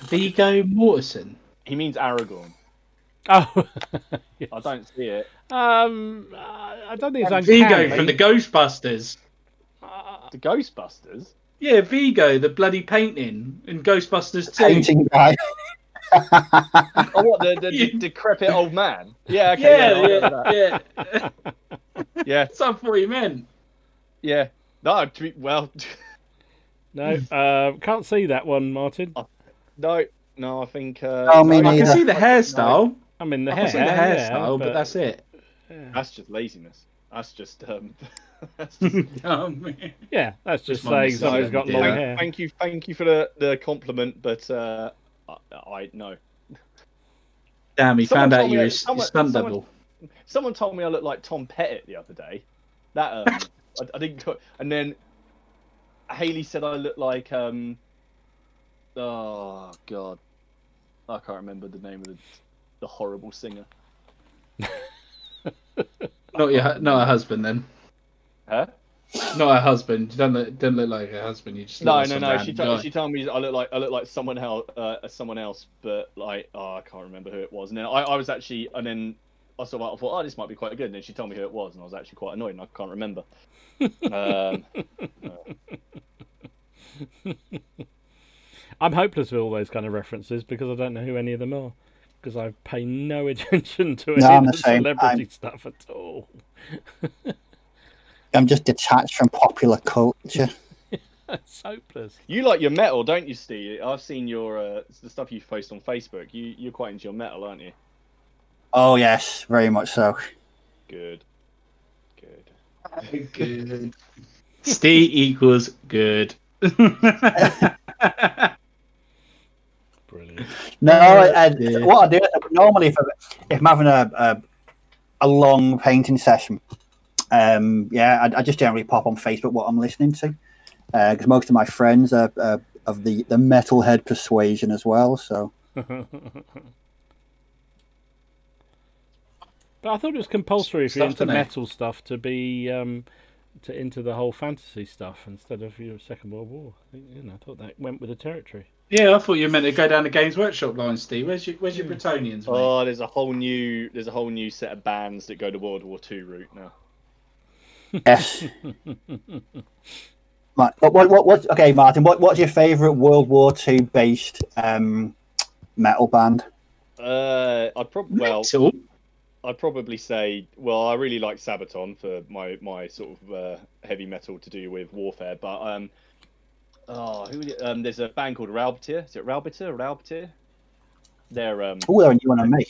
[SPEAKER 2] Viggo Mortensen.
[SPEAKER 3] He means Aragorn.
[SPEAKER 1] Oh, yes.
[SPEAKER 3] I don't see it.
[SPEAKER 1] I don't think it's uncanny.
[SPEAKER 2] Vigo from the Ghostbusters.
[SPEAKER 3] The Ghostbusters.
[SPEAKER 2] Yeah, Vigo, the bloody painting in Ghostbusters 2.
[SPEAKER 4] Painting guy.
[SPEAKER 3] Oh, what the decrepit old man? Yeah, okay.
[SPEAKER 2] Yeah.
[SPEAKER 3] Yeah.
[SPEAKER 2] That's what I thought you meant.
[SPEAKER 3] Yeah. No, well,
[SPEAKER 1] No, can't see that one, Martin.
[SPEAKER 3] no, I think.
[SPEAKER 4] Oh, me
[SPEAKER 2] I can
[SPEAKER 4] neither.
[SPEAKER 2] see the hairstyle.
[SPEAKER 1] I mean the
[SPEAKER 2] I
[SPEAKER 1] hair.
[SPEAKER 2] can see the hairstyle,
[SPEAKER 1] yeah,
[SPEAKER 2] but that's it.
[SPEAKER 1] Yeah.
[SPEAKER 3] That's just laziness. That's just.
[SPEAKER 2] Oh, man.
[SPEAKER 1] Yeah, that's just
[SPEAKER 2] Just mind
[SPEAKER 1] saying somebody's
[SPEAKER 2] yourself,
[SPEAKER 1] got
[SPEAKER 2] yeah.
[SPEAKER 1] long hair.
[SPEAKER 3] Thank you for the compliment, but I no.
[SPEAKER 2] Damn, he
[SPEAKER 3] Someone
[SPEAKER 2] found out
[SPEAKER 3] told
[SPEAKER 2] you
[SPEAKER 3] me-
[SPEAKER 2] were a
[SPEAKER 3] someone-
[SPEAKER 2] stunt
[SPEAKER 3] someone-
[SPEAKER 2] double.
[SPEAKER 3] Someone told me I look like Tom Pettit the other day. That I didn't. And then Haley said I look like oh god, I can't remember the name of the horrible singer.
[SPEAKER 2] Not a husband then.
[SPEAKER 3] Huh?
[SPEAKER 2] Not a husband. You don't look like a husband. You just look
[SPEAKER 3] No.
[SPEAKER 2] like some
[SPEAKER 3] She
[SPEAKER 2] random guy.
[SPEAKER 3] she told me I look like someone else, but like I can't remember who it was. And then I was actually, and then I thought, oh, this might be quite good. And then she told me who it was, and I was actually quite annoyed, and I can't remember.
[SPEAKER 1] I'm hopeless with all those kind of references because I don't know who any of them are. Because I pay no attention to any
[SPEAKER 4] I'm
[SPEAKER 1] of
[SPEAKER 4] the
[SPEAKER 1] the
[SPEAKER 4] same.
[SPEAKER 1] celebrity stuff at all.
[SPEAKER 4] I'm just detached from popular culture.
[SPEAKER 1] It's hopeless.
[SPEAKER 3] You like your metal, don't you, Steve? I've seen your the stuff you post on Facebook. You're quite into your metal, aren't you?
[SPEAKER 4] Oh yes, very much so.
[SPEAKER 3] Good.
[SPEAKER 2] Good. Steve equals good.
[SPEAKER 1] Brilliant.
[SPEAKER 4] No,
[SPEAKER 2] Yeah.
[SPEAKER 4] what I do normally if I'm having a long painting session, I just generally pop on Facebook what I'm listening to, because most of my friends are of the metalhead persuasion as well. So,
[SPEAKER 1] But I thought it was compulsory if you're
[SPEAKER 2] Stuff,
[SPEAKER 1] into
[SPEAKER 2] innit?
[SPEAKER 1] metal stuff to be into the whole fantasy stuff instead of your Second World War. I thought that went with the territory.
[SPEAKER 2] Yeah, I thought you meant to go down the Games Workshop line, Steve. Where's your Bretonians, mate?
[SPEAKER 3] Oh, there's a whole new set of bands that go the World War II route now.
[SPEAKER 4] yes. Okay, Martin. What's your favourite World War II based metal band?
[SPEAKER 2] Metal?
[SPEAKER 3] I'd probably say, well, I really like Sabaton for my sort of heavy metal to do with warfare, but there's a band called Raubtier. Is it Raubtier? Raubtier? They're
[SPEAKER 4] they're a new one on me.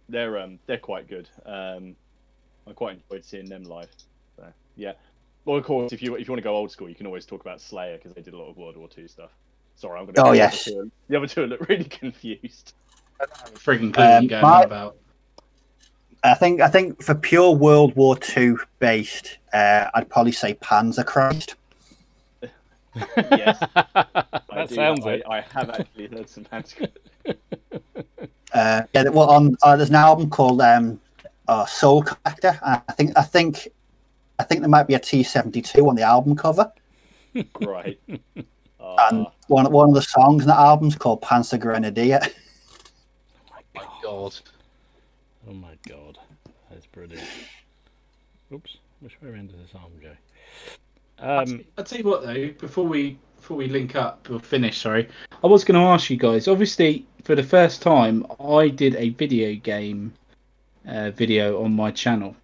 [SPEAKER 3] they're quite good. I quite enjoyed seeing them live. So, yeah. Well, of course, if you want to go old school, you can always talk about Slayer because they did a lot of World War II stuff. Sorry, I'm going to.
[SPEAKER 4] Oh yes.
[SPEAKER 3] The other two look really confused.
[SPEAKER 2] Friggin' clue what you're going on about.
[SPEAKER 4] I think for pure World War II based, I'd probably say Panzerchrist.
[SPEAKER 3] Yes,
[SPEAKER 1] That sounds it.
[SPEAKER 3] I have actually heard some bands.
[SPEAKER 4] There's an album called Soul Collector. I think there might be a T-72 on the album cover.
[SPEAKER 3] Right.
[SPEAKER 4] And one of the songs in the album's called Panzer Grenadier.
[SPEAKER 2] My God.
[SPEAKER 1] Oh my God, that's brilliant. Oops, which way around does this arm go?
[SPEAKER 2] I'll tell you what though, before we link up or finish, sorry, I was going to ask you guys. Obviously, for the first time, I did a video game video on my channel.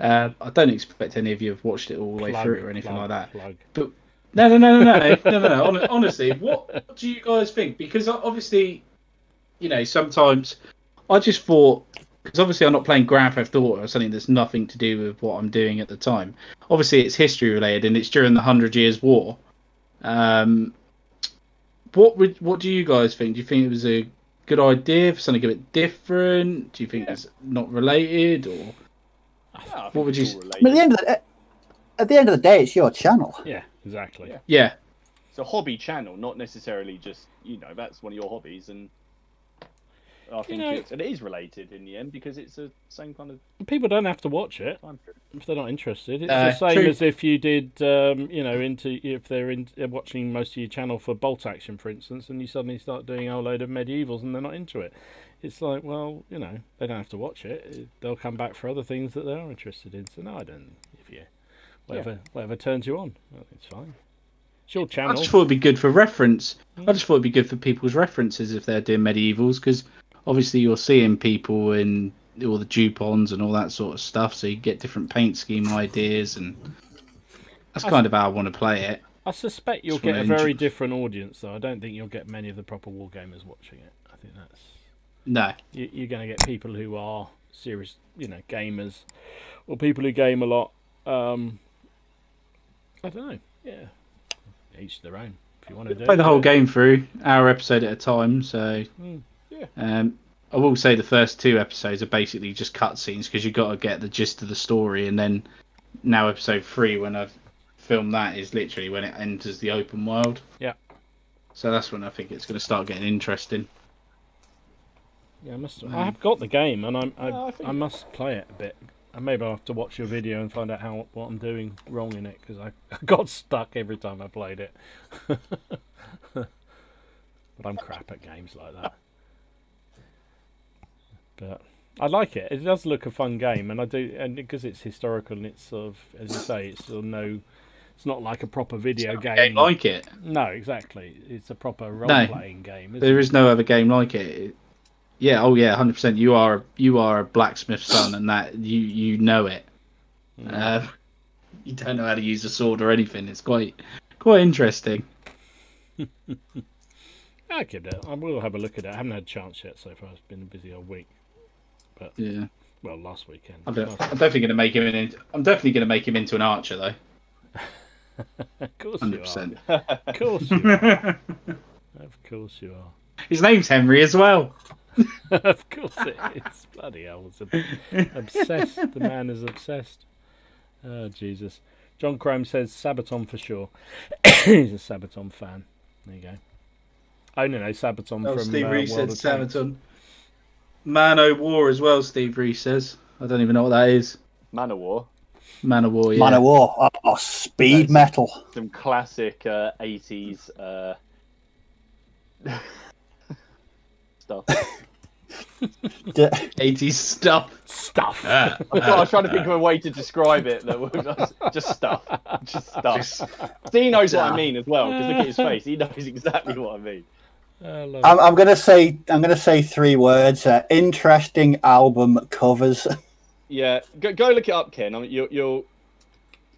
[SPEAKER 2] I don't expect any of you have watched it all the way through or anything like that. But no. Honestly, what do you guys think? Because obviously, you know, sometimes I just thought, because obviously I'm not playing Grand Theft Auto or something that's nothing to do with what I'm doing at the time. Obviously, it's history related and it's during the 100 Years' War. What do you guys think? Do you think it was a good idea for something a bit different? Do you think it's not related, or what would you?
[SPEAKER 4] I mean, at the end of the day, it's your channel.
[SPEAKER 1] Yeah, exactly.
[SPEAKER 2] Yeah.
[SPEAKER 3] It's a hobby channel, not necessarily just, you know, that's one of your hobbies, and I think it is related in the end because it's the same kind of.
[SPEAKER 1] People don't have to watch it if they're not interested. It's the same
[SPEAKER 2] true.
[SPEAKER 1] as if you did, if they're watching most of your channel for bolt action, for instance, and you suddenly start doing a whole load of medievals and they're not into it. It's like, well, you know, they don't have to watch it. They'll come back for other things that they are interested in. So no, I don't. If you whatever turns you on, it's fine. It's your channel.
[SPEAKER 2] I just thought it'd be good for reference. I just thought it'd be good for people's references if they're doing medievals, because obviously you're seeing people in all the Dupons and all that sort of stuff, so you get different paint scheme ideas, and that's kind of how I want to play it.
[SPEAKER 1] I suspect you'll get a very different audience, though. I don't think you'll get many of the proper wargamers watching it. I think that's...
[SPEAKER 2] No.
[SPEAKER 1] You're going to get people who are serious, you know, gamers, or people who game a lot. I don't know. Yeah. Each their own. If you want to do
[SPEAKER 2] play the whole game through, hour episode at a time, so... I will say the first 2 episodes are basically just cutscenes because you've got to get the gist of the story, and then now episode 3, when I've filmed that, is literally when it enters the open world.
[SPEAKER 1] Yeah.
[SPEAKER 2] So that's when I think it's going to start getting interesting.
[SPEAKER 1] Yeah, I have got the game, and I must play it a bit. And maybe I'll have to watch your video and find out what I'm doing wrong in it, because I got stuck every time I played it. But I'm crap at games like that. But I like it. It does look a fun game, and I do, and because it's historical and it's sort of, as you say, it's sort of it's not like a proper video game.
[SPEAKER 2] Like it.
[SPEAKER 1] No, exactly. It's a proper role-playing game.
[SPEAKER 2] There is no other game like it. Yeah, 100%. You are a blacksmith's son, and that you know it. You don't know how to use a sword or anything. It's quite interesting.
[SPEAKER 1] I will have a look at it. I haven't had a chance yet so far. It's been a busy old week. But
[SPEAKER 2] yeah.
[SPEAKER 1] Well, last weekend.
[SPEAKER 2] I'm definitely going to make him into an archer, though.
[SPEAKER 1] Of course
[SPEAKER 2] 100%.
[SPEAKER 1] you are. Of course you are. Of course you are.
[SPEAKER 2] His name's Henry as well.
[SPEAKER 1] Of course it is. Bloody hell. It's obsessed. The man is obsessed. Oh, Jesus. John Crome says Sabaton for sure. He's a Sabaton fan. There you go. I only know Sabaton from
[SPEAKER 2] Steve Reese
[SPEAKER 1] World
[SPEAKER 2] said
[SPEAKER 1] of Tanks.
[SPEAKER 2] Sabaton. Man o' War as well, Steve Reese says. I don't even know what that is.
[SPEAKER 3] Man o' War.
[SPEAKER 2] Man o' War, yeah.
[SPEAKER 4] Man o' War. Oh, speed metal.
[SPEAKER 3] Some classic 80s stuff.
[SPEAKER 2] 80s stuff.
[SPEAKER 3] I was trying to think of a way to describe it that was just stuff. Just stuff. Steve knows what I mean as well, because look at his face. He knows exactly what I mean.
[SPEAKER 4] I'm gonna say 3 words. Interesting album covers.
[SPEAKER 3] Yeah, go look it up, Ken.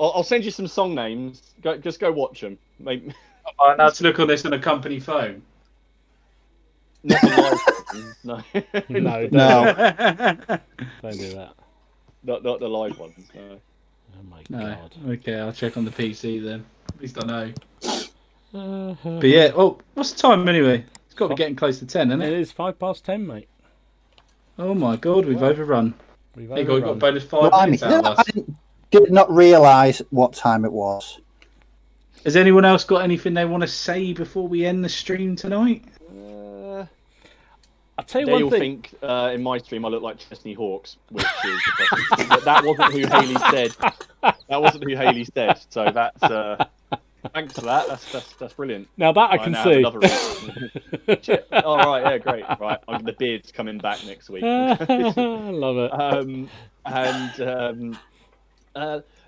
[SPEAKER 3] I'll send you some song names. Just go watch them.
[SPEAKER 2] Now to look on this on a company phone.
[SPEAKER 3] Not the live ones, no.
[SPEAKER 1] No. Don't do that.
[SPEAKER 3] Not the live ones. No.
[SPEAKER 1] Oh my God.
[SPEAKER 2] Okay, I'll check on the PC then. At least I know. But yeah, what's the time anyway? It's got to be getting close to 10, isn't it?
[SPEAKER 1] It is 10:05, mate.
[SPEAKER 2] Oh my God, we've overrun. We've got bonus 5 minutes out of us.
[SPEAKER 4] I did not realise what time it was.
[SPEAKER 2] Has anyone else got anything they want to say before we end the stream tonight?
[SPEAKER 1] I'll tell you
[SPEAKER 3] They all
[SPEAKER 1] one thing.
[SPEAKER 3] think in my stream I look like Chesney Hawks, which is but that wasn't who Haley said. That wasn't who Haley said. So that's thanks for that. That's brilliant.
[SPEAKER 1] Now that I can see.
[SPEAKER 3] All right, yeah, great. Right, the beard's coming back next week.
[SPEAKER 1] I love it.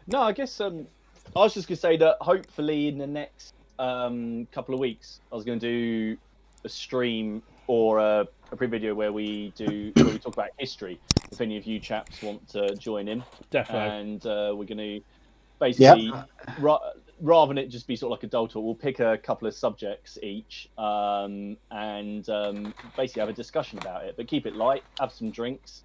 [SPEAKER 3] No, I guess I was just going to say that hopefully in the next couple of weeks, I was going to do a stream or a pre-video where we talk about history. If any of you chaps want to join in,
[SPEAKER 1] Definitely.
[SPEAKER 3] And we're going to basically, rather than it just be sort of like a dull talk, we'll pick a couple of subjects each and basically have a discussion about it. But keep it light, have some drinks,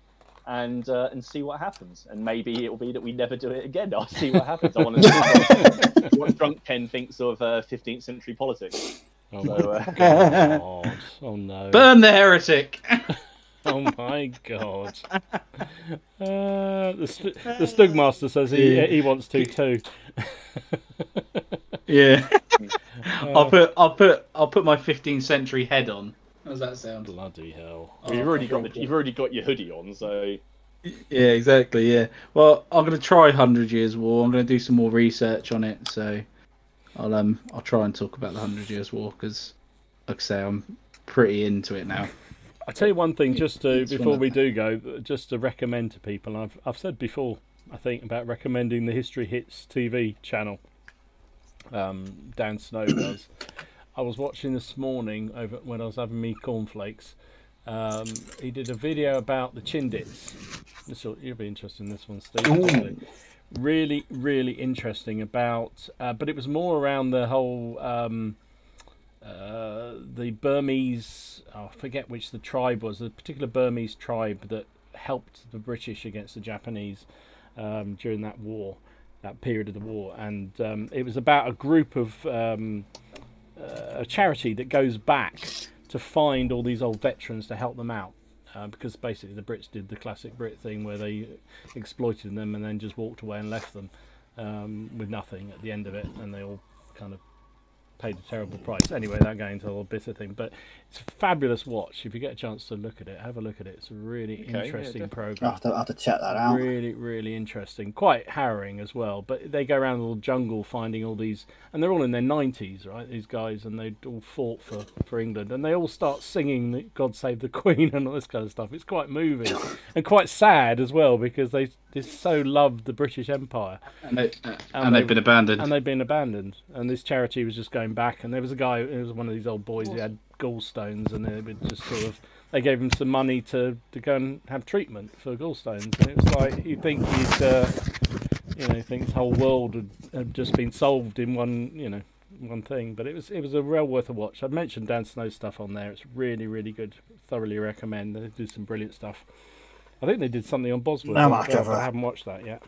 [SPEAKER 3] and see what happens. And maybe it will be that we never do it again. I'll see what happens. I want to see what drunk Ken thinks of 15th century politics.
[SPEAKER 1] Oh, God. Oh no!
[SPEAKER 2] Burn the heretic.
[SPEAKER 1] Oh my God! The Stugmaster says he wants to too.
[SPEAKER 2] Yeah. I'll put my 15th century head on. How does that sound?
[SPEAKER 1] Bloody hell!
[SPEAKER 3] Well, you've already got your hoodie on, so.
[SPEAKER 2] Yeah, exactly. Yeah. Well, I'm gonna try 100 Years War. I'm gonna do some more research on it. So, I'll try and talk about the 100 Years War because, like I say, I'm pretty into it now.
[SPEAKER 1] I'll tell you one thing, before we do go, just to recommend to people. I've said before, I think, about recommending the History Hits TV channel. Dan Snow does. I was watching this morning when I was having me cornflakes. He did a video about the Chindits. You'll be interested in this one, Steve. Really, really interesting about, but it was more around the whole the Burmese. I forget which the tribe was. The particular Burmese tribe that helped the British against the Japanese during that war, that period of the war, and it was about a group of a charity that goes back to find all these old veterans to help them out. Because basically the Brits did the classic Brit thing where they exploited them and then just walked away and left them with nothing at the end of it, and they all kind of paid a terrible price. Anyway, that going into a little bitter thing, but it's a fabulous watch. If you get a chance to look at it, have a look at it. It's a really interesting program.
[SPEAKER 4] I'll have to check that out.
[SPEAKER 1] Really, really interesting. Quite harrowing as well. But they go around the little jungle finding all these, and they're all in their 90s, right? These guys, and they all fought for England, and they all start singing "God Save the Queen" and all this kind of stuff. It's quite moving and quite sad as well because they so loved the British Empire,
[SPEAKER 2] and they've been abandoned.
[SPEAKER 1] And they've been abandoned. And this charity was just going back, and there was a guy. It was one of these old boys who had gallstones, and they would just sort of. They gave him some money to go and have treatment for gallstones, and it was like you think you think this whole world had just been solved in one thing. But it was a well worth a watch. I've mentioned Dan Snow's stuff on there. It's really, really good. Thoroughly recommend. They do some brilliant stuff. I think they did something on Bosworth. I haven't watched that yet.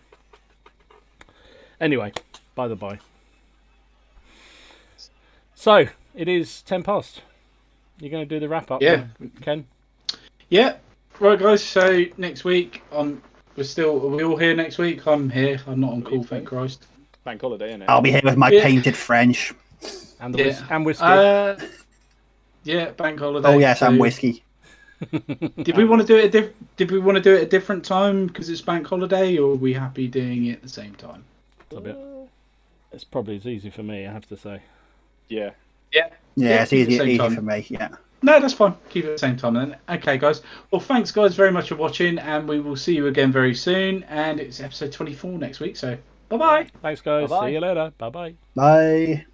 [SPEAKER 1] Anyway, by the by. So it is 10 past. You're going to do the wrap up, Ken?
[SPEAKER 2] Yeah. Right, guys. So next week, are we all here next week? I'm here. I'm not on call, thank Christ.
[SPEAKER 3] Bank holiday, isn't it?
[SPEAKER 4] I'll be here with my painted French.
[SPEAKER 1] And whiskey.
[SPEAKER 2] Yeah, bank holiday.
[SPEAKER 4] Oh yes, and whiskey.
[SPEAKER 2] Did we want to do it? Did we want to do it at a different time because it's bank holiday, or are we happy doing it at the same time?
[SPEAKER 1] It's probably as easy for me, I have to say.
[SPEAKER 3] Yeah.
[SPEAKER 4] It's easy for me. Yeah.
[SPEAKER 2] No, that's fine. Keep it at the same time then. Okay, guys. Well, thanks, guys, very much for watching, and we will see you again very soon. And it's episode 24 next week. So, bye-bye.
[SPEAKER 1] Thanks, guys.
[SPEAKER 3] Bye-bye.
[SPEAKER 1] See you later. Bye-bye.
[SPEAKER 4] Bye.